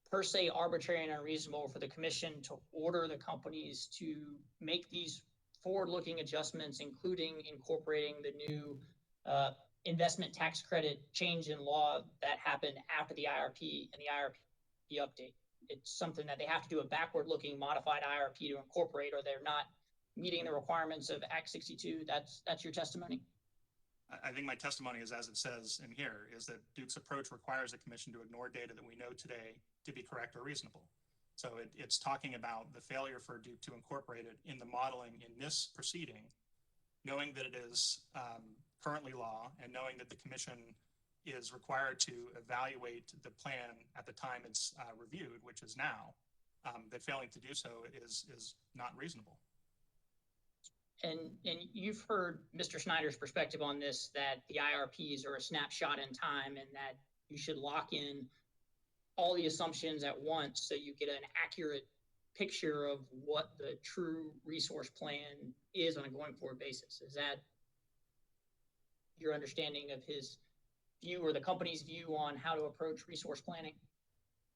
per se arbitrary and unreasonable for the commission to order the companies to make these forward-looking adjustments, including incorporating the new investment tax credit change in law that happened after the IRP and the IRP update. It's something that they have to do a backward-looking modified IRP to incorporate, or they're not meeting the requirements of Act 62. That's your testimony? I think my testimony is, as it says in here, is that Duke's approach requires the commission to ignore data that we know today to be correct or reasonable. So it's talking about the failure for Duke to incorporate it in the modeling in this proceeding, knowing that it is currently law and knowing that the commission is required to evaluate the plan at the time it's reviewed, which is now, that failing to do so is not reasonable. And you've heard Mr. Schneider's perspective on this, that the IRPs are a snapshot in time and that you should lock in all the assumptions at once so you get an accurate picture of what the true resource plan is on a going forward basis. Is that your understanding of his view or the company's view on how to approach resource planning?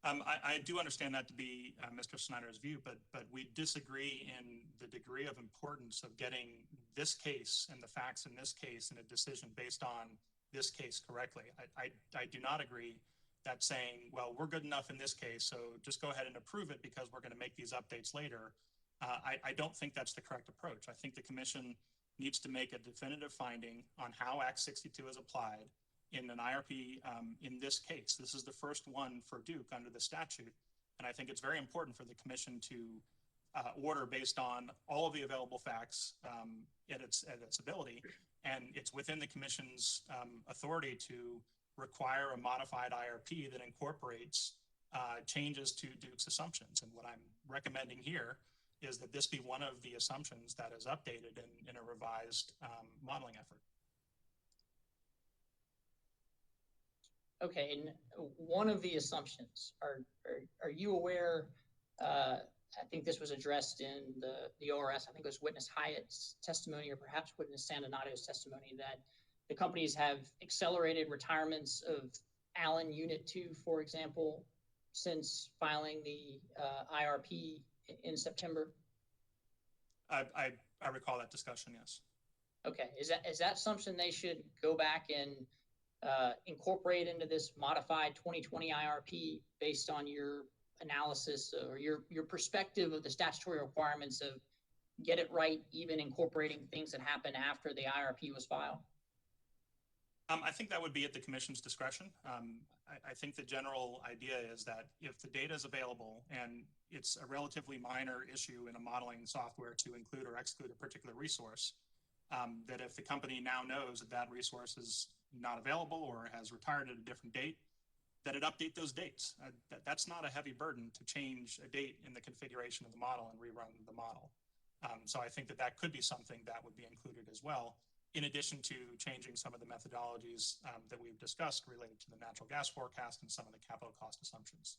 I do understand that to be Mr. Snyder's view, but we disagree in the degree of importance of getting this case and the facts in this case and a decision based on this case correctly. I do not agree that saying, well, we're good enough in this case, so just go ahead and approve it because we're going to make these updates later. I don't think that's the correct approach. I think the commission needs to make a definitive finding on how Act 62 is applied in an IRP in this case. This is the first one for Duke under the statute. And I think it's very important for the commission to order based on all of the available facts at its ability. And it's within the commission's authority to require a modified IRP that incorporates changes to Duke's assumptions. And what I'm recommending here is that this be one of the assumptions that is updated in a revised modeling effort. Okay, and one of the assumptions, are you aware, I think this was addressed in the ORS, I think it was Witness Hyatt's testimony or perhaps Witness Santonato's testimony, that the companies have accelerated retirements of Allen Unit 2, for example, since filing the IRP in September? I recall that discussion, yes. Okay, is that something they should go back and incorporate into this modified 2020 IRP based on your analysis or your perspective of the statutory requirements of get it right, even incorporating things that happened after the IRP was filed? I think that would be at the commission's discretion. I think the general idea is that if the data is available and it's a relatively minor issue in a modeling software to include or exclude a particular resource, that if the company now knows that that resource is not available or has retired at a different date, that it update those dates. That's not a heavy burden to change a date in the configuration of the model and rerun the model. So I think that could be something that would be included as well in addition to changing some of the methodologies that we've discussed related to the natural gas forecast and some of the capital cost assumptions.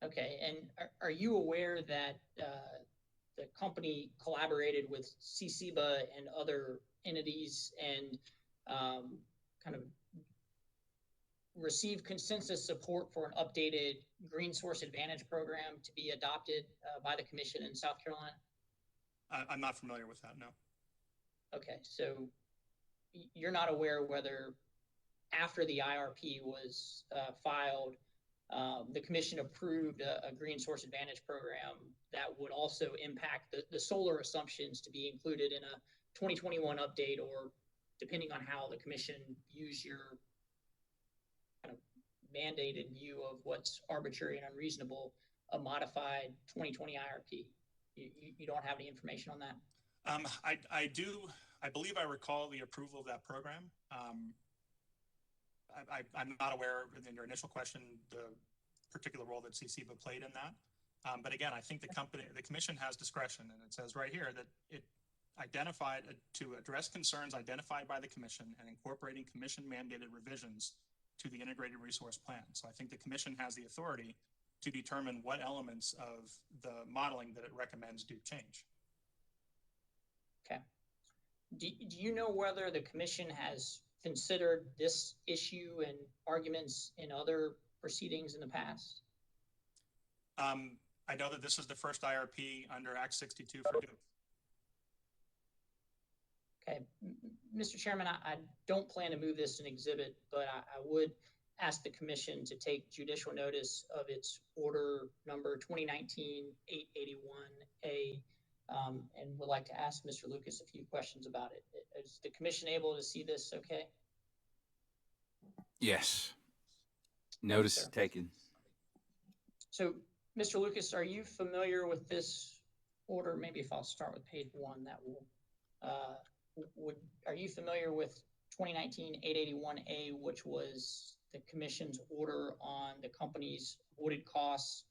Okay, and are you aware that the company collaborated with CCBA and other entities and kind of received consensus support for an updated Green Source Advantage program to be adopted by the Commission in South Carolina? I'm not familiar with that, no. Okay, so you're not aware whether after the IRP was filed, the Commission approved a Green Source Advantage program that would also impact the solar assumptions to be included in a 2021 update, or depending on how the Commission views your kind of mandated view of what's arbitrary and unreasonable, a modified 2020 IRP. You don't have any information on that? I do. I believe I recall the approval of that program. I'm not aware, in your initial question, the particular role that CCBA played in that. But again, I think the Commission has discretion, and it says right here that it identified to address concerns identified by the Commission and incorporating Commission mandated revisions to the integrated resource plan. So I think the Commission has the authority to determine what elements of the modeling that it recommends do change. Okay. Do you know whether the Commission has considered this issue and arguments in other proceedings in the past? I know that this is the first IRP under Act 62 for Duke. Okay, Mr. Chairman, I don't plan to move this in exhibit, but I would ask the Commission to take judicial notice of its order number 2019-881A, and would like to ask Mr. Lucas a few questions about it. Is the Commission able to see this okay? Yes. Notice taken. So, Mr. Lucas, are you familiar with this order? Maybe if I'll start with page 1, that will, are you familiar with 2019-881A, which was the Commission's order on the company's avoided costs,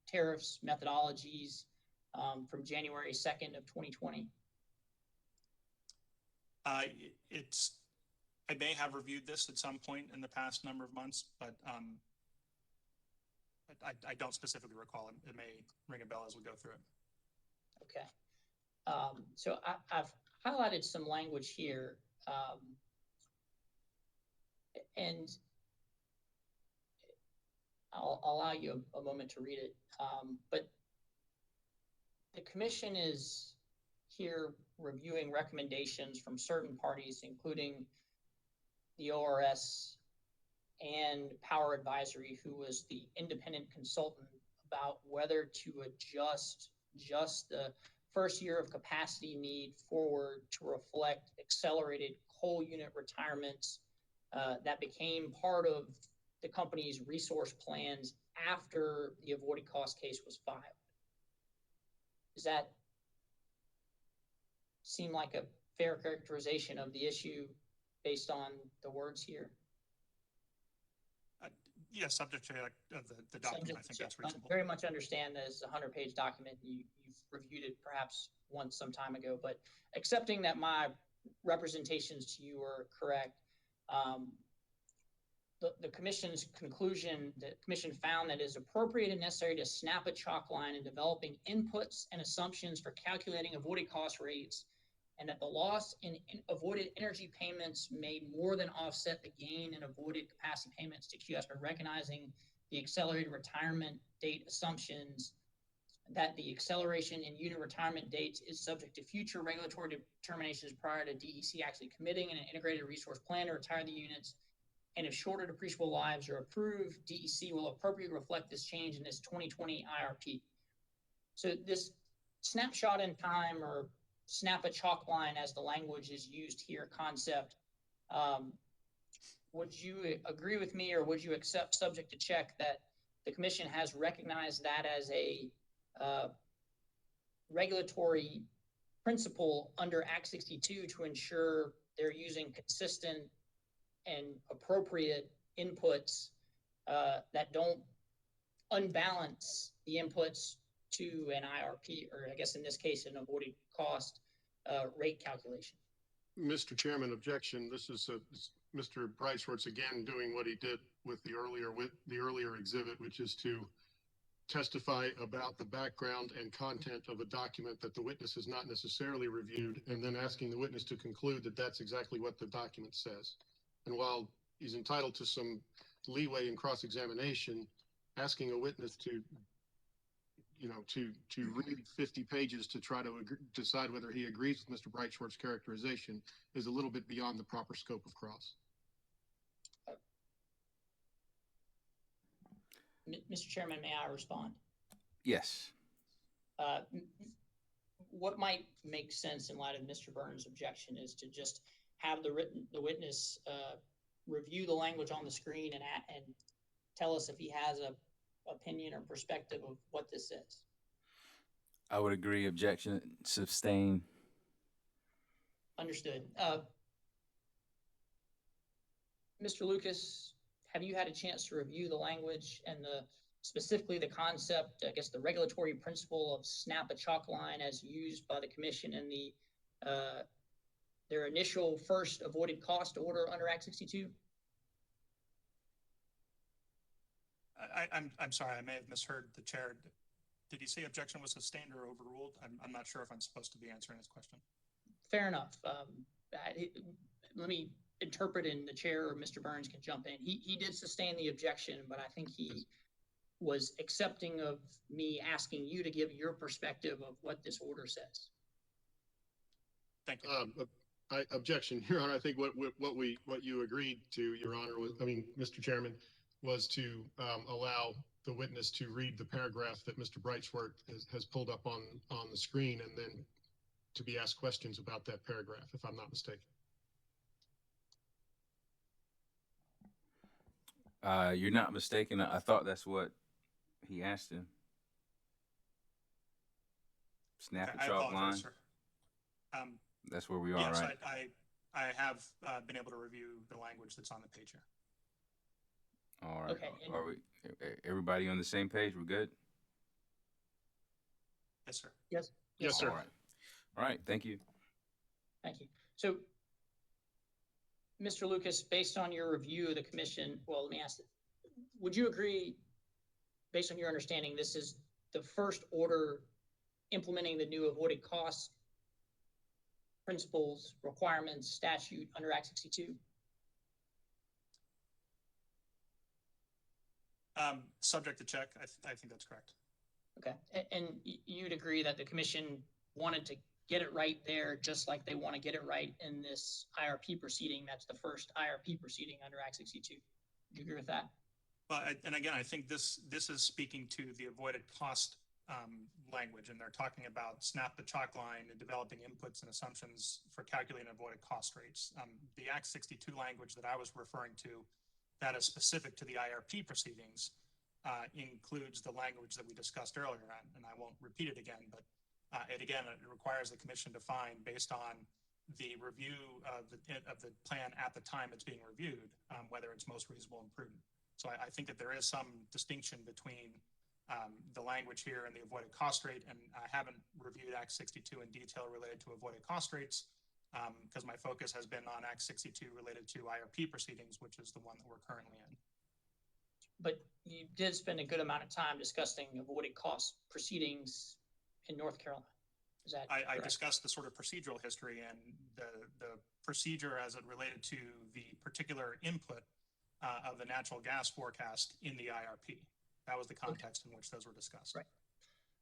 tariffs, methodologies from January 2nd of 2020? I may have reviewed this at some point in the past number of months, but I don't specifically recall it. It may ring a bell as we go through it. Okay. So I've highlighted some language here, and I'll allow you a moment to read it. But the Commission is here reviewing recommendations from certain parties, including the ORS and Power Advisory, who was the independent consultant, about whether to adjust just the first year of capacity need forward to reflect accelerated coal unit retirements that became part of the company's resource plans after the avoided cost case was filed. Does that seem like a fair characterization of the issue based on the words here? Yes, subject to the document. I think that's reasonable. I very much understand that it's a 100-page document. You've reviewed it perhaps once some time ago, but accepting that my representations to you are correct, the Commission's conclusion, the Commission found that it is appropriate and necessary to snap a chalk line in developing inputs and assumptions for calculating avoided cost rates, and that the loss in avoided energy payments may more than offset the gain in avoided capacity payments to QS by recognizing the accelerated retirement date assumptions, that the acceleration in unit retirement dates is subject to future regulatory determinations prior to DEC actually committing an integrated resource plan to retire the units. And if shorter depreciable lives are approved, DEC will appropriately reflect this change in this 2020 IRP. So this snapshot in time, or snap a chalk line as the language is used here, concept, would you agree with me, or would you accept, subject to check, that the Commission has recognized that as a regulatory principle under Act 62 to ensure they're using consistent and appropriate inputs that don't unbalance the inputs to an IRP, or I guess in this case, an avoided cost rate calculation? Mr. Chairman, objection. This is Mr. Breitschwartz again doing what he did with the earlier exhibit, which is to testify about the background and content of a document that the witness has not necessarily reviewed, and then asking the witness to conclude that that's exactly what the document says. And while he's entitled to some leeway in cross-examination, asking a witness to read 50 pages to try to decide whether he agrees with Mr. Breitschwartz's characterization is a little bit beyond the proper scope of cross. Mr. Chairman, may I respond? Yes. What might make sense in light of Mr. Burns' objection is to just have the witness review the language on the screen and tell us if he has a opinion or perspective of what this is. I would agree. Objection. Sustain. Understood. Mr. Lucas, have you had a chance to review the language and specifically the concept, I guess, the regulatory principle of snap a chalk line as used by the commission in their initial first avoided cost order under Act 62? I'm sorry, I may have misheard the chair. Did he say objection was sustained or overruled? I'm not sure if I'm supposed to be answering his question. Fair enough. Let me interpret, and the chair or Mr. Burns can jump in. He did sustain the objection, but I think he was accepting of me asking you to give your perspective of what this order says. Thank you. Objection, Your Honor. I think what you agreed to, Your Honor, was, Mr. Chairman, was to allow the witness to read the paragraph that Mr. Breitschwartz has pulled up on the screen, and then to be asked questions about that paragraph, if I'm not mistaken. You're not mistaken. I thought that's what he asked him. Snap a chalk line. Sir. That's where we are, yes, right? I have been able to review the language that's on the page here. All right. Okay. Are we? Everybody on the same page? We're good. Yes, sir. Yes. Yes, sir. All right. All right. Thank you. Thank you. So, Mr. Lucas, based on your review of the commission, well, let me ask, would you agree, based on your understanding, this is the first order implementing the new avoided costs principles, requirements, statute under Act 62? Subject to check. I think that's correct. Okay. And you'd agree that the commission wanted to get it right there, just like they want to get it right in this IRP proceeding. That's the first IRP proceeding under Act 62. Do you agree with that? Well, and again, I think this is speaking to the avoided cost language, and they're talking about snap the chalk line and developing inputs and assumptions for calculating avoided cost rates. The Act 62 language that I was referring to, that is specific to the IRP proceedings, includes the language that we discussed earlier, and I won't repeat it again, but it requires the commission to find, based on the review of the plan at the time it's being reviewed, whether it's most reasonable and prudent. So I think that there is some distinction between the language here and the avoided cost rate, and I haven't reviewed Act 62 in detail related to avoided cost rates because my focus has been on Act 62 related to IRP proceedings, which is the one that we're currently in. But you did spend a good amount of time discussing avoided cost proceedings in North Carolina. Is that correct? I discussed the sort of procedural history and the procedure as it related to the particular input of the natural gas forecast in the IRP. That was the context in which those were discussed. Right.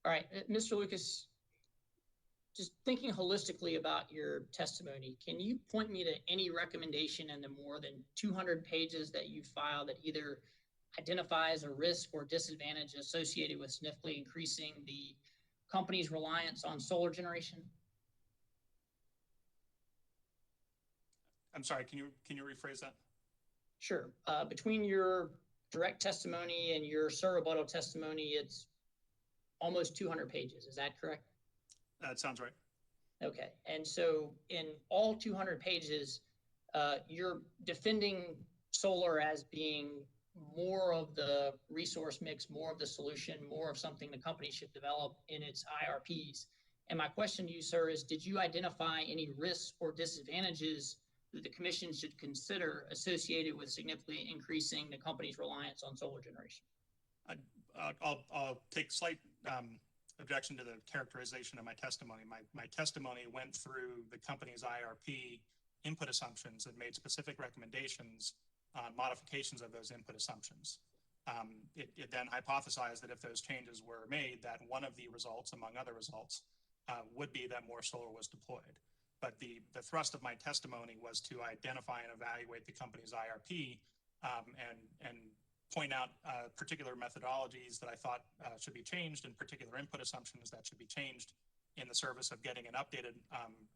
All right, Mr. Lucas, just thinking holistically about your testimony, can you point me to any recommendation in the more than 200 pages that you filed that either identifies a risk or disadvantage associated with significantly increasing the company's reliance on solar generation? I'm sorry, can you rephrase that? Sure. Between your direct testimony and your rebuttal testimony, it's almost 200 pages. Is that correct? That sounds right. Okay. And so in all 200 pages, you're defending solar as being more of the resource mix, more of the solution, more of something the company should develop in its IRPs. And my question to you, sir, is did you identify any risks or disadvantages that the commission should consider associated with significantly increasing the company's reliance on solar generation? I'll take slight objection to the characterization of my testimony. My testimony went through the company's IRP input assumptions and made specific recommendations on modifications of those input assumptions. It then hypothesized that if those changes were made, that one of the results, among other results, would be that more solar was deployed. But the thrust of my testimony was to identify and evaluate the company's IRP and point out particular methodologies that I thought should be changed and particular input assumptions that should be changed in the service of getting an updated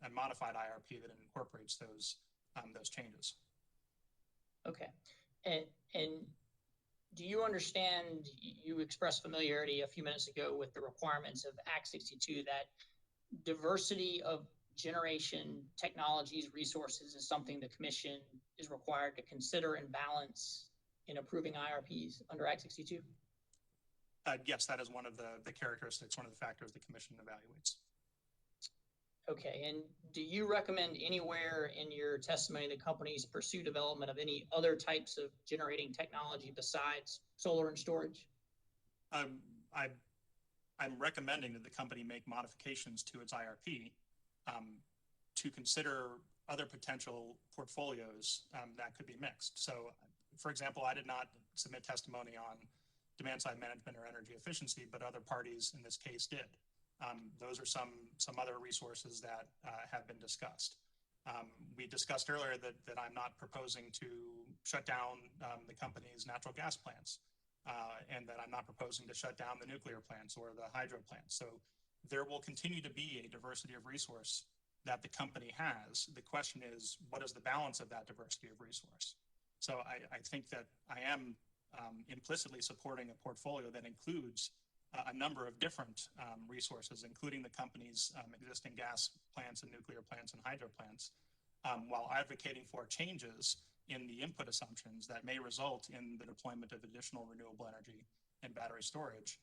and modified IRP that incorporates those changes. Okay. And do you understand, you expressed familiarity a few minutes ago with the requirements of Act 62, that diversity of generation technologies, resources is something the commission is required to consider and balance in approving IRPs under Act 62? Yes, that is one of the characteristics, one of the factors the commission evaluates. Okay, and do you recommend anywhere in your testimony that companies pursue development of any other types of generating technology besides solar and storage? I'm recommending that the company make modifications to its IRP to consider other potential portfolios that could be mixed. So, for example, I did not submit testimony on demand-side management or energy efficiency, but other parties in this case did. Those are some other resources that have been discussed. We discussed earlier that I'm not proposing to shut down the company's natural gas plants, and that I'm not proposing to shut down the nuclear plants or the hydro plants. So there will continue to be a diversity of resource that the company has. The question is, what is the balance of that diversity of resource? So I think that I am implicitly supporting a portfolio that includes a number of different resources, including the company's existing gas plants and nuclear plants and hydro plants, while advocating for changes in the input assumptions that may result in the deployment of additional renewable energy and battery storage,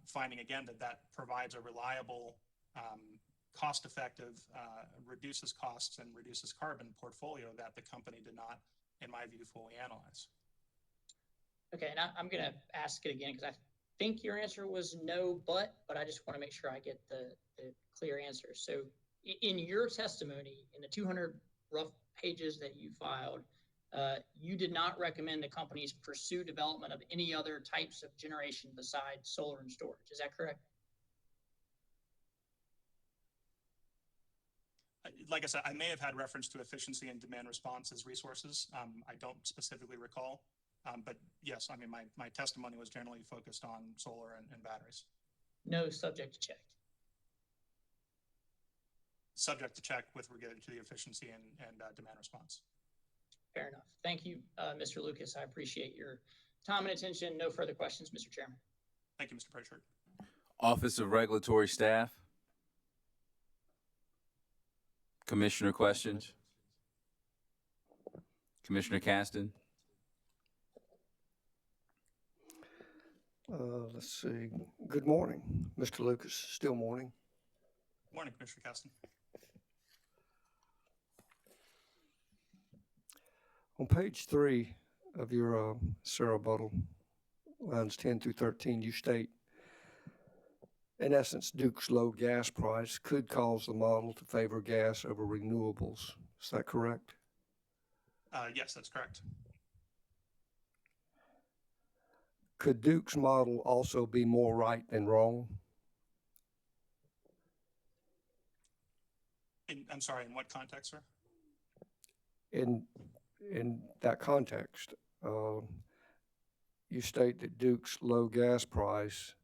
finding again that provides a reliable, cost-effective, reduces costs and reduces carbon portfolio that the company did not, in my view, fully analyze. Okay, and I'm going to ask it again because I think your answer was no, but I just want to make sure I get the clear answer. So in your testimony, in the 200 rough pages that you filed, you did not recommend the companies pursue development of any other types of generation besides solar and storage. Is that correct? Like I said, I may have had reference to efficiency and demand response as resources. I don't specifically recall. But yes, I mean, my testimony was generally focused on solar and batteries. No, subject to check. Subject to check with regard to the efficiency and demand response. Fair enough. Thank you, Mr. Lucas. I appreciate your time and attention. No further questions, Mr. Chairman. Thank you, Mr. Pritchard. Office of Regulatory Staff. Commissioner questions? Commissioner Caston? Let's see. Good morning, Mr. Lucas. Still morning. Good morning, Commissioner Caston. On page 3 of your rebuttal, lines 10 through 13, you state, in essence, Duke's low gas price could cause the model to favor gas over renewables. Is that correct? Yes, that's correct. Could Duke's model also be more right than wrong? I'm sorry, in what context, sir? In that context, you state that Duke's low gas price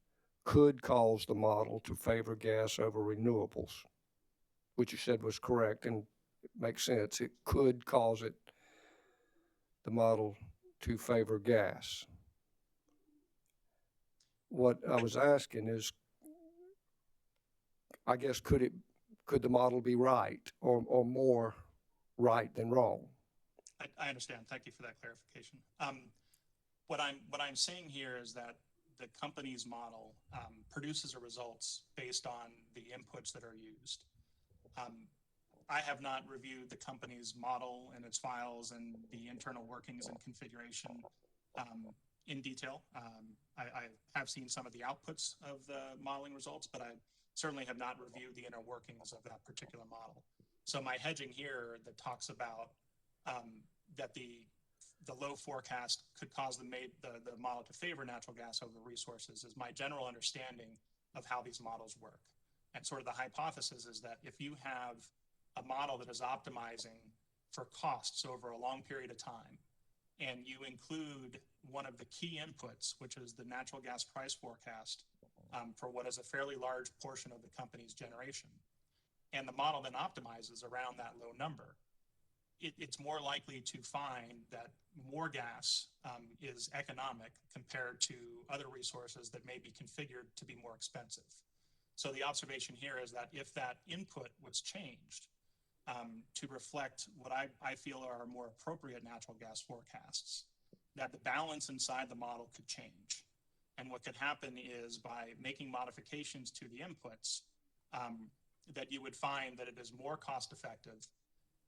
could cause the model to favor gas over renewables, which you said was correct and it makes sense. It could cause the model to favor gas. What I was asking is, I guess, could the model be right or more right than wrong? I understand. Thank you for that clarification. What I'm saying here is that the company's model produces the results based on the inputs that are used. I have not reviewed the company's model and its files and the internal workings and configuration in detail. I have seen some of the outputs of the modeling results, but I certainly have not reviewed the inner workings of that particular model. So my hedging here that talks about that the low forecast could cause the model to favor natural gas over resources is my general understanding of how these models work. And sort of the hypothesis is that if you have a model that is optimizing for costs over a long period of time, and you include one of the key inputs, which is the natural gas price forecast for what is a fairly large portion of the company's generation, and the model then optimizes around that low number, it's more likely to find that more gas is economic compared to other resources that may be configured to be more expensive. So the observation here is that if that input was changed to reflect what I feel are more appropriate natural gas forecasts, that the balance inside the model could change. And what could happen is by making modifications to the inputs, that you would find that it is more cost effective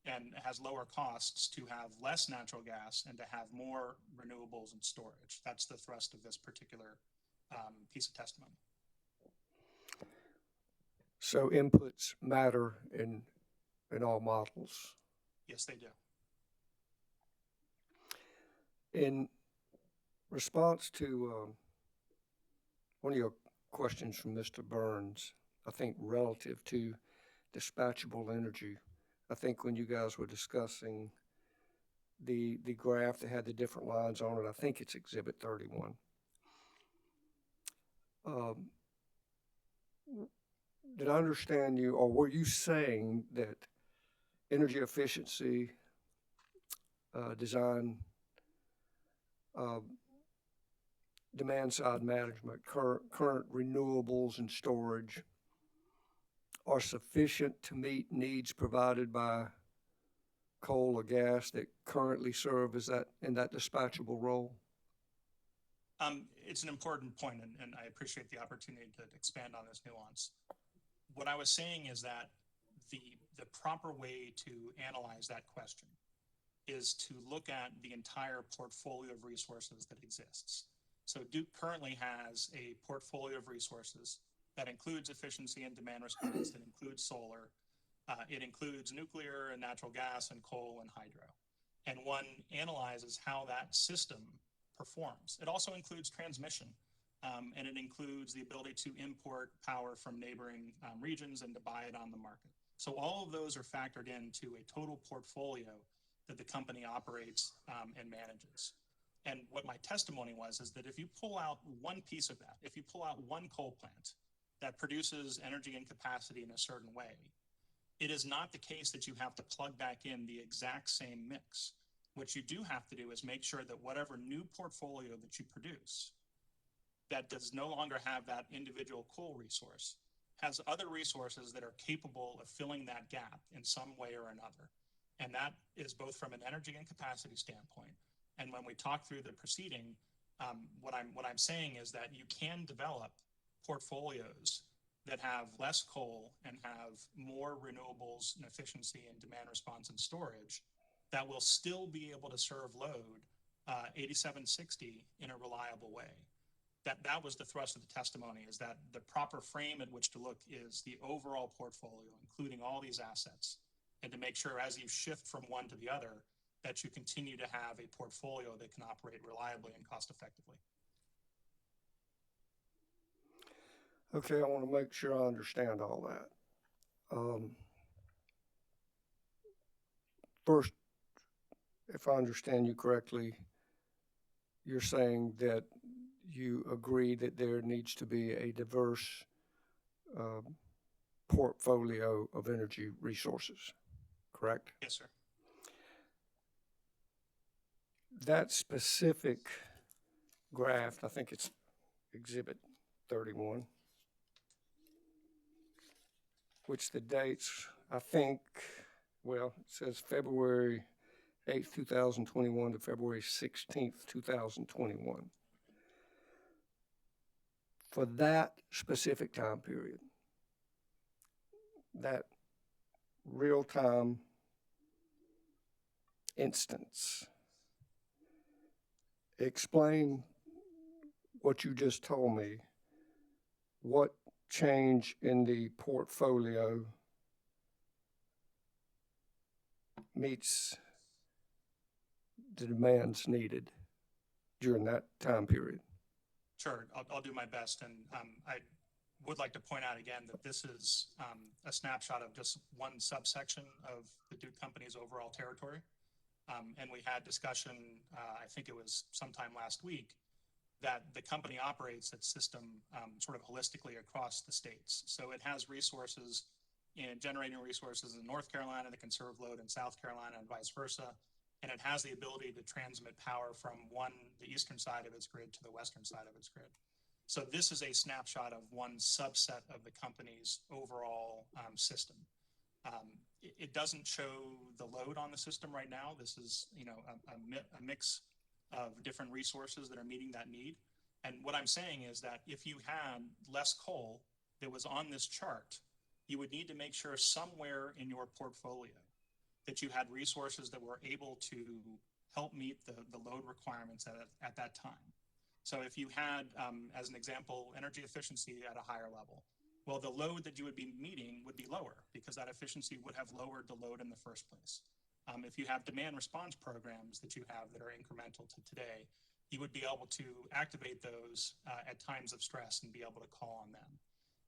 and has lower costs to have less natural gas and to have more renewables and storage. That's the thrust of this particular piece of testimony. So inputs matter in all models. Yes, they do. In response to one of your questions from Mr. Burns, I think relative to dispatchable energy, I think when you guys were discussing the graph that had the different lines on it, I think it's Exhibit 31. Did I understand you, or were you saying that energy efficiency, design, demand side management, current renewables and storage are sufficient to meet needs provided by coal or gas that currently serve as in that dispatchable role? It's an important point, and I appreciate the opportunity to expand on this nuance. What I was saying is that the proper way to analyze that question is to look at the entire portfolio of resources that exists. So Duke currently has a portfolio of resources that includes efficiency and demand response, that includes solar, it includes nuclear and natural gas and coal and hydro. And one analyzes how that system performs. It also includes transmission, and it includes the ability to import power from neighboring regions and to buy it on the market. So all of those are factored into a total portfolio that the company operates and manages. And what my testimony was is that if you pull out one piece of that, if you pull out one coal plant that produces energy and capacity in a certain way, it is not the case that you have to plug back in the exact same mix. What you do have to do is make sure that whatever new portfolio that you produce that does no longer have that individual coal resource has other resources that are capable of filling that gap in some way or another. And that is both from an energy and capacity standpoint. And when we talk through the proceeding, what I'm saying is that you can develop portfolios that have less coal and have more renewables and efficiency and demand response and storage that will still be able to serve load 8760 in a reliable way. That was the thrust of the testimony, is that the proper frame at which to look is the overall portfolio, including all these assets, and to make sure as you shift from one to the other, that you continue to have a portfolio that can operate reliably and cost effectively. Okay, I want to make sure I understand all that. First, if I understand you correctly, you're saying that you agree that there needs to be a diverse portfolio of energy resources, correct? Yes, sir. That specific graph, I think it's Exhibit 31, which the dates, I think, well, it says February 8th, 2021 to February 16th, 2021. for that specific time period, that real-time instance. Explain what you just told me. What change in the portfolio meets the demands needed during that time period? Sure, I'll do my best. And I would like to point out again that this is a snapshot of just one subsection of the Duke Company's overall territory. And we had discussion, I think it was sometime last week, that the company operates its system sort of holistically across the states. So it has resources in generating resources in North Carolina that can serve load in South Carolina and vice versa. And it has the ability to transmit power from the eastern side of its grid to the western side of its grid. So this is a snapshot of one subset of the company's overall system. It doesn't show the load on the system right now. This is, a mix of different resources that are meeting that need. And what I'm saying is that if you had less coal that was on this chart, you would need to make sure somewhere in your portfolio that you had resources that were able to help meet the load requirements at that time. So if you had, as an example, energy efficiency at a higher level, well, the load that you would be meeting would be lower because that efficiency would have lowered the load in the first place. If you have demand response programs that you have that are incremental to today, you would be able to activate those at times of stress and be able to call on them.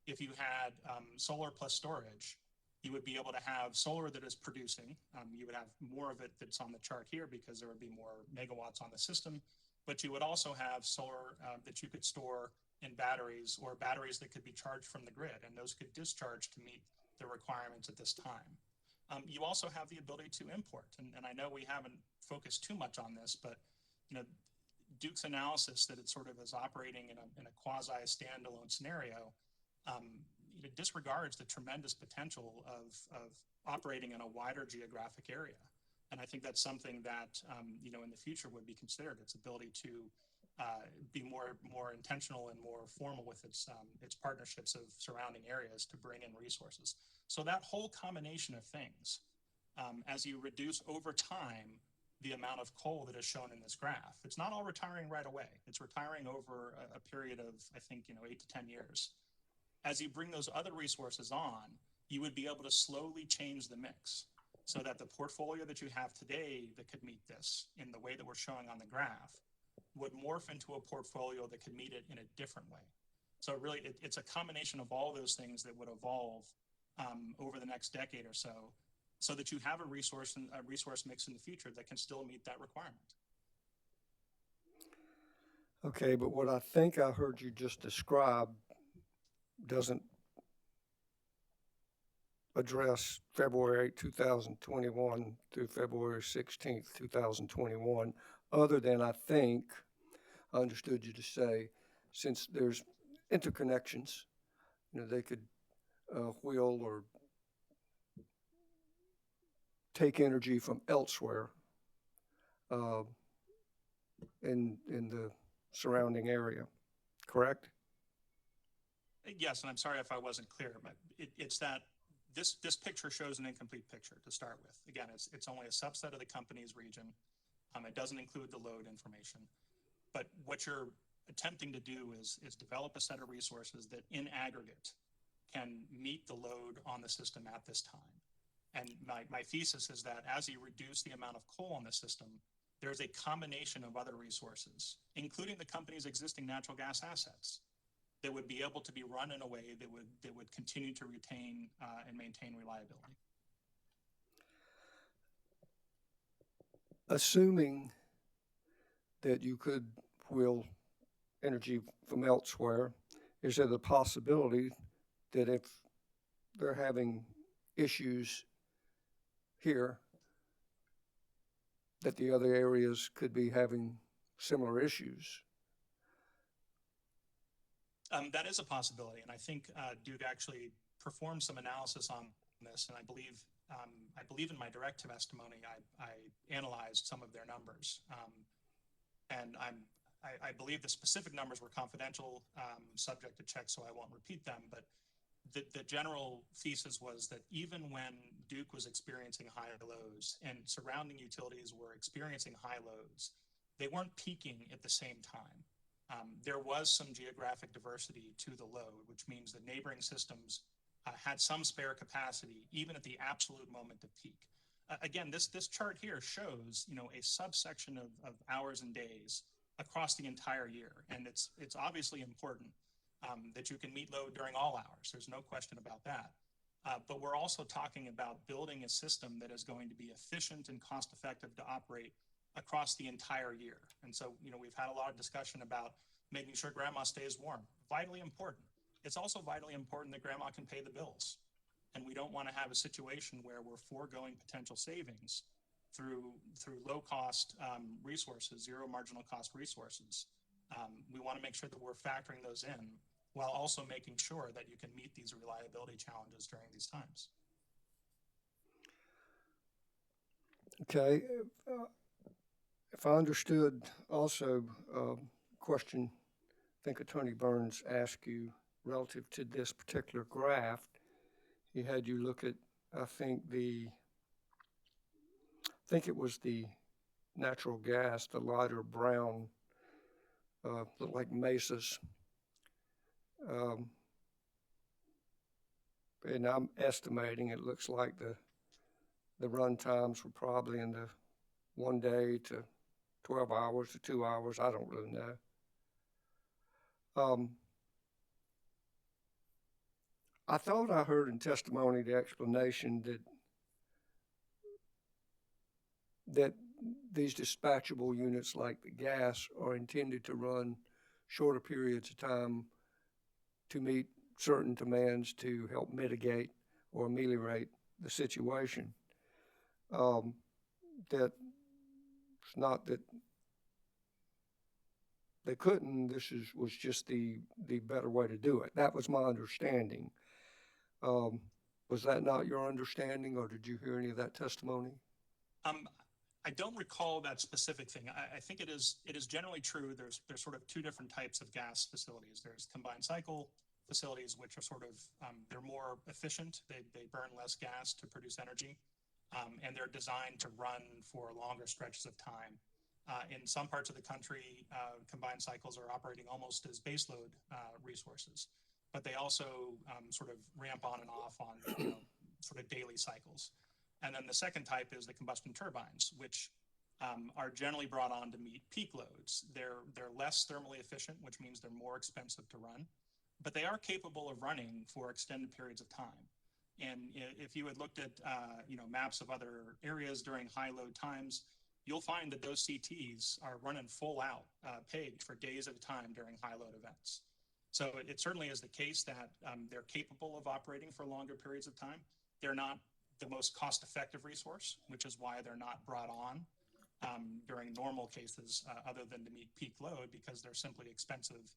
If you had solar plus storage, you would be able to have solar that is producing. You would have more of it that's on the chart here because there would be more megawatts on the system, but you would also have solar that you could store in batteries or batteries that could be charged from the grid, and those could discharge to meet the requirements at this time. You also have the ability to import, and I know we haven't focused too much on this, but Duke's analysis that it sort of is operating in a quasi standalone scenario it disregards the tremendous potential of operating in a wider geographic area. And I think that's something that, in the future would be considered, its ability to be more intentional and more formal with its partnerships of surrounding areas to bring in resources. So that whole combination of things, as you reduce over time the amount of coal that is shown in this graph, it's not all retiring right away. It's retiring over a period of, I think, 8 to 10 years. As you bring those other resources on, you would be able to slowly change the mix so that the portfolio that you have today that could meet this in the way that we're showing on the graph would morph into a portfolio that could meet it in a different way. So really, it's a combination of all those things that would evolve over the next decade or so that you have a resource mix in the future that can still meet that requirement. Okay, but what I think I heard you just describe doesn't address February 8, 2021 through February 16th, 2021, other than I think I understood you to say, since there's interconnections, they could wheel or take energy from elsewhere in the surrounding area, correct? Yes, and I'm sorry if I wasn't clear, but it's that this picture shows an incomplete picture to start with. Again, it's only a subset of the company's region. It doesn't include the load information. But what you're attempting to do is develop a set of resources that in aggregate can meet the load on the system at this time. And my thesis is that as you reduce the amount of coal on the system, there's a combination of other resources, including the company's existing natural gas assets, that would be able to be run in a way that would continue to retain and maintain reliability. Assuming that you could wheel energy from elsewhere, is there the possibility that if they're having issues here, that the other areas could be having similar issues? That is a possibility, and I think Duke actually performed some analysis on this, and I believe in my directive testimony, I analyzed some of their numbers, and I believe the specific numbers were confidential, subject to check, so I won't repeat them, but the general thesis was that even when Duke was experiencing higher loads and surrounding utilities were experiencing high loads, they weren't peaking at the same time. There was some geographic diversity to the load, which means the neighboring systems had some spare capacity, even at the absolute moment of peak. Again, this chart here shows, a subsection of hours and days across the entire year, and it's obviously important that you can meet load during all hours. There's no question about that. But we're also talking about building a system that is going to be efficient and cost-effective to operate across the entire year. And so, we've had a lot of discussion about making sure grandma stays warm. Vitally important. It's also vitally important that grandma can pay the bills. And we don't want to have a situation where we're foregoing potential savings through low-cost resources, zero marginal cost resources. We want to make sure that we're factoring those in while also making sure that you can meet these reliability challenges during these times. Okay. If I understood also, question I think Attorney Burns asked you relative to this particular graph, he had you look at, I think it was the natural gas, the lighter brown, look like mesas. And I'm estimating it looks like the run times were probably in the 1 day to 12 hours to 2 hours. I don't really know. I thought I heard in testimony the explanation that these dispatchable units like the gas are intended to run shorter periods of time to meet certain demands to help mitigate or ameliorate the situation. That it's not that they couldn't, was just the better way to do it. That was my understanding. Was that not your understanding, or did you hear any of that testimony? I don't recall that specific thing. I think it is generally true. There's sort of two different types of gas facilities. There's combined cycle facilities, which are sort of, they're more efficient. They burn less gas to produce energy, and they're designed to run for longer stretches of time. In some parts of the country, combined cycles are operating almost as baseload resources, but they also sort of ramp on and off on sort of daily cycles. And then the second type is the combustion turbines, which are generally brought on to meet peak loads. They're less thermally efficient, which means they're more expensive to run, but they are capable of running for extended periods of time. And if you had looked at maps of other areas during high load times, you'll find that those CTs are running full out pegged for days at a time during high load events. So it certainly is the case that they're capable of operating for longer periods of time. They're not the most cost-effective resource, which is why they're not brought on during normal cases other than to meet peak load, because they're simply expensive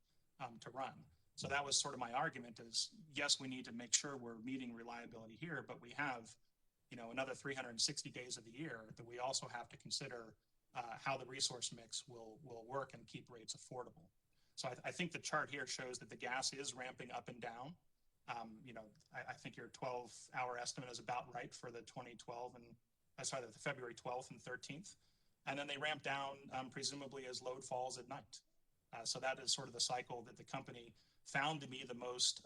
to run. So that was sort of my argument is, yes, we need to make sure we're meeting reliability here, but we have another 360 days of the year that we also have to consider how the resource mix will work and keep rates affordable. So I think the chart here shows that the gas is ramping up and down. I think your 12-hour estimate is about right for the 2012 and the February 12th and 13th. And then they ramp down presumably as load falls at night. So that is sort of the cycle that the company found to be the most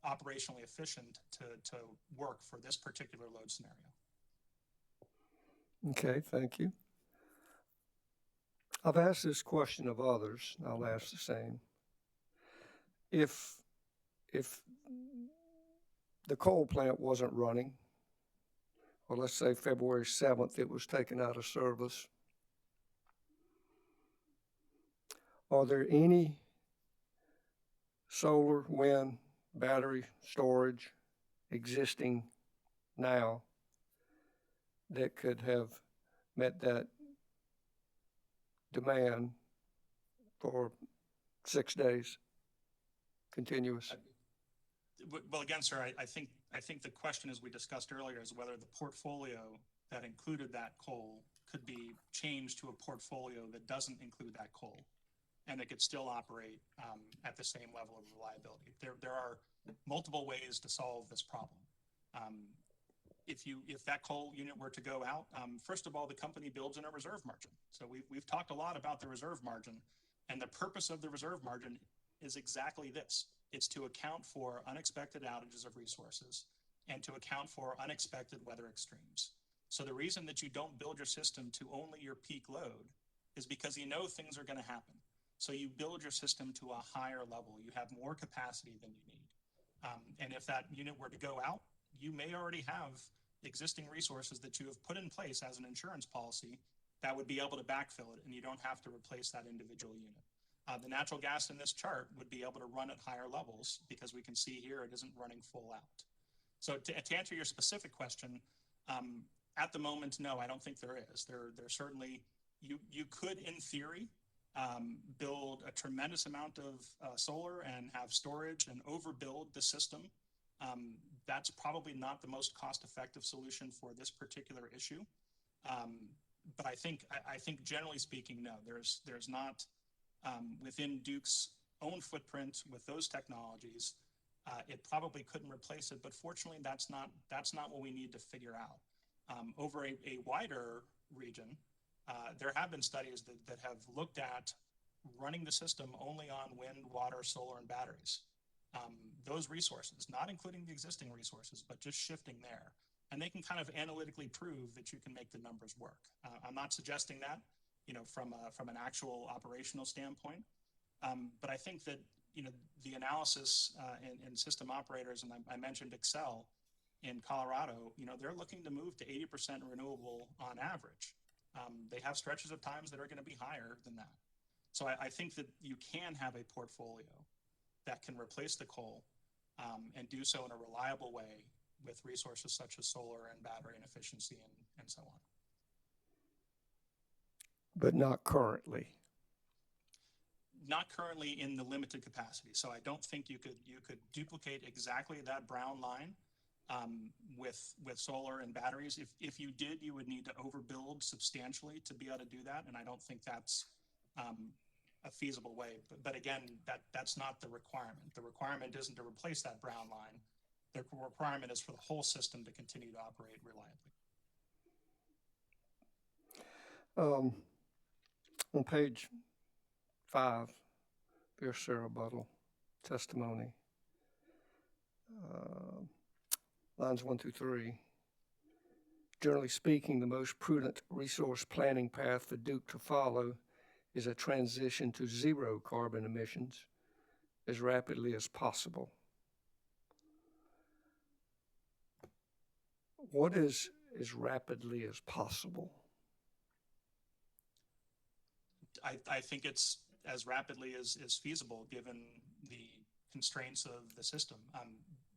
operationally efficient to work for this particular load scenario. Okay, thank you. I've asked this question of others, and I'll ask the same. If the coal plant wasn't running, or let's say February 7th it was taken out of service, are there any solar, wind, battery storage existing now that could have met that demand for 6 days continuous? Well, again, sir, I think the question, as we discussed earlier, is whether the portfolio that included that coal could be changed to a portfolio that doesn't include that coal. and it could still operate at the same level of reliability. There are multiple ways to solve this problem. If that coal unit were to go out, first of all, the company builds in a reserve margin. So we've talked a lot about the reserve margin, and the purpose of the reserve margin is exactly this. It's to account for unexpected outages of resources and to account for unexpected weather extremes. So the reason that you don't build your system to only your peak load is because you know things are going to happen. So you build your system to a higher level. You have more capacity than you need. And if that unit were to go out, you may already have existing resources that you have put in place as an insurance policy that would be able to backfill it, and you don't have to replace that individual unit. The natural gas in this chart would be able to run at higher levels because we can see here it isn't running full out. So to answer your specific question, at the moment, no, I don't think there is. There certainly, you could, in theory, build a tremendous amount of solar and have storage and overbuild the system. That's probably not the most cost-effective solution for this particular issue. But I think generally speaking, no, there's not within Duke's own footprint with those technologies. It probably couldn't replace it, but fortunately, that's not what we need to figure out. Over a wider region, there have been studies that have looked at running the system only on wind, water, solar, and batteries. Those resources, not including the existing resources, but just shifting there. And they can kind of analytically prove that you can make the numbers work. I'm not suggesting that, from an actual operational standpoint. But I think that, the analysis and system operators, and I mentioned Excel in Colorado, they're looking to move to 80% renewable on average. They have stretches of times that are going to be higher than that. So I think that you can have a portfolio that can replace the coal and do so in a reliable way with resources such as solar and battery and efficiency and so on. But not currently. Not currently in the limited capacity. So I don't think you could duplicate exactly that brown line with solar and batteries. If you did, you would need to overbuild substantially to be able to do that. And I don't think that's a feasible way. But again, that's not the requirement. The requirement isn't to replace that brown line. The requirement is for the whole system to continue to operate reliably. On page 5, Pierce rebuttal testimony, lines 1 through 3. Generally speaking, the most prudent resource planning path for Duke to follow is a transition to zero carbon emissions as rapidly as possible. What is as rapidly as possible? I think it's as rapidly as feasible given the constraints of the system.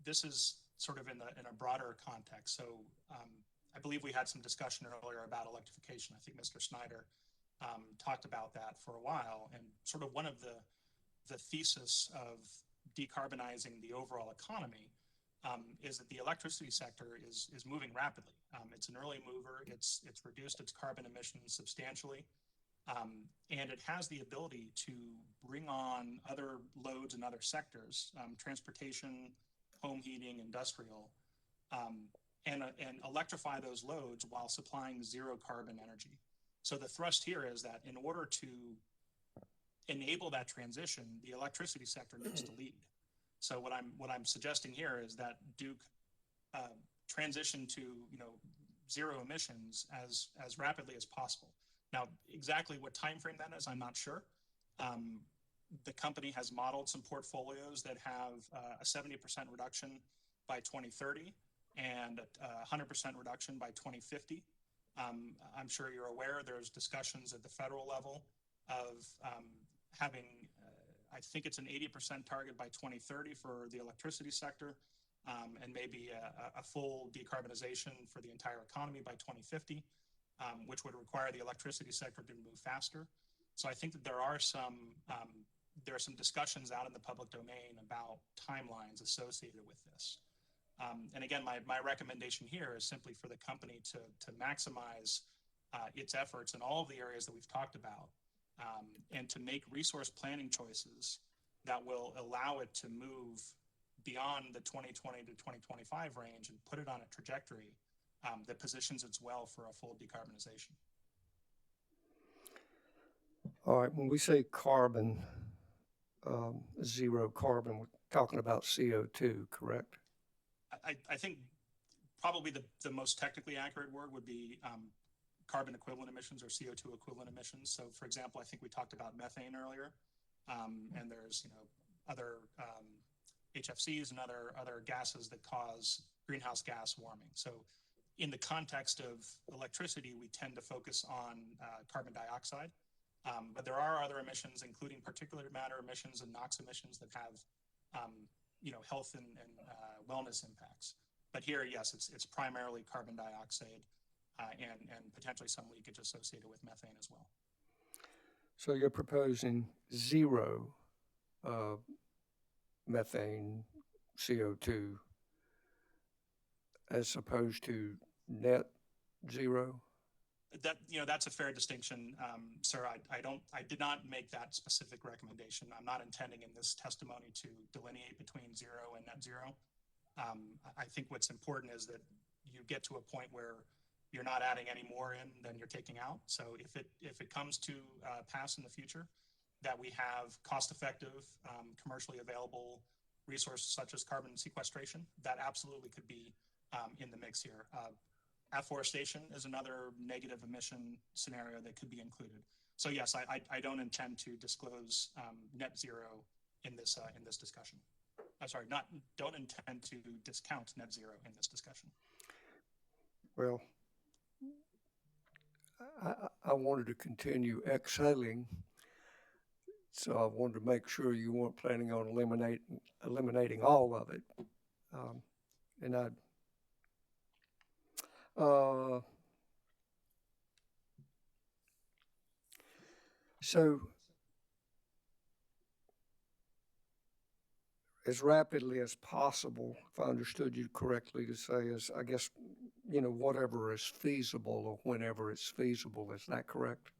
This is sort of in a broader context. So I believe we had some discussion earlier about electrification. I think Mr. Snyder talked about that for a while, and sort of one of the thesis of decarbonizing the overall economy is that the electricity sector is moving rapidly. It's an early mover. It's reduced its carbon emissions substantially. And it has the ability to bring on other loads in other sectors, transportation, home heating, industrial, and electrify those loads while supplying zero carbon energy. So the thrust here is that in order to enable that transition, the electricity sector needs to lead. So what I'm suggesting here is that Duke transition to zero emissions as rapidly as possible. Now, exactly what time frame that is, I'm not sure. The company has modeled some portfolios that have a 70% reduction by 2030 and a 100% reduction by 2050. I'm sure you're aware there's discussions at the federal level of having, I think it's an 80% target by 2030 for the electricity sector, and maybe a full decarbonization for the entire economy by 2050. Which would require the electricity sector to move faster. So I think that there are some discussions out in the public domain about timelines associated with this. And again, my recommendation here is simply for the company to maximize its efforts in all of the areas that we've talked about and to make resource planning choices that will allow it to move beyond the 2020 to 2025 range and put it on a trajectory that positions it well for a full decarbonization. All right, when we say carbon, zero carbon, we're talking about CO2, correct? I think probably the most technically accurate word would be carbon equivalent emissions or CO2 equivalent emissions. So for example, I think we talked about methane earlier, and there's other HFCs and other gases that cause greenhouse gas warming. So in the context of electricity, we tend to focus on carbon dioxide, but there are other emissions, including particulate matter emissions and NOx emissions that have health and wellness impacts. But here, yes, it's primarily carbon dioxide and potentially some leakage associated with methane as well. So you're proposing zero methane, CO2, as opposed to net zero? That's a fair distinction, sir. I did not make that specific recommendation. I'm not intending in this testimony to delineate between zero and net zero. I think what's important is that you get to a point where you're not adding any more in than you're taking out. So if it comes to pass in the future, that we have cost-effective, commercially available resources such as carbon sequestration, that absolutely could be in the mix here. Afforestation is another negative emission scenario that could be included. So yes, I don't intend to disclose net zero in this discussion. I'm sorry, don't intend to discount net zero in this discussion. Well, I wanted to continue exhaling, so I wanted to make sure you weren't planning on eliminating all of it. So as rapidly as possible, if I understood you correctly to say, is I guess, whatever is feasible or whenever it's feasible. Is that correct?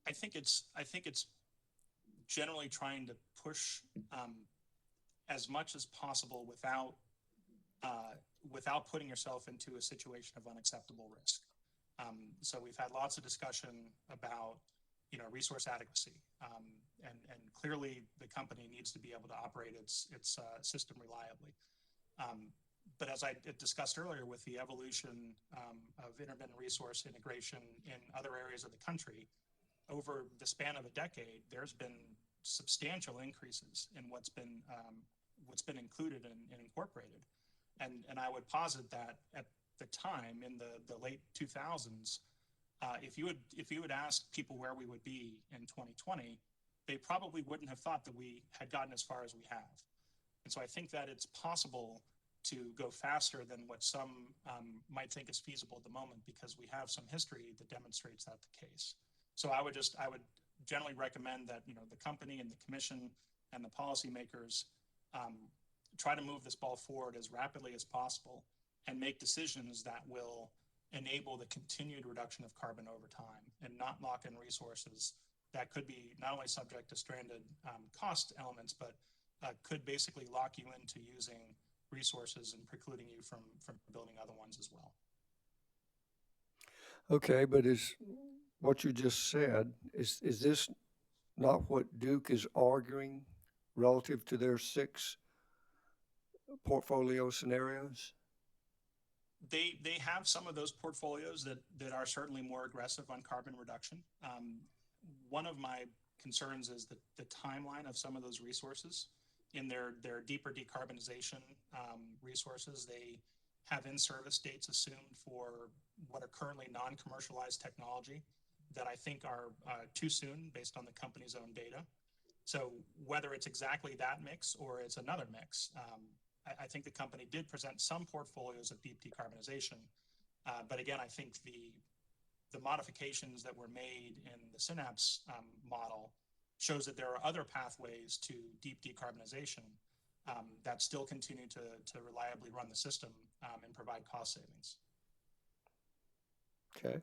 I think it's generally trying to push as much as possible without putting yourself into a situation of unacceptable risk. So we've had lots of discussion about resource adequacy, and clearly the company needs to be able to operate its system reliably. But as I discussed earlier, with the evolution of intermittent resource integration in other areas of the country, over the span of a decade, there's been substantial increases in what's been included and incorporated. And I would posit that at the time in the late 2000s, if you would ask people where we would be in 2020, they probably wouldn't have thought that we had gotten as far as we have. And so I think that it's possible to go faster than what some might think is feasible at the moment, because we have some history that demonstrates that the case. So I would generally recommend that the company and the commission and the policymakers try to move this ball forward as rapidly as possible and make decisions that will enable the continued reduction of carbon over time, and not lock in resources that could be not only subject to stranded cost elements, but could basically lock you into using resources and precluding you from building other ones as well. Okay, but is what you just said, is this not what Duke is arguing relative to their 6 portfolio scenarios? They have some of those portfolios that are certainly more aggressive on carbon reduction. One of my concerns is the timeline of some of those resources. In their deeper decarbonization resources, they have in-service dates assumed for what are currently non-commercialized technology that I think are too soon based on the company's own data. So whether it's exactly that mix or it's another mix, I think the company did present some portfolios of deep decarbonization. But again, I think the modifications that were made in the Synapse model shows that there are other pathways to deep decarbonization that still continue to reliably run the system and provide cost savings. Okay.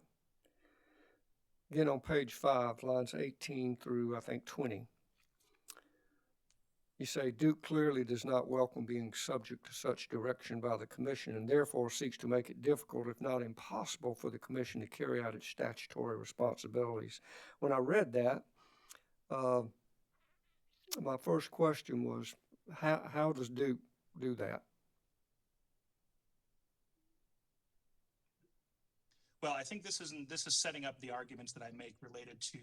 again, on page 5, lines 18 through, I think, 20. You say Duke clearly does not welcome being subject to such direction by the commission and therefore seeks to make it difficult, if not impossible, for the commission to carry out its statutory responsibilities. When I read that, my first question was, how does Duke do that? Well, I think this is setting up the arguments that I make related to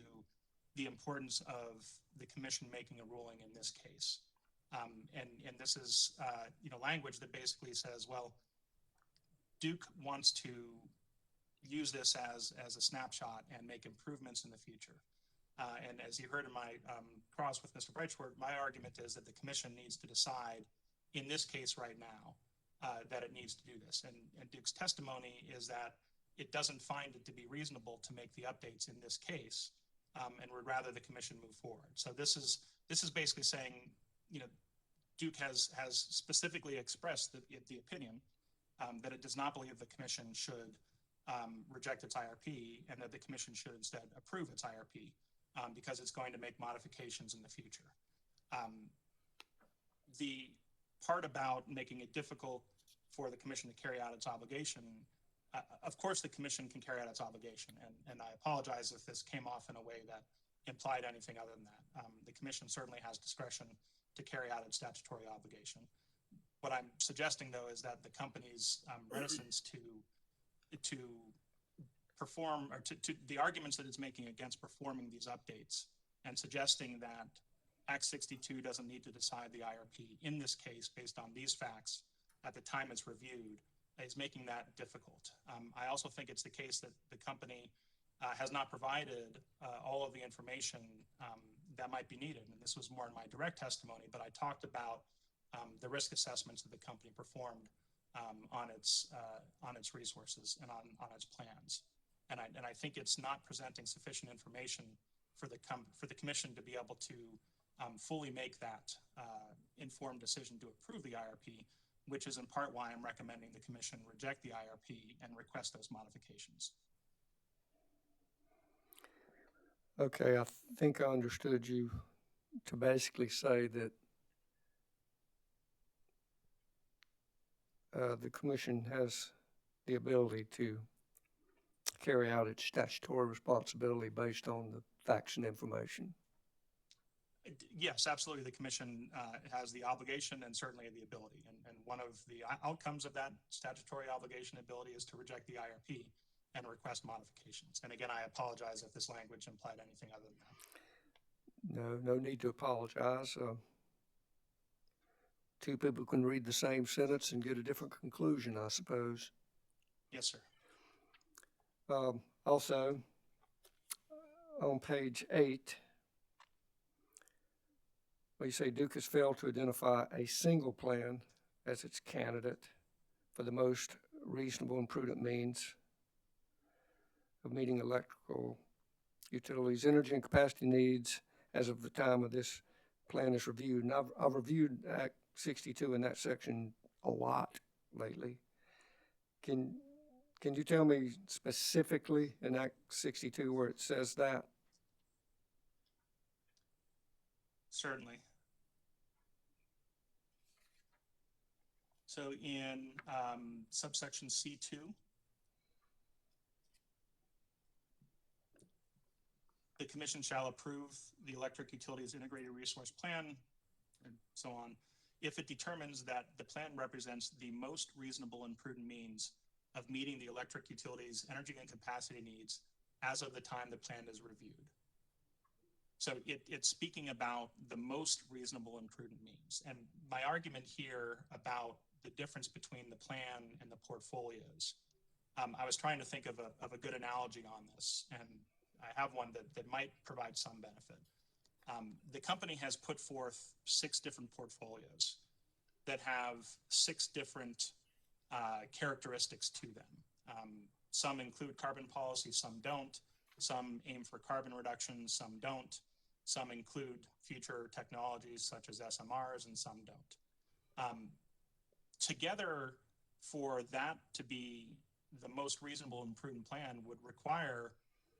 the importance of the commission making a ruling in this case. And this is, language that basically says, well, Duke wants to use this as a snapshot and make improvements in the future. And as you heard in my cross with Mr. Breitschwert, my argument is that the commission needs to decide in this case right now that it needs to do this. And Duke's testimony is that it doesn't find it to be reasonable to make the updates in this case, and would rather the commission move forward. So this is basically saying, Duke has specifically expressed the opinion that it does not believe the commission should reject its IRP, and that the commission should instead approve its IRP because it's going to make modifications in the future. The part about making it difficult for the commission to carry out its obligation, of course the commission can carry out its obligation, and I apologize if this came off in a way that implied anything other than that. The commission certainly has discretion to carry out its statutory obligation. What I'm suggesting, though, is that the company's reticence to perform, or to the arguments that it's making against performing these updates and suggesting that Act 62 doesn't need to decide the IRP in this case based on these facts at the time it's reviewed is making that difficult. I also think it's the case that the company has not provided all of the information that might be needed. And this was more in my direct testimony, but I talked about the risk assessments that the company performed on its resources and on its plans. And I think it's not presenting sufficient information for the commission to be able to fully make that informed decision to approve the IRP, which is in part why I'm recommending the commission reject the IRP and request those modifications. Okay, I think I understood you to basically say that the commission has the ability to carry out its statutory responsibility based on the facts and information. Yes, absolutely. The commission has the obligation and certainly the ability. And one of the outcomes of that statutory obligation ability is to reject the IRP and request modifications. And again, I apologize if this language implied anything other than that. No need to apologize. Two people can read the same sentence and get a different conclusion, I suppose. Yes, sir. Also, on page 8, where you say Duke has failed to identify a single plan as its candidate for the most reasonable and prudent means of meeting electrical utilities, energy, and capacity needs as of the time of this plan is reviewed. And I've reviewed Act 62 in that section a lot lately. Can you tell me specifically in Act 62 where it says that? Certainly. So in subsection C2, the commission shall approve the electric utilities integrated resource plan, and so on, if it determines that the plan represents the most reasonable and prudent means of meeting the electric utilities energy and capacity needs as of the time the plan is reviewed. So it's speaking about the most reasonable and prudent means. And my argument here about the difference between the plan and the portfolios, I was trying to think of a good analogy on this, and I have one that might provide some benefit. The company has put forth 6 different portfolios that have 6 different characteristics to them. Some include carbon policy, some don't. Some aim for carbon reduction, some don't. Some include future technologies such as SMRs, and some don't. Together, for that to be the most reasonable and prudent plan would require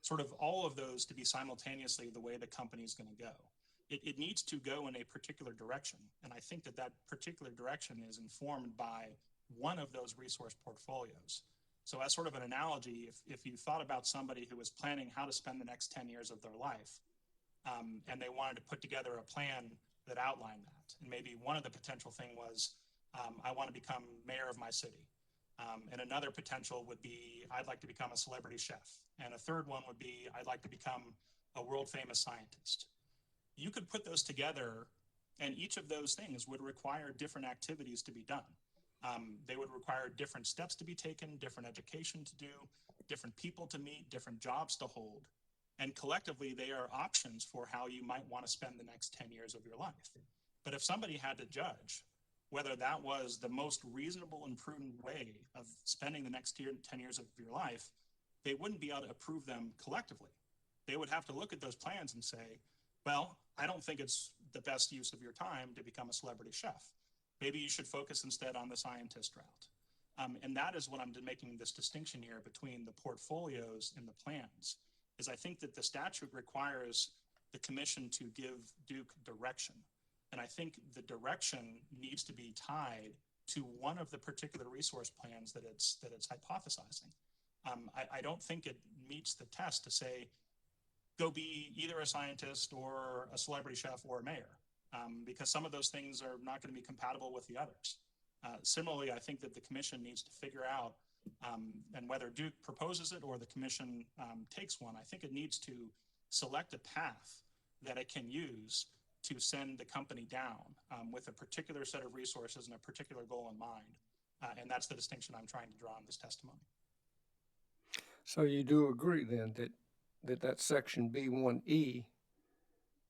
sort of all of those to be simultaneously the way the company is going to go. It needs to go in a particular direction. And I think that that particular direction is informed by one of those resource portfolios. So as sort of an analogy, if you thought about somebody who was planning how to spend the next 10 years of their life, and they wanted to put together a plan that outlined that, and maybe one of the potential thing was, I want to become mayor of my city. And another potential would be, I'd like to become a celebrity chef. And a third one would be, I'd like to become a world famous scientist. You could put those together, and each of those things would require different activities to be done. They would require different steps to be taken, different education to do, different people to meet, different jobs to hold. And collectively, they are options for how you might want to spend the next 10 years of your life. But if somebody had to judge whether that was the most reasonable and prudent way of spending the next 10 years of your life, they wouldn't be able to approve them collectively. They would have to look at those plans and say, well, I don't think it's the best use of your time to become a celebrity chef. Maybe you should focus instead on the scientist route. And that is what I'm making this distinction here between the portfolios and the plans, is I think that the statute requires the commission to give Duke direction. And I think the direction needs to be tied to one of the particular resource plans that it's hypothesizing. I don't think it meets the test to say, go be either a scientist or a celebrity chef or a mayor, because some of those things are not going to be compatible with the others. Similarly, I think that the commission needs to figure out, and whether Duke proposes it or the commission takes one, I think it needs to select a path that it can use to send the company down with a particular set of resources and a particular goal in mind. And that's the distinction I'm trying to draw in this testimony. So you do agree then that section B1E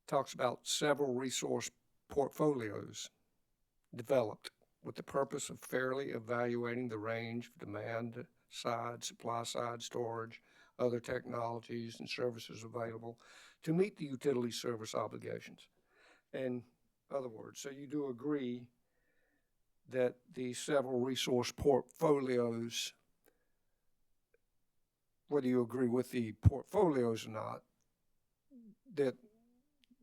talks about several resource portfolios developed with the purpose of fairly evaluating the range of demand side, supply side, storage, other technologies and services available to meet the utility service obligations. In other words, so you do agree that the several resource portfolios, whether you agree with the portfolios or not, that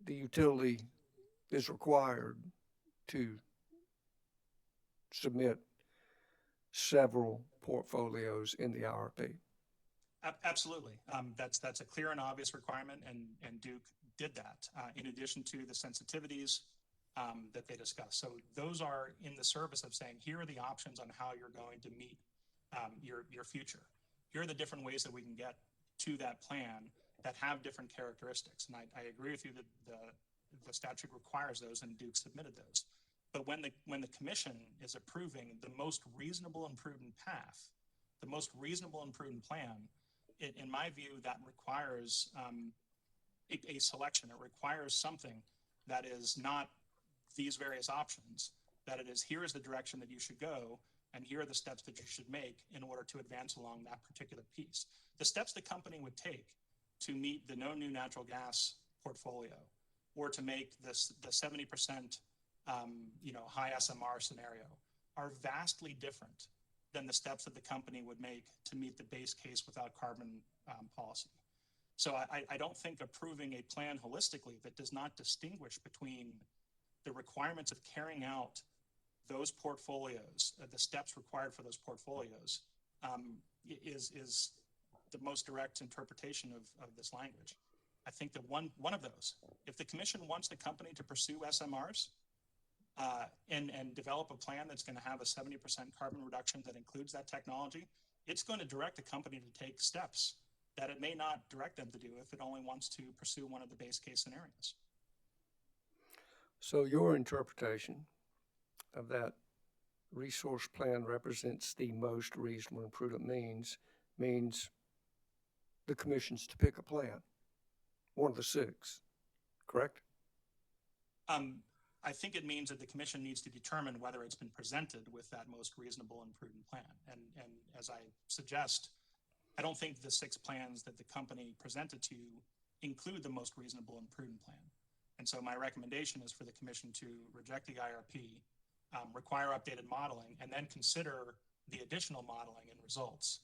the utility is required to submit several portfolios in the IRP. Absolutely. That's a clear and obvious requirement, and Duke did that in addition to the sensitivities that they discussed. So those are in the service of saying, here are the options on how you're going to meet your future. Here are the different ways that we can get to that plan that have different characteristics. And I agree with you that the statute requires those, and Duke submitted those. But when the commission is approving the most reasonable and prudent path, the most reasonable and prudent plan, in my view, that requires a selection. It requires something that is not these various options, that it is, here is the direction that you should go, and here are the steps that you should make in order to advance along that particular piece. The steps the company would take to meet the no new natural gas portfolio, or to make this the 70% high SMR scenario, are vastly different than the steps that the company would make to meet the base case without carbon policy. So I don't think approving a plan holistically that does not distinguish between the requirements of carrying out those portfolios, the steps required for those portfolios, is the most direct interpretation of this language. I think that one of those, if the commission wants the company to pursue SMRs and develop a plan that's going to have a 70% carbon reduction that includes that technology, it's going to direct the company to take steps that it may not direct them to do if it only wants to pursue one of the base case scenarios. So your interpretation of that resource plan represents the most reasonable and prudent means the commission's to pick a plan, one of the six, correct? I think it means that the commission needs to determine whether it's been presented with that most reasonable and prudent plan. And as I suggest, I don't think the 6 plans that the company presented to you include the most reasonable and prudent plan. And so my recommendation is for the commission to reject the IRP, require updated modeling, and then consider the additional modeling and results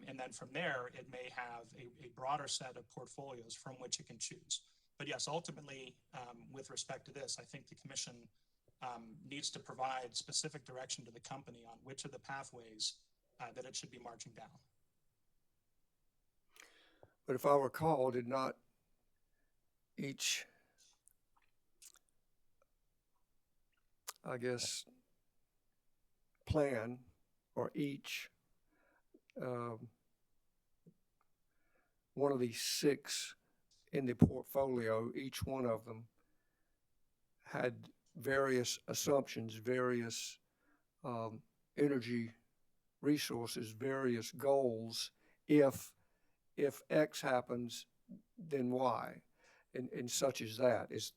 And then from there, it may have a broader set of portfolios from which it can choose. But yes, ultimately, with respect to this, I think the commission needs to provide specific direction to the company on which of the pathways that it should be marching down. But if I recall, did not each, I guess, plan or each one of these 6 in the portfolio, each one of them had various assumptions, various energy resources, various goals. If X happens, then Y, and such as that. Is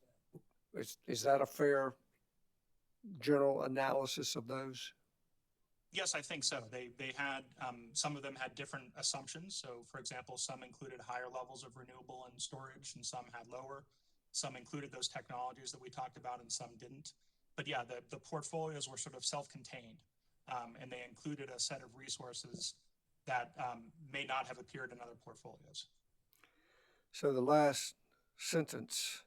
that a fair general analysis of those? Yes, I think so. They had, some of them had different assumptions. So for example, some included higher levels of renewable and storage and some had lower. Some included those technologies that we talked about and some didn't. But yeah, the portfolios were sort of self-contained, and they included a set of resources that may not have appeared in other portfolios. So the last sentence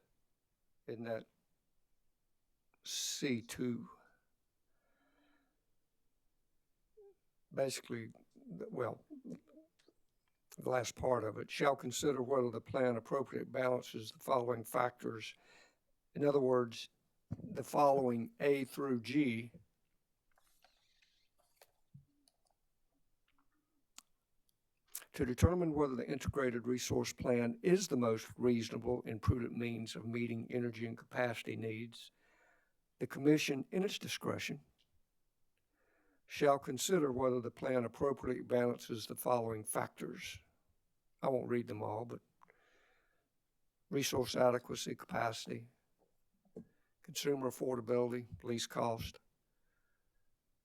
in that C2, basically, well, the last part of it, shall consider whether the plan appropriately balances the following factors. In other words, the following A through G to determine whether the integrated resource plan is the most reasonable and prudent means of meeting energy and capacity needs. The Commission, in its discretion, shall consider whether the plan appropriately balances the following factors. I won't read them all, but resource adequacy, capacity, consumer affordability, least cost,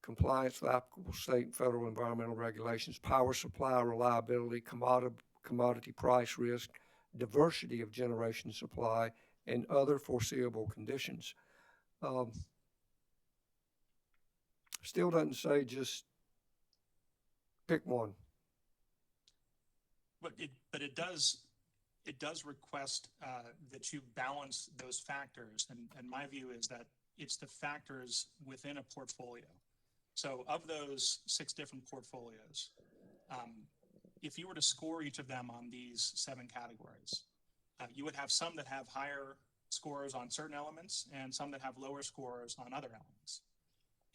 compliance with applicable state and federal environmental regulations, power supply reliability, commodity price risk, diversity of generation supply, and other foreseeable conditions. Still doesn't say just pick one. But it does request that you balance those factors, and my view is that it's the factors within a portfolio. So of those 6 different portfolios, if you were to score each of them on these 7 categories, you would have some that have higher scores on certain elements and some that have lower scores on other elements.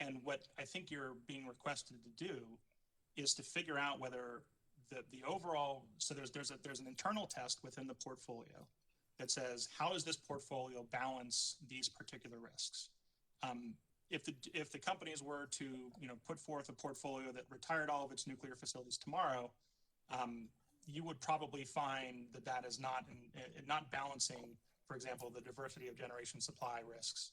And what I think you're being requested to do is to figure out whether the overall, so there's an internal test within the portfolio that says, how does this portfolio balance these particular risks? If the companies were to put forth a portfolio that retired all of its nuclear facilities tomorrow, you would probably find that is not balancing, for example, the diversity of generation supply risks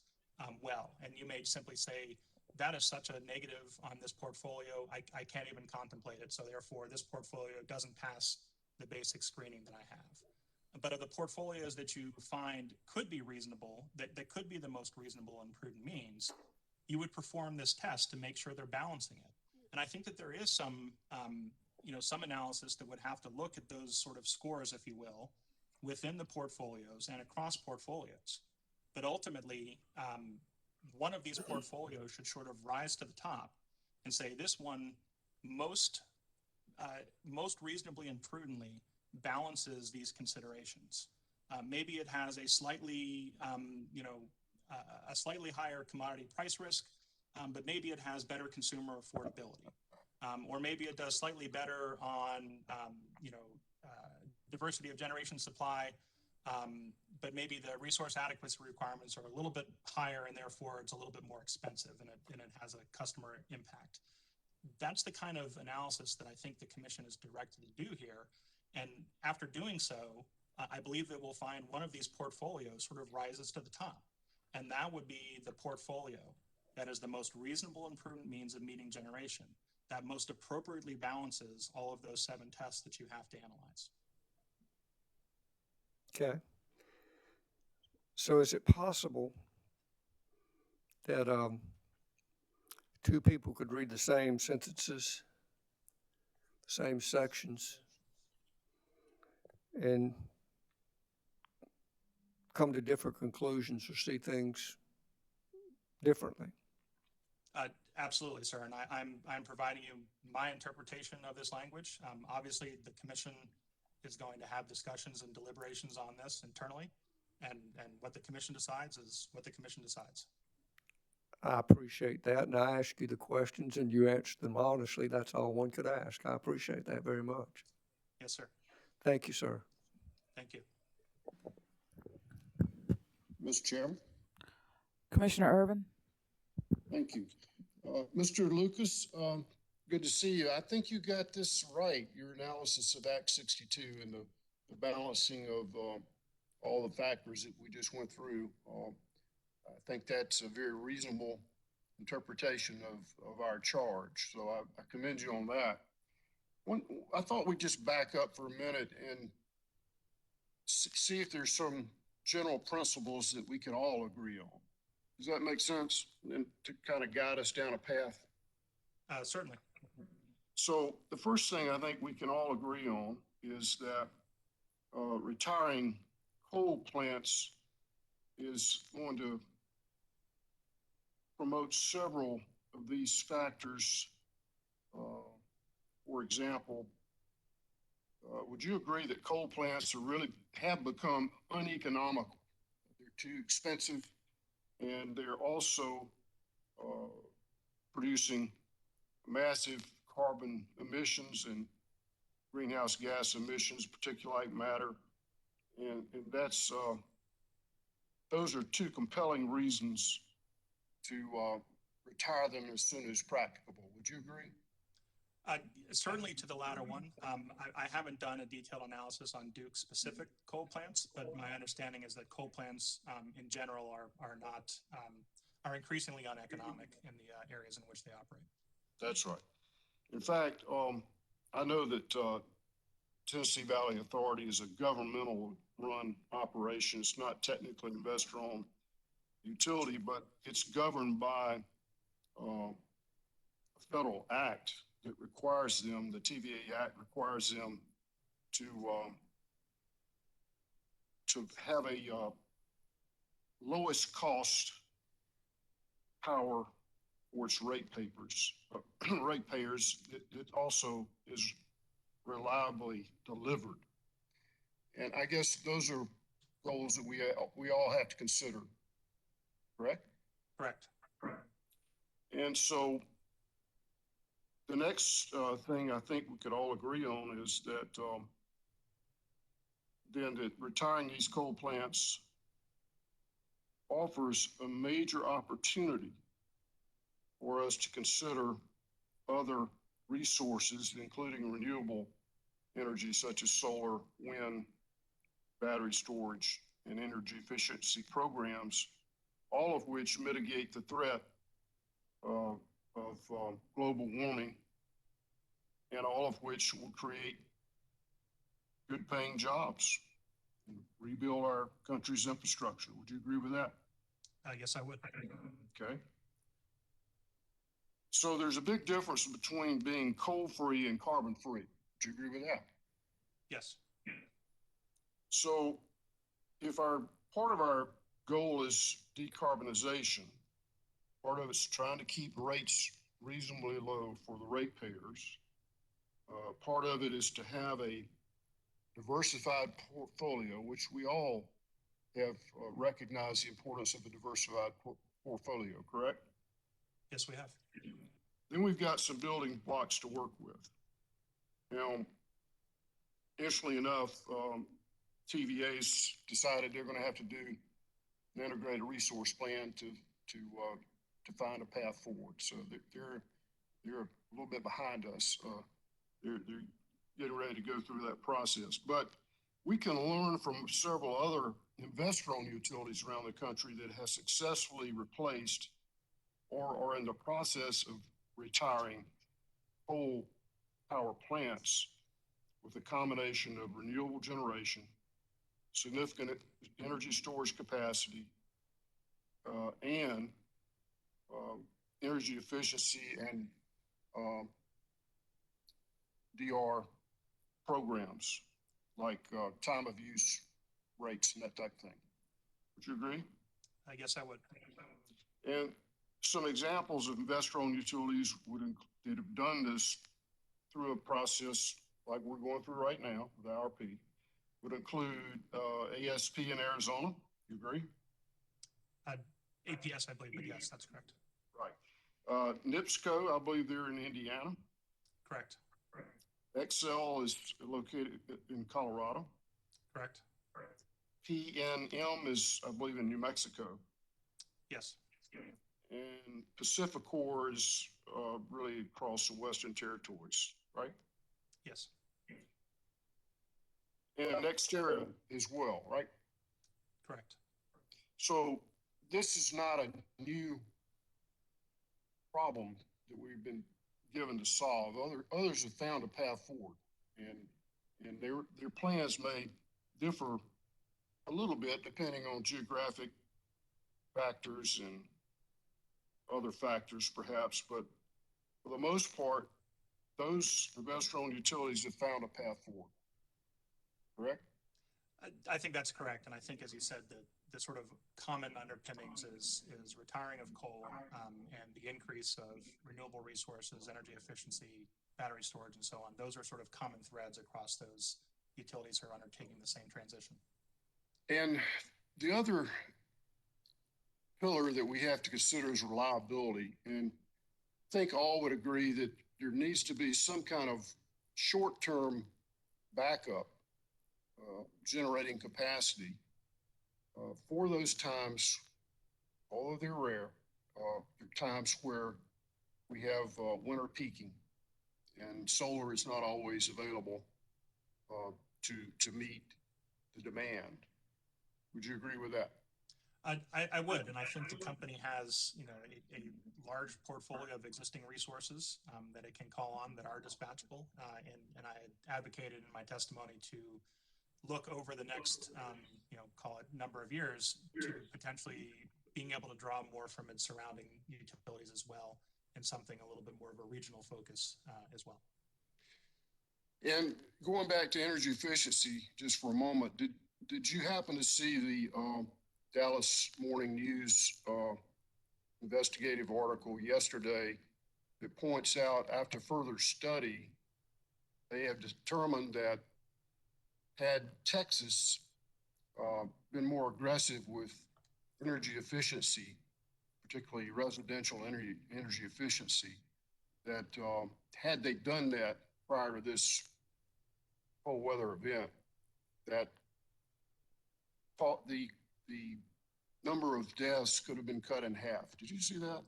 well. And you may simply say, that is such a negative on this portfolio, I can't even contemplate it. So therefore, this portfolio doesn't pass the basic screening that I have. But of the portfolios that you find could be reasonable, that could be the most reasonable and prudent means, you would perform this test to make sure they're balancing it. And I think that there is some analysis that would have to look at those sort of scores, if you will, within the portfolios and across portfolios. But ultimately, one of these portfolios should sort of rise to the top and say this one most reasonably and prudently balances these considerations. Maybe it has a slightly higher commodity price risk, but maybe it has better consumer affordability, or maybe it does slightly better on diversity of generation supply. But maybe the resource adequacy requirements are a little bit higher and therefore it's a little bit more expensive and it has a customer impact. That's the kind of analysis that I think the Commission is directed to do here. And after doing so, I believe that we'll find one of these portfolios sort of rises to the top. And that would be the portfolio that is the most reasonable and prudent means of meeting generation, that most appropriately balances all of those 7 tests that you have to analyze. Okay. So is it possible that 2 people could read the same sentences same sections, and come to different conclusions or see things differently. Absolutely, sir. And I'm providing you my interpretation of this language. Obviously, the commission is going to have discussions and deliberations on this internally. And what the commission decides is what the commission decides. I appreciate that, and I asked you the questions, and you answered them honestly. That's all one could ask. I appreciate that very much. Yes, sir. Thank you, sir. Thank you. Mr. Chairman, Commissioner Irvin? thank you. Mr. Lucas, good to see you. I think you got this right, your analysis of Act 62 and the balancing of all the factors that we just went through. I think that's a very reasonable interpretation of our charge. So I commend you on that. I thought we'd just back up for a minute and see if there's some general principles that we can all agree on. Does that make sense? And to kind of guide us down a path? Certainly. So the first thing I think we can all agree on is that retiring coal plants is going to promote several of these factors. For example, would you agree that coal plants have become uneconomical? They're too expensive, and they're also producing massive carbon emissions and greenhouse gas emissions, particulate matter, and that's those are two compelling reasons to retire them as soon as practicable. Would you agree? Certainly to the latter one. I haven't done a detailed analysis on Duke specific coal plants, but my understanding is that coal plants in general are increasingly uneconomic in the areas in which they operate. That's right. In fact, I know that Tennessee Valley Authority is a governmental run operation. It's not technically investor owned utility, but it's governed by a federal act that requires them, the TVA Act requires them to have a lowest cost power for its ratepayers that also is reliably delivered. And I guess those are goals that we all have to consider, correct? Correct. And so the next thing I think we could all agree on is that that retiring these coal plants offers a major opportunity for us to consider other resources, including renewable energy such as solar, wind, battery storage, and energy efficiency programs, all of which mitigate the threat of global warming, and all of which will create good paying jobs and rebuild our country's infrastructure. Would you agree with that? Yes, I would. Okay. So there's a big difference between being coal free and carbon free. Would you agree with that? Yes. So if part of our goal is decarbonization, part of it's trying to keep rates reasonably low for the ratepayers. Part of it is to have a diversified portfolio, which we all have recognized the importance of a diversified portfolio, correct? Yes, we have. Then we've got some building blocks to work with. Now, interestingly enough, TVA's decided they're going to have to do an integrated resource plan to find a path forward. So they're a little bit behind us. They're getting ready to go through that process. But we can learn from several other investor-owned utilities around the country that have successfully replaced or are in the process of retiring coal power plants with a combination of renewable generation, significant energy storage capacity, and energy efficiency and DR programs, like, time of use rates and that type of thing. Would you agree? I guess I would. And some examples of investor-owned utilities that have done this through a process like we're going through right now with IRP would include ASP in Arizona. You agree? APS, I believe, but yes, that's correct. Right. NIPSCO, I believe they're in Indiana. Correct. Excel is located in Colorado. Correct. PNM is, I believe, in New Mexico. Yes. And Pacificor is really across the Western Territories, right? Yes. And NextEra as well, right? Correct. So this is not a new problem that we've been given to solve. Others have found a path forward, and their plans may differ a little bit depending on geographic factors and other factors perhaps, but for the most part, those investor-owned utilities have found a path forward. Correct? I think that's correct. And I think, as you said, the sort of common underpinnings is retiring of coal and the increase of renewable resources, energy efficiency, battery storage, and so on. Those are sort of common threads across those utilities who are undertaking the same transition. And the other pillar that we have to consider is reliability. And I think all would agree that there needs to be some kind of short-term backup generating capacity for those times, although they're rare, there are times where we have winter peaking and solar is not always available to meet the demand. Would you agree with that? I would, and I think the company has, a large portfolio of existing resources that it can call on that are dispatchable. And I advocated in my testimony to look over the next, call it number of years to potentially being able to draw more from its surrounding utilities as well, and something a little bit more of a regional focus as well. And going back to energy efficiency, just for a moment, did you happen to see the Dallas Morning News investigative article yesterday that points out, after further study, they have determined that had Texas been more aggressive with energy efficiency, particularly residential energy efficiency, that had they done that prior to this whole weather event, that the number of deaths could have been cut in half. Did you see that?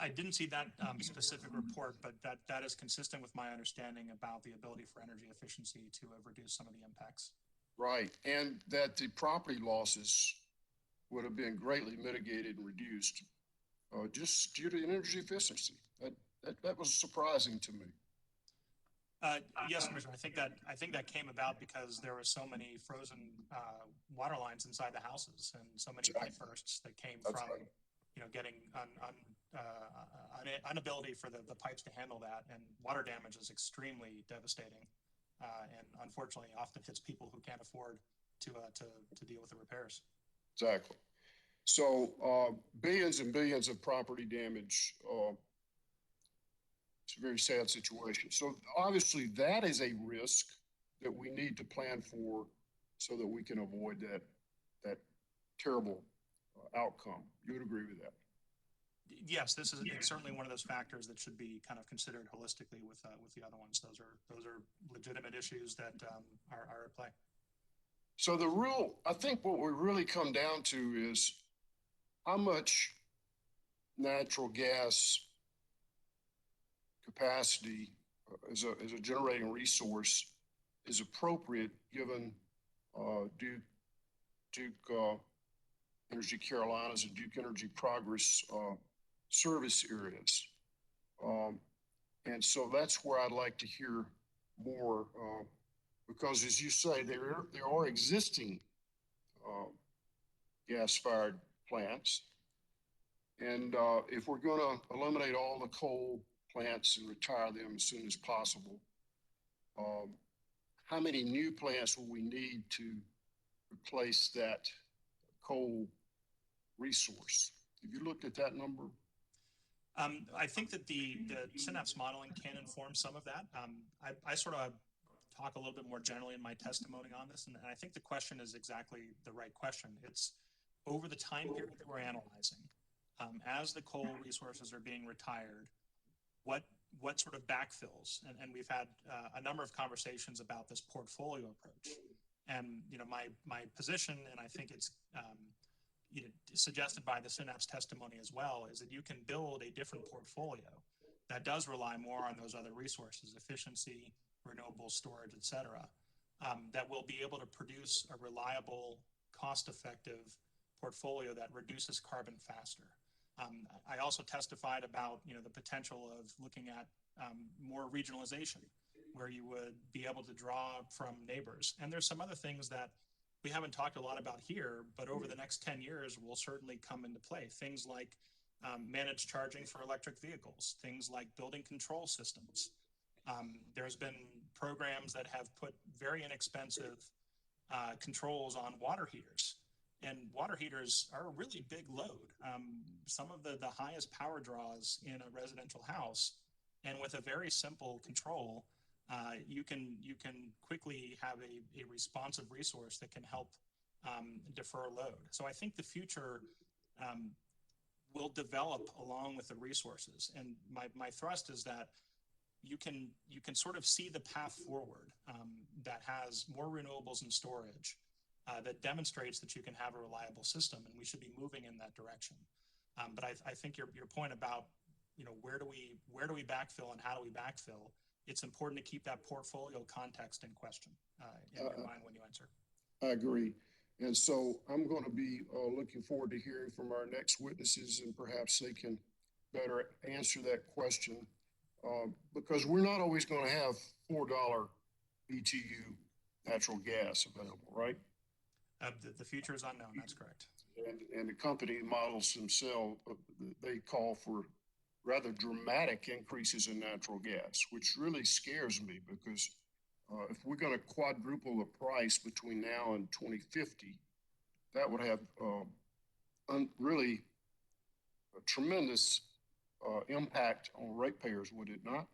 I didn't see that specific report, but that is consistent with my understanding about the ability for energy efficiency to have reduced some of the impacts. Right, and that the property losses would have been greatly mitigated and reduced just due to energy efficiency. That was surprising to me. Yes, Commissioner. I think that came about because there were so many frozen water lines inside the houses, and so many pipe bursts that came from, getting inability for the pipes to handle that, and water damage is extremely devastating, and unfortunately often hits people who can't afford to deal with the repairs. Exactly. So billions and billions of property damage. It's a very sad situation. So obviously that is a risk that we need to plan for so that we can avoid that terrible outcome. You would agree with that? Yes, it's certainly one of those factors that should be kind of considered holistically with the other ones. Those are legitimate issues that are at play. So I think what we really come down to is how much natural gas capacity as a generating resource is appropriate given Duke Energy Carolinas and Duke Energy Progress service areas. And so that's where I'd like to hear more because, as you say, there are existing gas-fired plants. And if we're going to eliminate all the coal plants and retire them as soon as possible, how many new plants will we need to replace that coal resource? Have you looked at that number? I think that the synapse modeling can inform some of that. I sort of talk a little bit more generally in my testimony on this, and I think the question is exactly the right question. It's over the time period that we're analyzing, as the coal resources are being retired, what sort of backfills? And we've had a number of conversations about this portfolio approach. And my position, and I think it's suggested by the Synapse testimony as well, is that you can build a different portfolio that does rely more on those other resources, efficiency, renewable storage, et cetera, that will be able to produce a reliable, cost-effective portfolio that reduces carbon faster. I also testified about the potential of looking at more regionalization, where you would be able to draw from neighbors. And there's some other things that we haven't talked a lot about here, but over the next 10 years will certainly come into play. Things like managed charging for electric vehicles, things like building control systems. There's been programs that have put very inexpensive controls on water heaters. And water heaters are a really big load. Some of the highest power draws in a residential house, and with a very simple control, you can quickly have a responsive resource that can help defer load. So I think the future will develop along with the resources. And my thrust is that you can sort of see the path forward that has more renewables and storage, that demonstrates that you can have a reliable system, and we should be moving in that direction. But I think your point about where do we backfill and how do we backfill, it's important to keep that portfolio context in question in your mind when you answer. I agree. And so I'm going to be looking forward to hearing from our next witnesses, and perhaps they can better answer that question, because we're not always going to have $4 BTU natural gas available, right? The future is unknown. That's correct. And the company models themselves, they call for rather dramatic increases in natural gas, which really scares me, because if we're going to quadruple the price between now and 2050, that would have really a tremendous impact on ratepayers, would it not?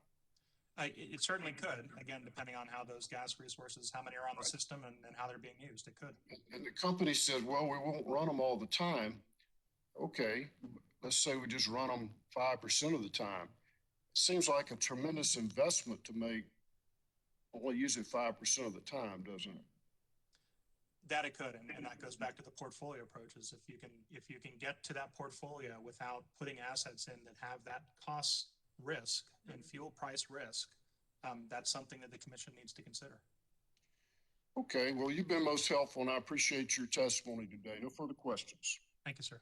It certainly could, again, depending on how those gas resources, how many are on the system and how they're being used. It could. And the company said, well, we won't run them all the time. Okay, let's say we just run them 5% of the time. It seems like a tremendous investment to make only use it 5% of the time, doesn't it? That it could, and that goes back to the portfolio approaches. If you can get to that portfolio without putting assets in that have that cost risk and fuel price risk, that's something that the commission needs to consider. Okay, well, you've been most helpful, and I appreciate your testimony today. No further questions. Thank you, sir.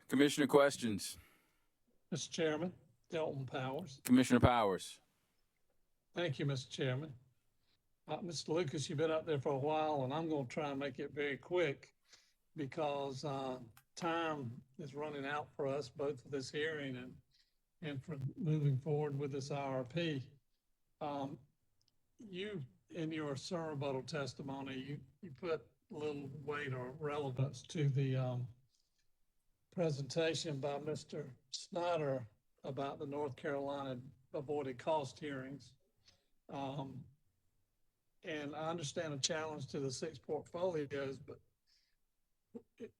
Commissioner questions? Mr. Chairman, Delton Powers. Commissioner Powers. Thank you, Mr. Chairman. Mr. Lucas, you've been up there for a while, and I'm going to try and make it very quick because time is running out for us, both for this hearing and for moving forward with this IRP. You, in your rebuttal testimony, you put a little weight or relevance to the presentation by Mr. Snyder about the North Carolina avoided cost hearings. And I understand a challenge to the 6 portfolios, but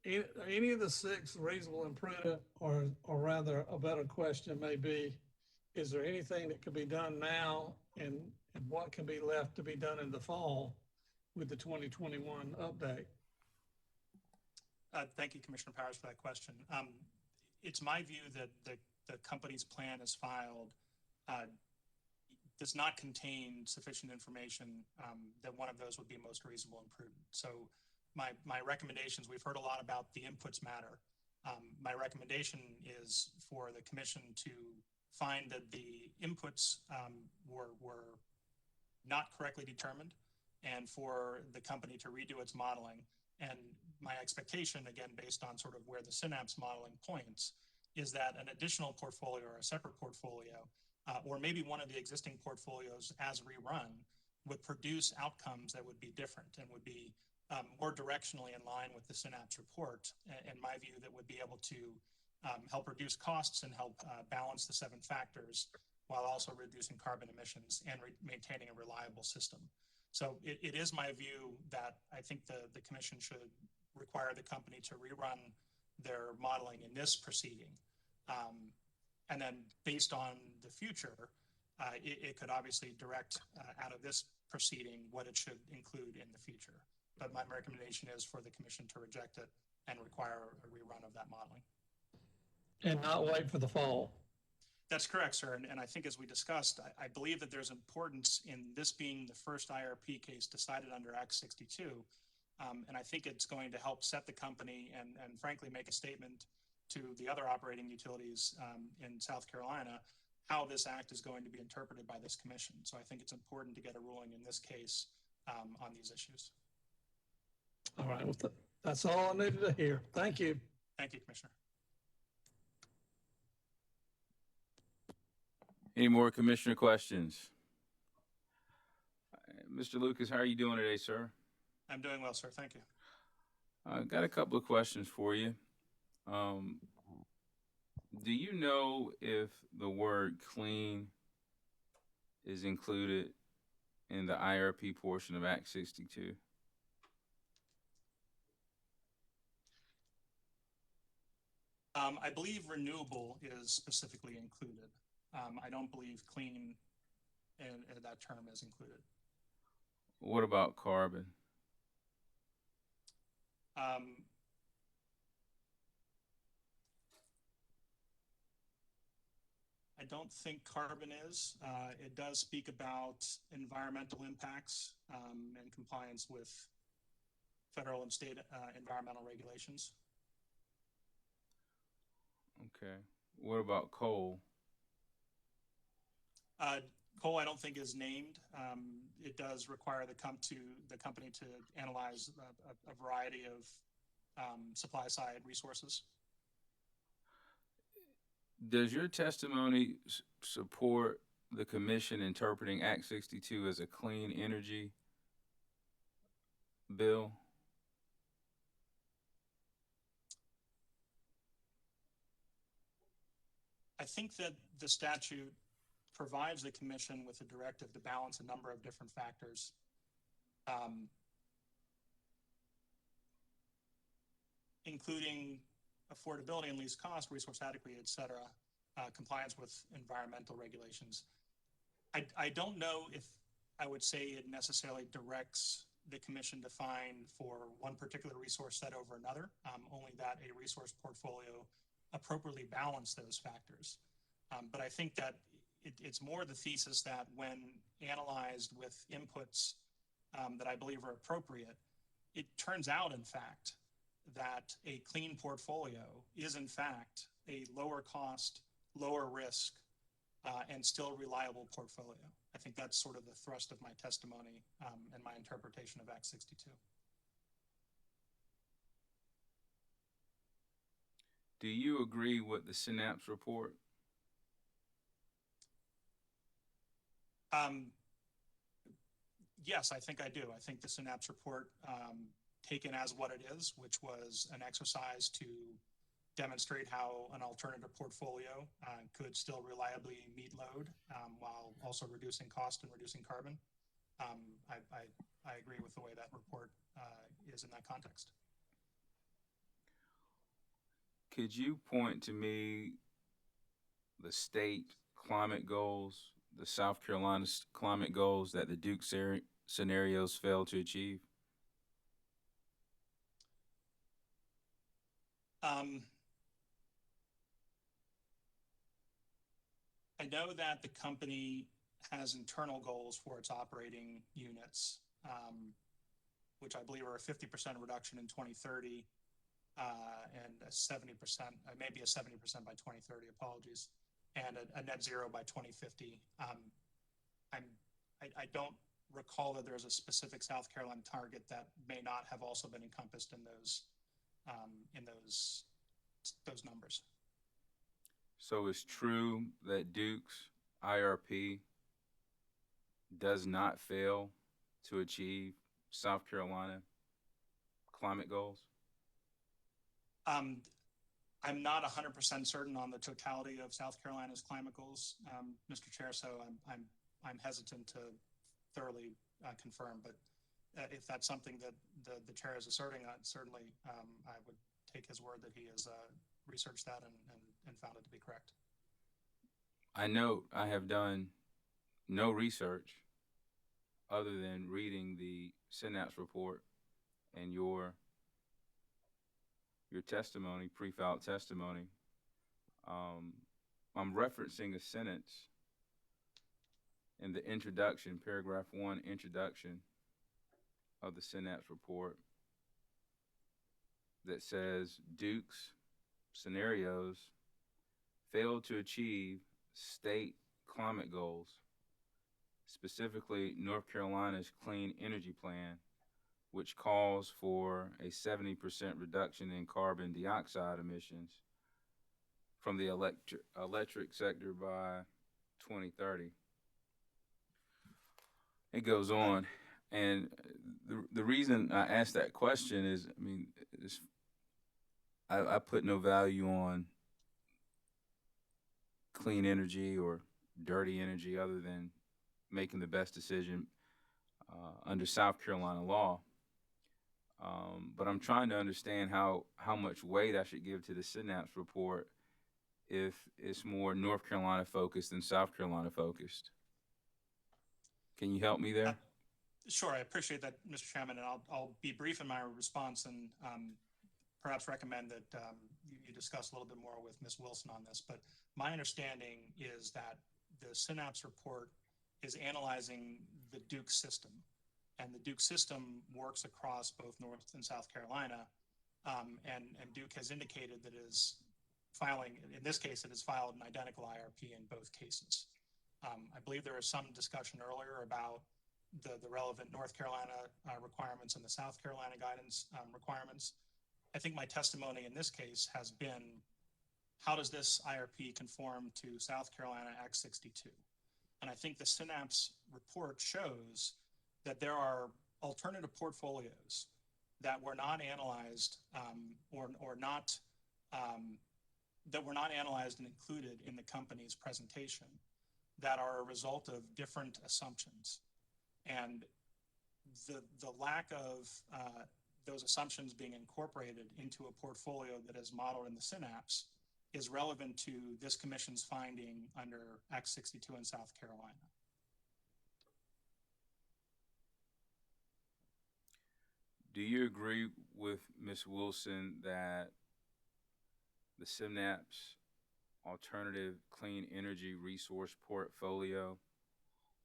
any of the 6 reasonable improvement, or rather a better question may be, is there anything that could be done now and what can be left to be done in the fall with the 2021 update? Thank you, Commissioner Powers, for that question. It's my view that the company's plan as filed does not contain sufficient information that one of those would be most reasonable and prudent. So my recommendations, we've heard a lot about the inputs matter. My recommendation is for the commission to find that the inputs were not correctly determined, and for the company to redo its modeling. And my expectation, again, based on sort of where the Synapse modeling points, is that an additional portfolio or a separate portfolio or maybe one of the existing portfolios as rerun would produce outcomes that would be different and would be more directionally in line with the Synapse report, in my view, that would be able to help reduce costs and help balance the 7 factors while also reducing carbon emissions and maintaining a reliable system. So it is my view that I think the commission should require the company to rerun their modeling in this proceeding. And then based on the future, it could obviously direct out of this proceeding what it should include in the future. But my recommendation is for the commission to reject it and require a rerun of that modeling. And not wait for the fall. That's correct, sir. And I think as we discussed, I believe that there's importance in this being the first IRP case decided under Act 62. And I think it's going to help set the company and frankly make a statement to the other operating utilities in South Carolina how this act is going to be interpreted by this commission. So I think it's important to get a ruling in this case on these issues. All right, well, that's all I needed to hear. Thank you. Thank you, Commissioner. Any more commissioner questions? Mr. Lucas, how are you doing today, sir? I'm doing well, sir. Thank you. I got a couple of questions for you. Do you know if the word clean is included in the IRP portion of Act 62? I believe renewable is specifically included. I don't believe clean in that term is included. What about carbon? I don't think carbon is. It does speak about environmental impacts and compliance with federal and state environmental regulations. Okay. What about coal? Coal, I don't think is named. It does require the company to analyze a variety of supply side resources. Does your testimony support the commission interpreting Act 62 as a clean energy bill? I think that the statute provides the commission with a directive to balance a number of different factors. Including affordability and least cost, resource adequacy, et cetera, compliance with environmental regulations. I don't know if I would say it necessarily directs the commission to find for one particular resource set over another, only that a resource portfolio appropriately balance those factors. But I think that it's more the thesis that when analyzed with inputs that I believe are appropriate, it turns out, in fact, that a clean portfolio is, in fact, a lower cost, lower risk, and still reliable portfolio. I think that's sort of the thrust of my testimony and my interpretation of Act 62. Do you agree with the Synapse report? Yes, I think I do. I think the Synapse report, taken as what it is, which was an exercise to demonstrate how an alternative portfolio could still reliably meet load while also reducing cost and reducing carbon. I agree with the way that report is in that context. Could you point to me the state climate goals, the South Carolina climate goals that the Duke scenarios failed to achieve? I know that the company has internal goals for its operating units, which I believe are a 50% reduction in 2030 and a 70%, maybe a 70% by 2030, apologies, and a net zero by 2050. I don't recall that there's a specific South Carolina target that may not have also been encompassed in those numbers. So it's true that Duke's IRP does not fail to achieve South Carolina climate goals? I'm not 100% certain on the totality of South Carolina's climate goals, Mr. Chair, so I'm hesitant to thoroughly confirm, but if that's something that the chair is asserting, certainly I would take his word that he has researched that and found it to be correct. I note I have done no research other than reading the Synapse report and your testimony, pre-filed testimony. I'm referencing a sentence in the introduction, paragraph 1, introduction of the Synapse report that says Duke's scenarios failed to achieve state climate goals, specifically North Carolina's Clean Energy Plan, which calls for a 70% reduction in carbon dioxide emissions from the electric sector by 2030. It goes on. And the reason I asked that question is, I mean, I put no value on clean energy or dirty energy other than making the best decision under South Carolina law. But I'm trying to understand how much weight I should give to the Synapse report if it's more North Carolina focused than South Carolina focused. Can you help me there? Sure, I appreciate that, Mr. Chairman, and I'll be brief in my response and perhaps recommend that you discuss a little bit more with Ms. Wilson on this. But my understanding is that the Synapse report is analyzing the Duke system, and the Duke system works across both North and South Carolina, and Duke has indicated that it is filing, in this case, it has filed an identical IRP in both cases. I believe there was some discussion earlier about the relevant North Carolina requirements and the South Carolina guidance requirements. I think my testimony in this case has been, how does this IRP conform to South Carolina Act 62? And I think the Synapse report shows that there are alternative portfolios that were not analyzed that were not analyzed and included in the company's presentation that are a result of different assumptions. And the lack of those assumptions being incorporated into a portfolio that is modeled in the Synapse is relevant to this commission's finding under Act 62 in South Carolina. Do you agree with Ms. Wilson that the Synapse Alternative Clean Energy Resource Portfolio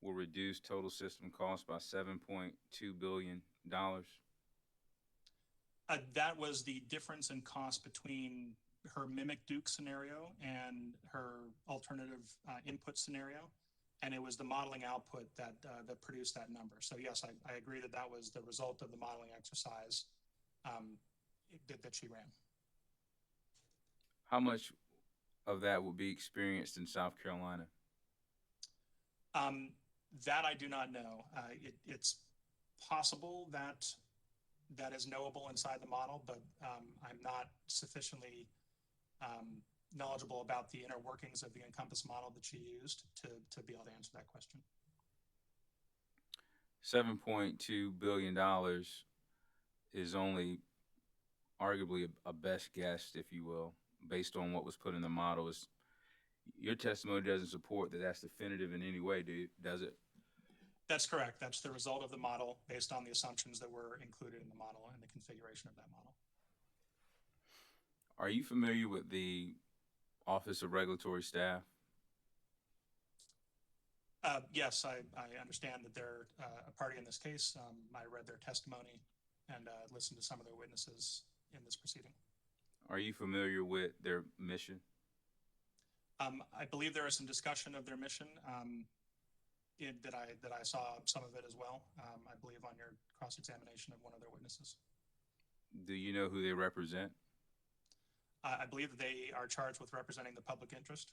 will reduce total system cost by $7.2 billion? That was the difference in cost between her Mimic Duke scenario and her alternative input scenario. And it was the modeling output that produced that number. So yes, I agree that that was the result of the modeling exercise that she ran. How much of that will be experienced in South Carolina? That I do not know. It's possible that that is knowable inside the model, but I'm not sufficiently knowledgeable about the inner workings of the Encompass model that she used to be able to answer that question. $7.2 billion is only arguably a best guess, if you will, based on what was put in the model. Your testimony doesn't support that that's definitive in any way, does it? That's correct. That's the result of the model based on the assumptions that were included in the model and the configuration of that model. Are you familiar with the Office of Regulatory Staff? Yes, I understand that they're a party in this case. I read their testimony and listened to some of their witnesses in this proceeding. Are you familiar with their mission? I believe there is some discussion of their mission that I saw some of it as well. I believe on your cross-examination of one of their witnesses. Do you know who they represent? I believe that they are charged with representing the public interest.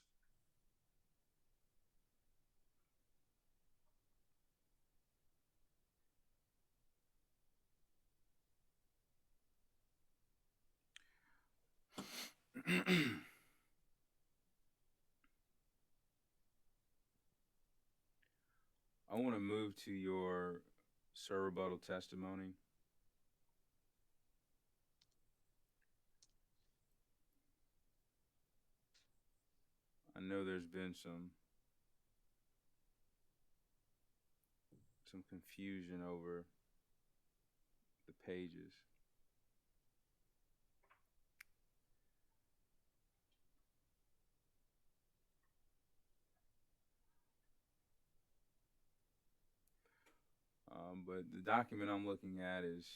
I want to move to your sir rebuttal testimony. I know there's been some confusion over the pages. But the document I'm looking at is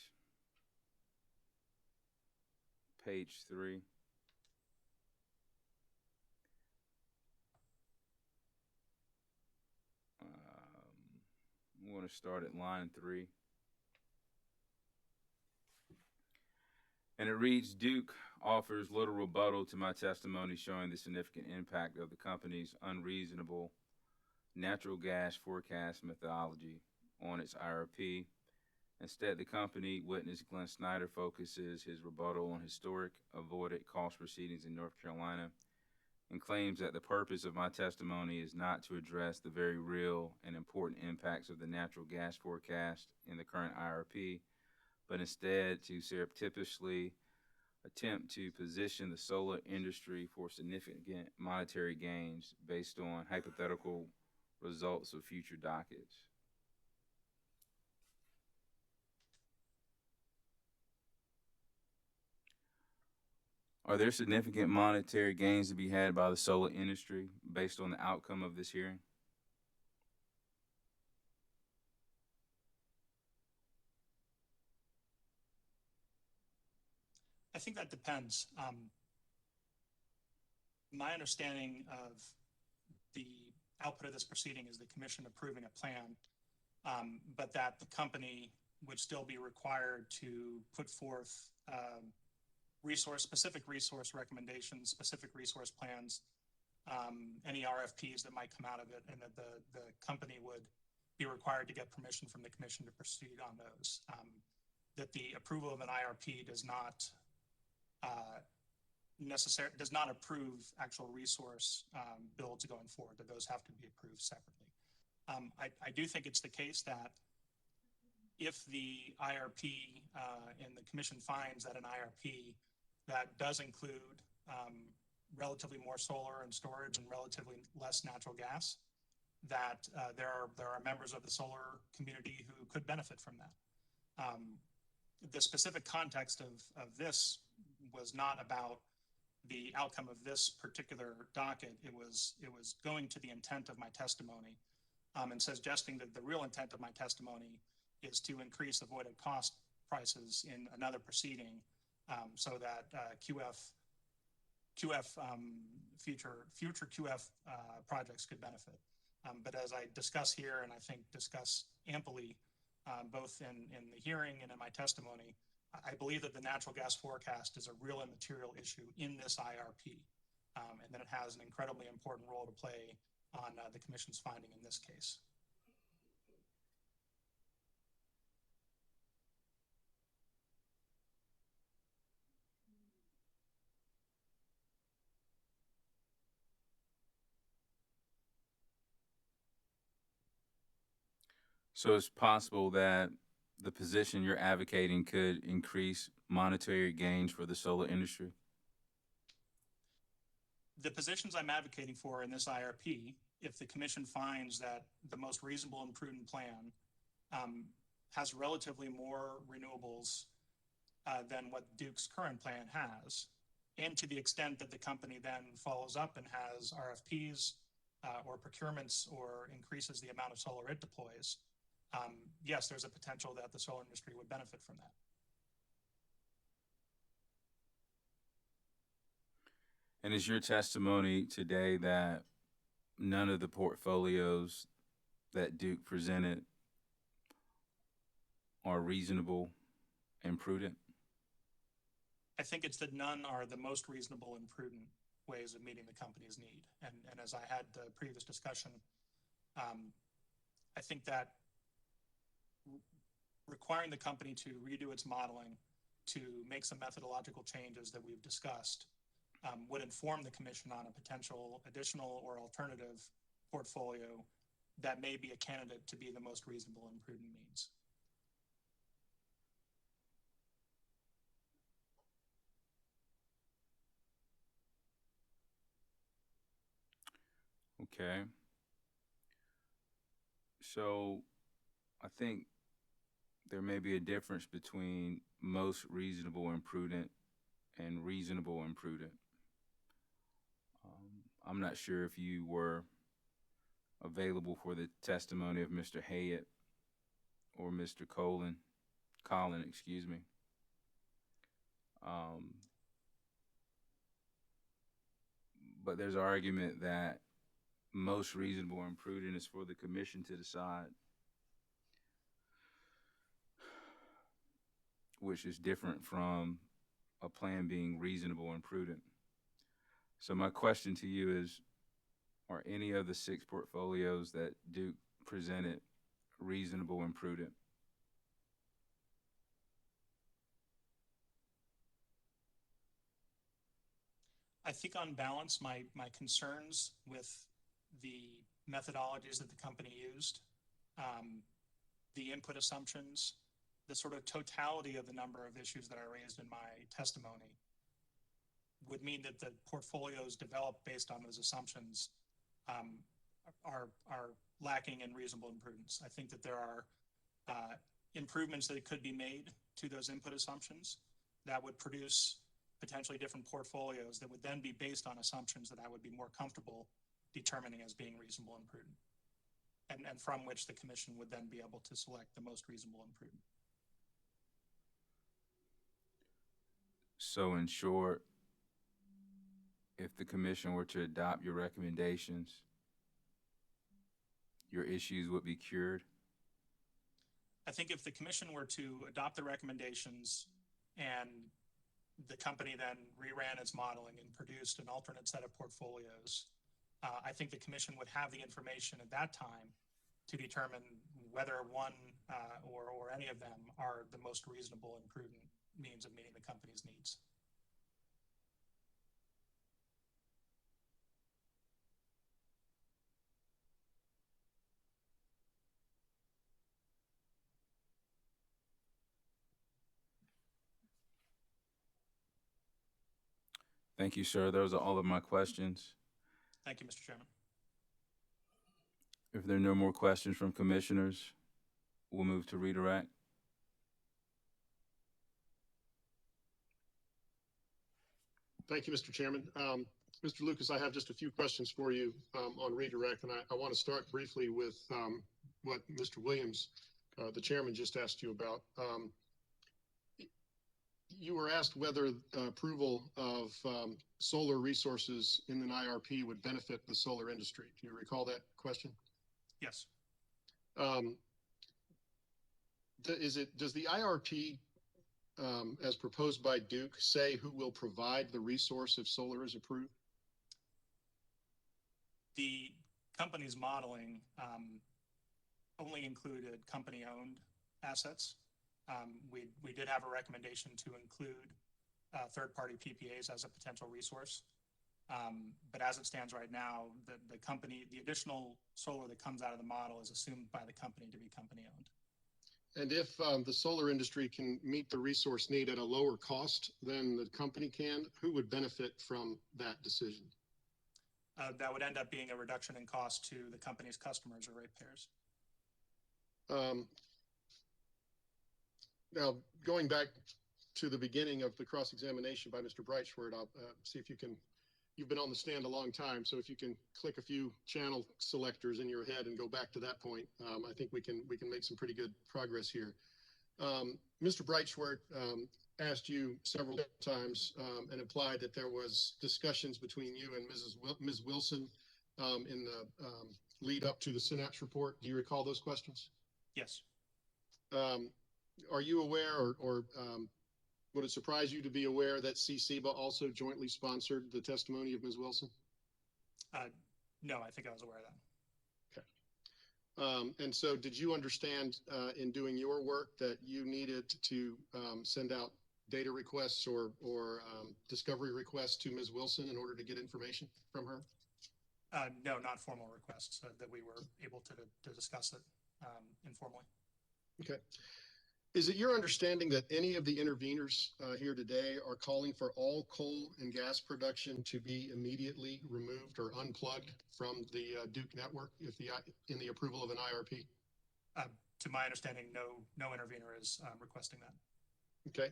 page 3. I'm going to start at line 3. And it reads, Duke offers little rebuttal to my testimony showing the significant impact of the company's unreasonable natural gas forecast methodology on its IRP. Instead, the company witness Glenn Snyder focuses his rebuttal on historic avoided cost proceedings in North Carolina and claims that the purpose of my testimony is not to address the very real and important impacts of the natural gas forecast in the current IRP, but instead to surreptitiously attempt to position the solar industry for significant monetary gains based on hypothetical results of future dockets. Are there significant monetary gains to be had by the solar industry based on the outcome of this hearing? I think that depends. My understanding of the output of this proceeding is the commission approving a plan, but that the company would still be required to put forth specific resource recommendations, specific resource plans, any RFPs that might come out of it, and that the company would be required to get permission from the commission to proceed on those. That the approval of an IRP does not approve actual resource builds going forward, that those have to be approved separately. I do think it's the case that if the IRP and the commission finds that an IRP that does include relatively more solar and storage and relatively less natural gas, that there are members of the solar community who could benefit from that. The specific context of this was not about the outcome of this particular docket. It was going to the intent of my testimony, and suggesting that the real intent of my testimony is to increase avoided cost prices in another proceeding, so that future QF projects could benefit. But as I discuss here, and I think discuss amply, both in the hearing and in my testimony, I believe that the natural gas forecast is a real and material issue in this IRP, and that it has an incredibly important role to play on the commission's finding in this case. So it's possible that the position you're advocating could increase monetary gains for the solar industry? The positions I'm advocating for in this IRP, if the commission finds that the most reasonable and prudent plan has relatively more renewables than what Duke's current plan has, and to the extent that the company then follows up and has RFPs or procurements or increases the amount of solar it deploys, yes, there's a potential that the solar industry would benefit from that. And is your testimony today that none of the portfolios that Duke presented are reasonable and prudent? I think it's that none are the most reasonable and prudent ways of meeting the company's need. And as I had the previous discussion, I think that requiring the company to redo its modeling, to make some methodological changes that we've discussed, would inform the commission on a potential additional or alternative portfolio that may be a candidate to be the most reasonable and prudent means. Okay. So I think there may be a difference between most reasonable and prudent and reasonable and prudent. I'm not sure if you were available for the testimony of Mr. Hayat or Mr. Collin, excuse me. But there's an argument that most reasonable and prudent is for the commission to decide, which is different from a plan being reasonable and prudent. So my question to you is, are any of the 6 portfolios that Duke presented reasonable and prudent? I think on balance, my concerns with the methodologies that the company used, the input assumptions, the sort of totality of the number of issues that I raised in my testimony would mean that the portfolios developed based on those assumptions are lacking in reasonable prudence. I think that there are improvements that could be made to those input assumptions that would produce potentially different portfolios that would then be based on assumptions that I would be more comfortable determining as being reasonable and prudent, and from which the commission would then be able to select the most reasonable and prudent. So in short, if the commission were to adopt your recommendations, your issues would be cured? I think if the commission were to adopt the recommendations and the company then reran its modeling and produced an alternate set of portfolios, I think the commission would have the information at that time to determine whether one or any of them are the most reasonable and prudent means of meeting the company's needs. Thank you, sir. Those are all of my questions. Thank you, Mr. Chairman. If there are no more questions from commissioners, we'll move to redirect. Thank you, Mr. Chairman. Mr. Lucas, I have just a few questions for you on redirect, and I want to start briefly with what Mr. Williams, the chairman, just asked you about. You were asked whether approval of solar resources in an IRP would benefit the solar industry. Do you recall that question? Yes. Does the IRP, as proposed by Duke, say who will provide the resource if solar is approved? The company's modeling only included company-owned assets. We did have a recommendation to include third-party PPAs as a potential resource. But as it stands right now, the additional solar that comes out of the model is assumed by the company to be company-owned. And if the solar industry can meet the resource need at a lower cost than the company can, who would benefit from that decision? That would end up being a reduction in cost to the company's customers or ratepayers. Now, going back to the beginning of the cross-examination by Mr. Breitschwert, I'll see if you can, you've been on the stand a long time, so if you can click a few channel selectors in your head and go back to that point, I think we can make some pretty good progress here. Mr. Breitschwert asked you several times and implied that there was discussions between you and Ms. Wilson in the lead up to the Synapse report. Do you recall those questions? Yes. Are you aware, or would it surprise you to be aware that CCBA also jointly sponsored the testimony of Ms. Wilson? No, I think I was aware of that. Okay. And so did you understand in doing your work that you needed to send out data requests or discovery requests to Ms. Wilson in order to get information from her? No, not formal requests, that we were able to discuss it, informally. Okay. Is it your understanding that any of the interveners here today are calling for all coal and gas production to be immediately removed or unplugged from the Duke network in the approval of an IRP? To my understanding, no intervener is requesting that. Okay.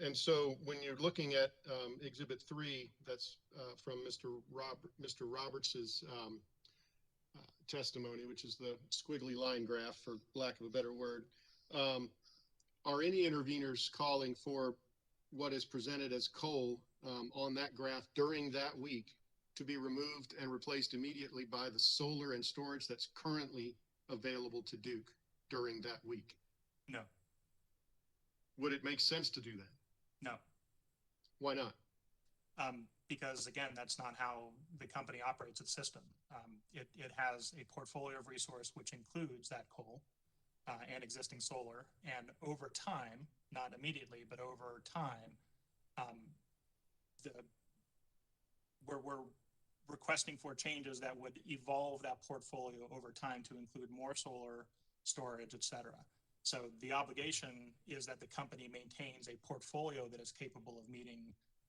And so when you're looking at Exhibit 3, that's from Mr. Roberts's testimony, which is the squiggly line graph, for lack of a better word. Are any interveners calling for what is presented as coal on that graph during that week to be removed and replaced immediately by the solar and storage that's currently available to Duke during that week? No. Would it make sense to do that? No. Why not? Because again, that's not how the company operates its system. It has a portfolio of resource which includes that coal and existing solar, and over time, not immediately, but over time, we're requesting for changes that would evolve that portfolio over time to include more solar storage, et cetera. So the obligation is that the company maintains a portfolio that is capable of meeting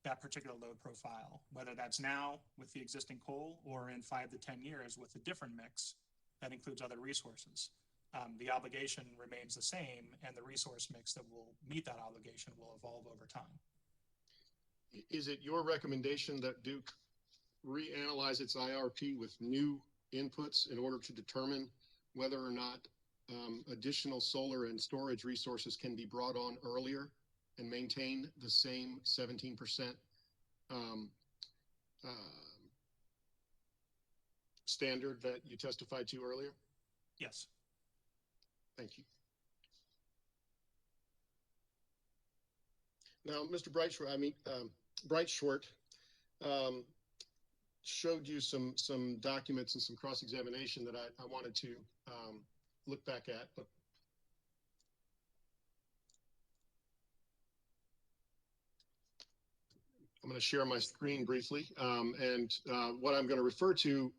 that particular load profile, whether that's now with the existing coal or in 5 to 10 years with a different mix that includes other resources. The obligation remains the same, and the resource mix that will meet that obligation will evolve over time. Is it your recommendation that Duke reanalyze its IRP with new inputs in order to determine whether or not additional solar and storage resources can be brought on earlier and maintain the same 17% standard that you testified to earlier? Yes. Thank you. Now, Mr. Breitschwert showed you some documents and some cross-examination that I wanted to look back at, but I'm going to share my screen briefly, and what I'm going to refer to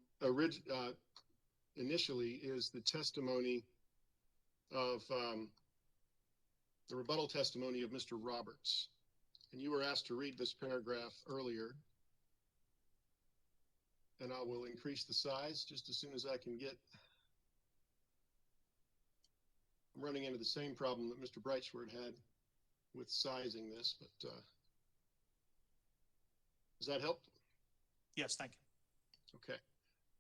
initially is the testimony of the rebuttal testimony of Mr. Roberts. And you were asked to read this paragraph earlier, and I will increase the size just as soon as I can get. I'm running into the same problem that Mr. Breitschwert had with sizing this, but does that help? Yes, thank you. Okay.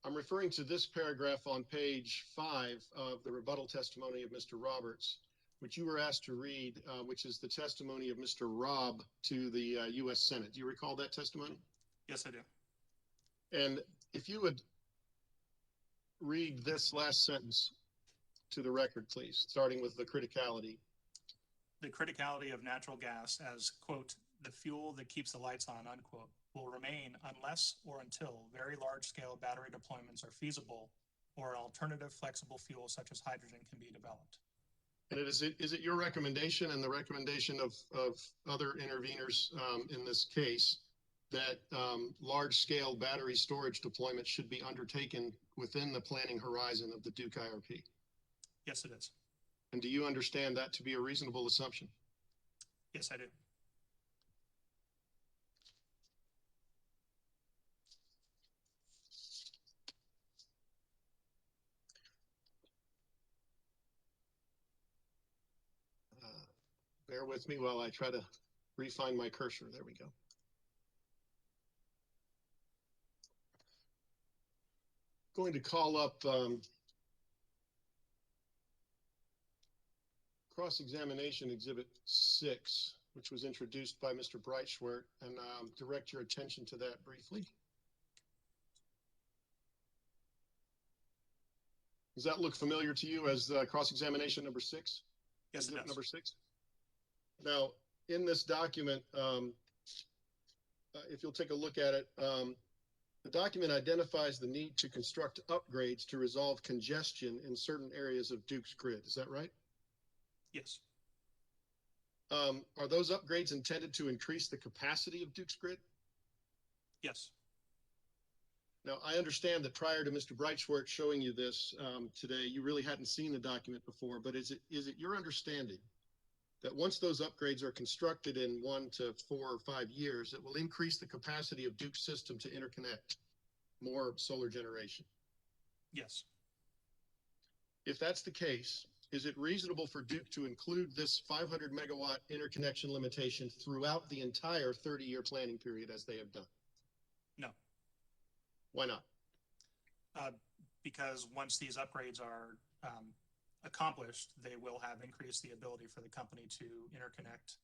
I'm referring to this paragraph on page 5 of the rebuttal testimony of Mr. Roberts, which you were asked to read, which is the testimony of Mr. Robb to the U.S. Senate. Do you recall that testimony? Yes, I do. And if you would read this last sentence to the record, please, starting with the criticality. The criticality of natural gas as, quote, the fuel that keeps the lights on, unquote, will remain unless or until very large-scale battery deployments are feasible or an alternative flexible fuel such as hydrogen can be developed. And is it your recommendation and the recommendation of other interveners in this case that large-scale battery storage deployment should be undertaken within the planning horizon of the Duke IRP? Yes, it is. And do you understand that to be a reasonable assumption? Yes, I do. Bear with me while I try to refine my cursor. There we go. Going to call up cross-examination exhibit 6, which was introduced by Mr. Breitschwert, and direct your attention to that briefly. Does that look familiar to you as cross-examination number 6? Yes, it does. Number 6. Now, in this document, if you'll take a look at it, the document identifies the need to construct upgrades to resolve congestion in certain areas of Duke's grid. Is that right? Yes. Are those upgrades intended to increase the capacity of Duke's grid? Yes. Now, I understand that prior to Mr. Breitschwert showing you this today, you really hadn't seen the document before, but is it your understanding that once those upgrades are constructed in 1 to 4 or 5 years, it will increase the capacity of Duke's system to interconnect more solar generation? Yes. If that's the case, is it reasonable for Duke to include this 500 megawatt interconnection limitation throughout the entire 30-year planning period as they have done? No. Why not? Because once these upgrades are accomplished, they will have increased the ability for the company to interconnect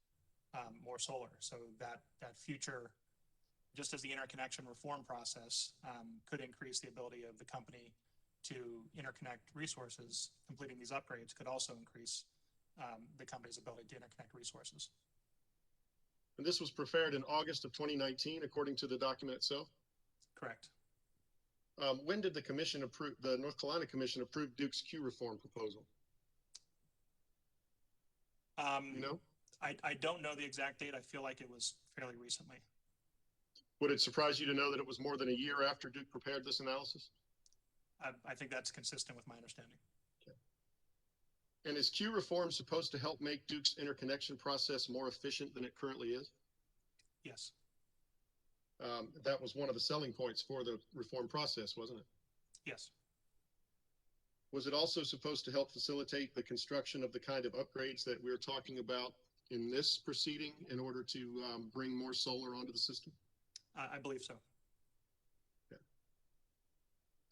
more solar. So that future, just as the interconnection reform process could increase the ability of the company to interconnect resources, completing these upgrades could also increase the company's ability to interconnect resources. And this was prepared in August of 2019, according to the document itself? Correct. When did the North Carolina Commission approve Duke's Q reform proposal? You know? I don't know the exact date. I feel like it was fairly recently. Would it surprise you to know that it was more than a year after Duke prepared this analysis? I think that's consistent with my understanding. Okay. And is Q reform supposed to help make Duke's interconnection process more efficient than it currently is? Yes. That was one of the selling points for the reform process, wasn't it? Yes. Was it also supposed to help facilitate the construction of the kind of upgrades that we're talking about in this proceeding in order to bring more solar onto the system? I believe so.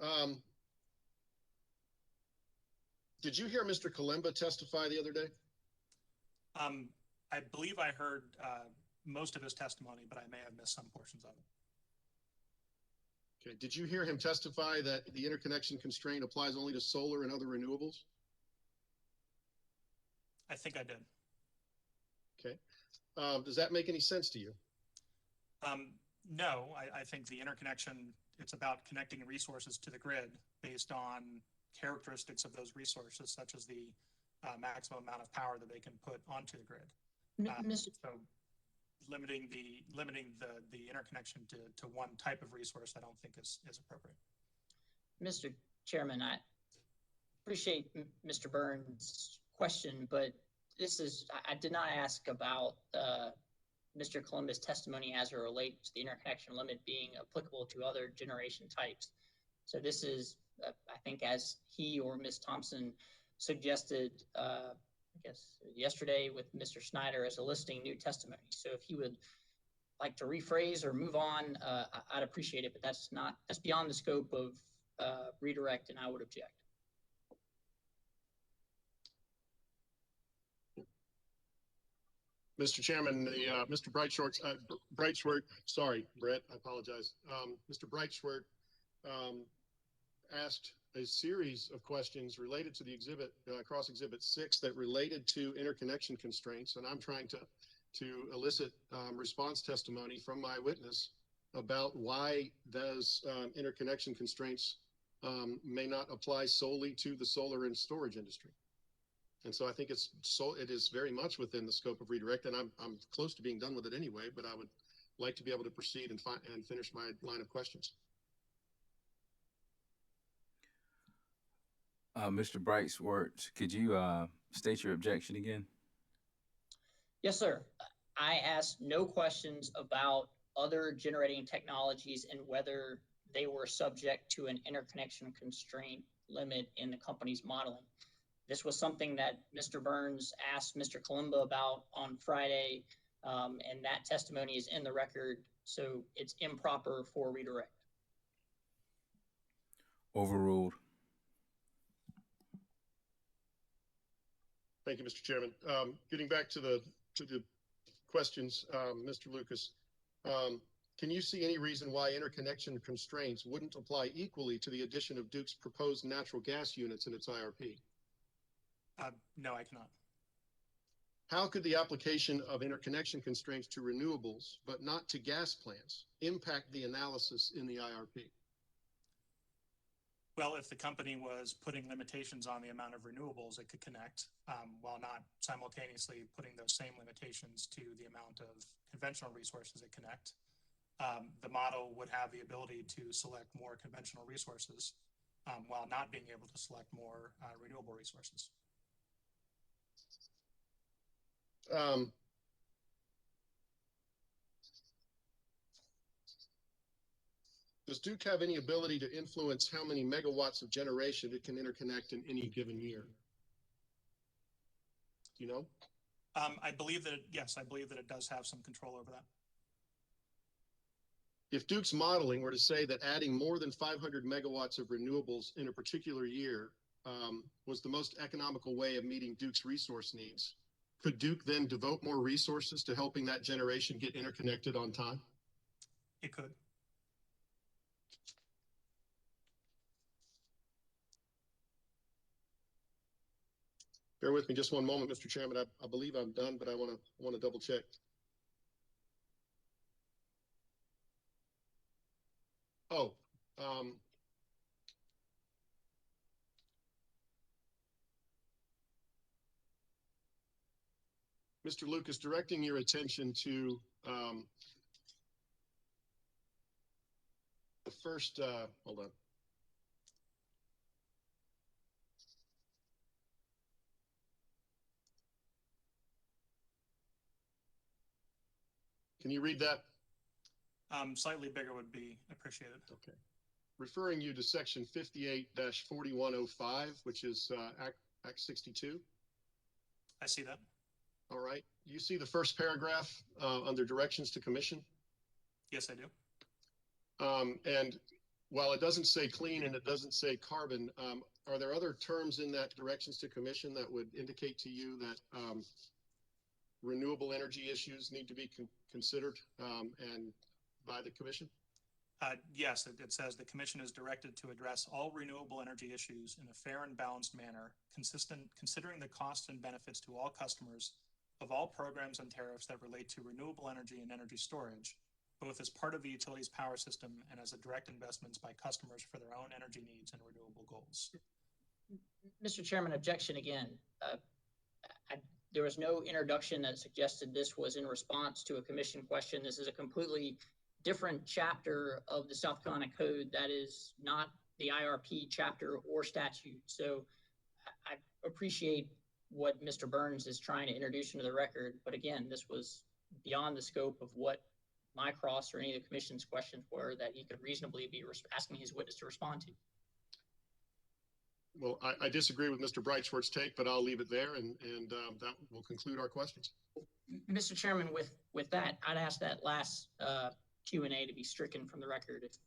Okay. Did you hear Mr. Kalemba testify the other day? I believe I heard most of his testimony, but I may have missed some portions of it. Okay. Did you hear him testify that the interconnection constraint applies only to solar and other renewables? I think I did. Okay. Does that make any sense to you? No, I think the interconnection, it's about connecting resources to the grid based on characteristics of those resources, such as the maximum amount of power that they can put onto the grid. So limiting the interconnection to one type of resource, I don't think is appropriate. Mr. Chairman, I appreciate Mr. Burns' question, but I did not ask about Mr. Kalemba's testimony as it relates to the interconnection limit being applicable to other generation types. So this is, I think, as he or Ms. Thompson suggested, I guess yesterday with Mr. Schneider as a listing new testimony. So if he would like to rephrase or move on, I'd appreciate it, but that's beyond the scope of redirect, and I would object. Mr. Chairman, Mr. Breitschwert, sorry, Brett, I apologize. Mr. Breitschwert asked a series of questions related to the exhibit, cross exhibit 6, that related to interconnection constraints, and I'm trying to elicit response testimony from my witness about why those interconnection constraints may not apply solely to the solar and storage industry. And so I think it is very much within the scope of redirect, and I'm close to being done with it anyway, but I would like to be able to proceed and finish my line of questions. Mr. Breitschwert, could you state your objection again? Yes, sir. I asked no questions about other generating technologies and whether they were subject to an interconnection constraint limit in the company's modeling. This was something that Mr. Burns asked Mr. Kalemba about on Friday, and that testimony is in the record, so it's improper for redirect. Overruled. Thank you, Mr. Chairman. Getting back to the questions, Mr. Lucas, can you see any reason why interconnection constraints wouldn't apply equally to the addition of Duke's proposed natural gas units in its IRP? No, I cannot. How could the application of interconnection constraints to renewables, but not to gas plants, impact the analysis in the IRP? Well, if the company was putting limitations on the amount of renewables it could connect, while not simultaneously putting those same limitations to the amount of conventional resources it connect, the model would have the ability to select more conventional resources, while not being able to select more renewable resources. Does Duke have any ability to influence how many megawatts of generation it can interconnect in any given year? Do you know? I believe that, yes, I believe that it does have some control over that. If Duke's modeling were to say that adding more than 500 megawatts of renewables in a particular year was the most economical way of meeting Duke's resource needs, could Duke then devote more resources to helping that generation get interconnected on time? It could. Bear with me just one moment, Mr. Chairman. I believe I'm done, but I want to double check. Oh, Mr. Lucas, directing your attention to the first, hold on. Can you read that? Slightly bigger would be appreciated. Okay. Referring you to section 58-4105, which is Act 62. I see that. All right. You see the first paragraph under directions to commission? Yes, I do. And while it doesn't say clean and it doesn't say carbon, are there other terms in that directions to commission that would indicate to you that renewable energy issues need to be considered and by the commission? Yes, it says the commission is directed to address all renewable energy issues in a fair and balanced manner, considering the costs and benefits to all customers of all programs and tariffs that relate to renewable energy and energy storage, both as part of the utility's power system and as a direct investments by customers for their own energy needs and renewable goals. Mr. Chairman, objection again. There was no introduction that suggested this was in response to a commission question. This is a completely different chapter of the South Carolina Code that is not the IRP chapter or statute. So I appreciate what Mr. Burns is trying to introduce into the record. But again, this was beyond the scope of what my cross or any of the commission's questions were that he could reasonably be asking his witness to respond to. Well, I disagree with Mr. Breitschwartz's take, but I'll leave it there, and that will conclude our questions. Mr. Chairman, with that, I'd ask that last Q&A to be stricken from the record if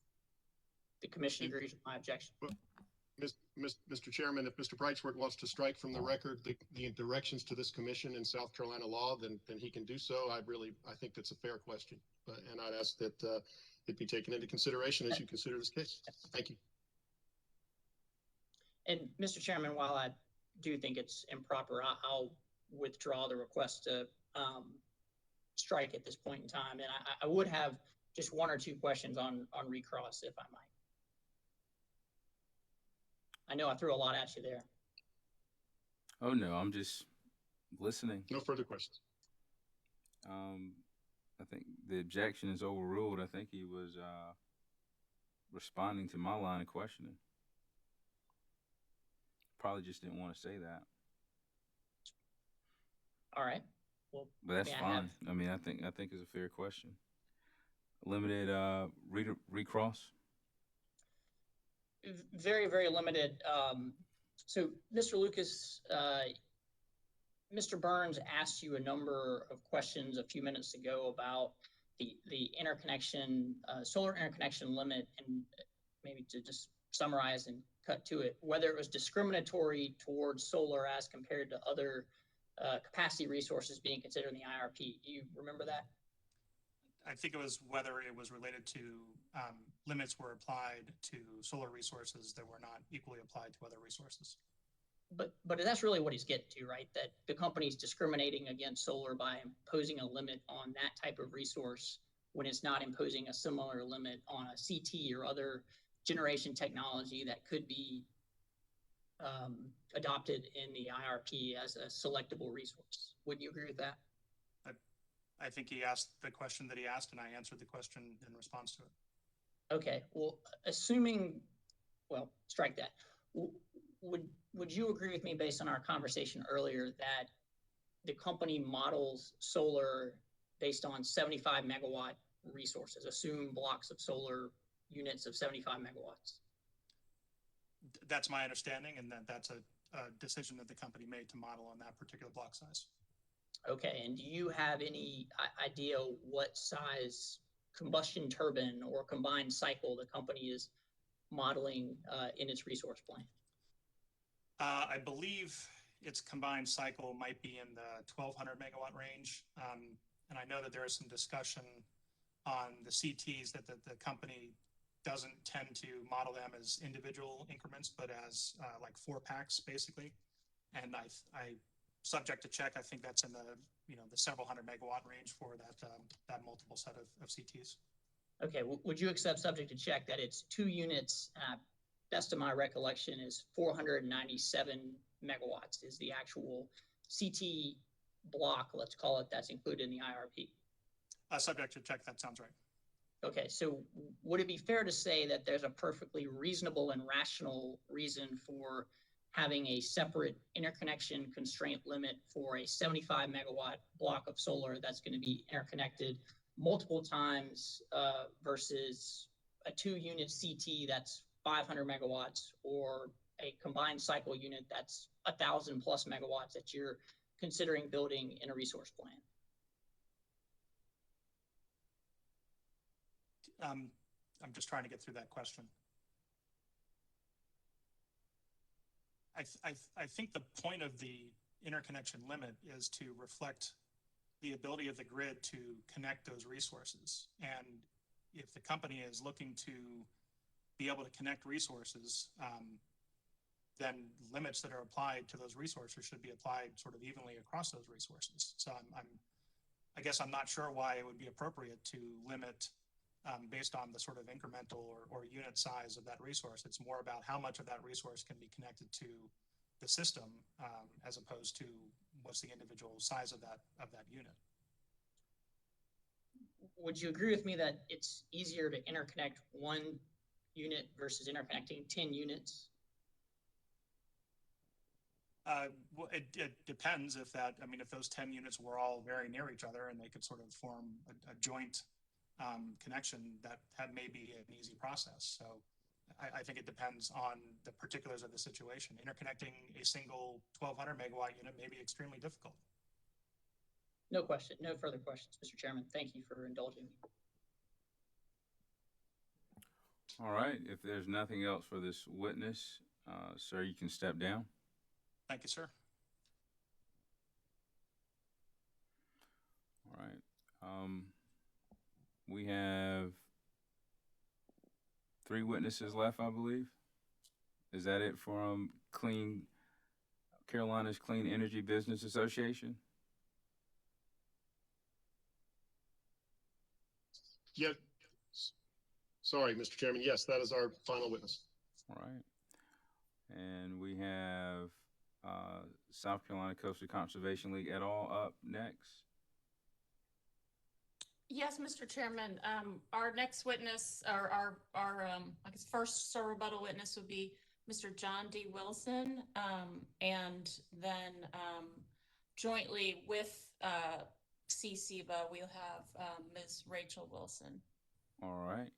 the commission agrees with my objection. Mr. Chairman, if Mr. Breitschwartz wants to strike from the record the directions to this commission in South Carolina law, then he can do so. I think that's a fair question, and I'd ask that it be taken into consideration as you consider this case. Thank you. And Mr. Chairman, while I do think it's improper, I'll withdraw the request to strike at this point in time. And I would have just one or two questions on recross, if I might. I know I threw a lot at you there. Oh, no, I'm just listening. No further questions. I think the objection is overruled. I think he was responding to my line of questioning. Probably just didn't want to say that. All right. Well, but that's fine. I mean, I think it's a fair question. Limited recross. Very, very limited. So, Mr. Lucas, Mr. Burns asked you a number of questions a few minutes ago about the interconnection, solar interconnection limit, and maybe to just summarize and cut to it, whether it was discriminatory towards solar as compared to other capacity resources being considered in the IRP. Do you remember that? I think it was whether it was related to limits were applied to solar resources that were not equally applied to other resources. But that's really what he's getting to, right? That the company's discriminating against solar by imposing a limit on that type of resource when it's not imposing a similar limit on a CT or other generation technology that could be adopted in the IRP as a selectable resource. Would you agree with that? I think he asked the question that he asked, and I answered the question in response to it. Okay, well, assuming, well, strike that. Would you agree with me based on our conversation earlier that the company models solar based on 75 megawatt resources, assume blocks of solar units of 75 megawatts? That's my understanding, and that's a decision that the company made to model on that particular block size. Okay, and do you have any idea what size combustion turbine or combined cycle the company is modeling in its resource plan? I believe its combined cycle might be in the 1200 megawatt range. And I know that there is some discussion on the CTs that the company doesn't tend to model them as individual increments, but as like 4 packs basically. And I subject to check, I think that's in the several hundred megawatt range for that multiple set of CTs. Okay, would you accept, subject to check, that it's 2 units, best of my recollection, is 497 megawatts is the actual CT block, let's call it, that's included in the IRP? Subject to check, that sounds right. Okay, so would it be fair to say that there's a perfectly reasonable and rational reason for having a separate interconnection constraint limit for a 75 megawatt block of solar that's going to be interconnected multiple times versus a 2-unit CT that's 500 megawatts or a combined cycle unit that's 1,000 plus megawatts that you're considering building in a resource plan? I'm just trying to get through that question. I think the point of the interconnection limit is to reflect the ability of the grid to connect those resources. And if the company is looking to be able to connect resources, then limits that are applied to those resources should be applied sort of evenly across those resources. So I guess I'm not sure why it would be appropriate to limit based on the sort of incremental or unit size of that resource. It's more about how much of that resource can be connected to the system as opposed to what's the individual size of that unit. Would you agree with me that it's easier to interconnect 1 unit versus interconnecting 10 units? Well, it depends if those 10 units were all very near each other and they could sort of form a joint connection, that may be an easy process. So I think it depends on the particulars of the situation. Interconnecting a single 1200 megawatt unit may be extremely difficult. No question. No further questions, Mr. Chairman. Thank you for indulging me. All right. If there's nothing else for this witness, sir, you can step down. Thank you, sir. All right. We have 3 witnesses left, I believe. Is that it from Carolina's Clean Energy Business Association? Yeah. Sorry, Mr. Chairman. Yes, that is our final witness. All right. And we have South Carolina Coastal Conservation League et al. Up next. Yes, Mr. Chairman. Our next witness, or our I guess first rebuttal witness would be Mr. John D. Wilson, and then jointly with CCBA, we'll have Ms. Rachel Wilson. All right.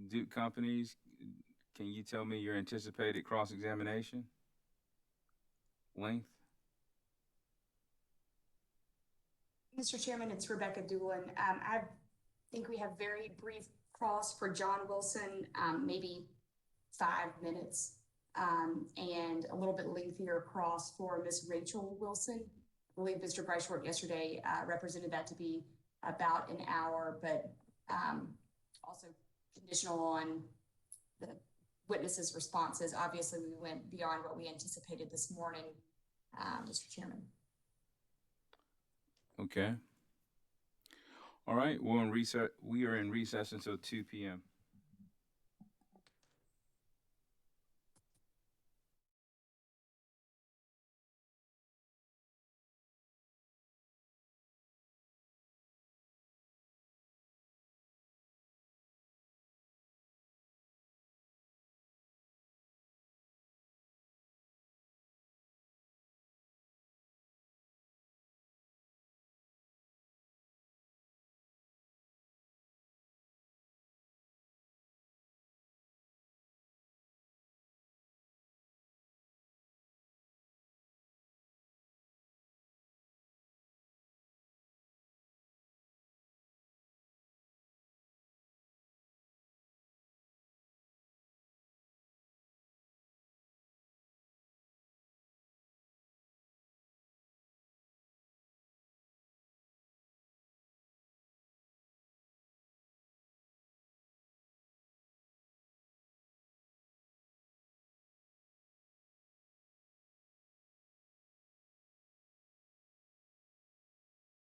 Duke Companies, can you tell me your anticipated cross-examination length? Mr. Chairman, it's Rebecca Doolin. I think we have very brief cross for John Wilson, maybe 5 minutes, and a little bit lengthier cross for Ms. Rachel Wilson. I believe Mr. Bryshort yesterday represented that to be about an hour, but also conditional on the witnesses' responses. Obviously, we went beyond what we anticipated this morning, Mr. Chairman. Okay. All right. We are in recess until 2 p.m.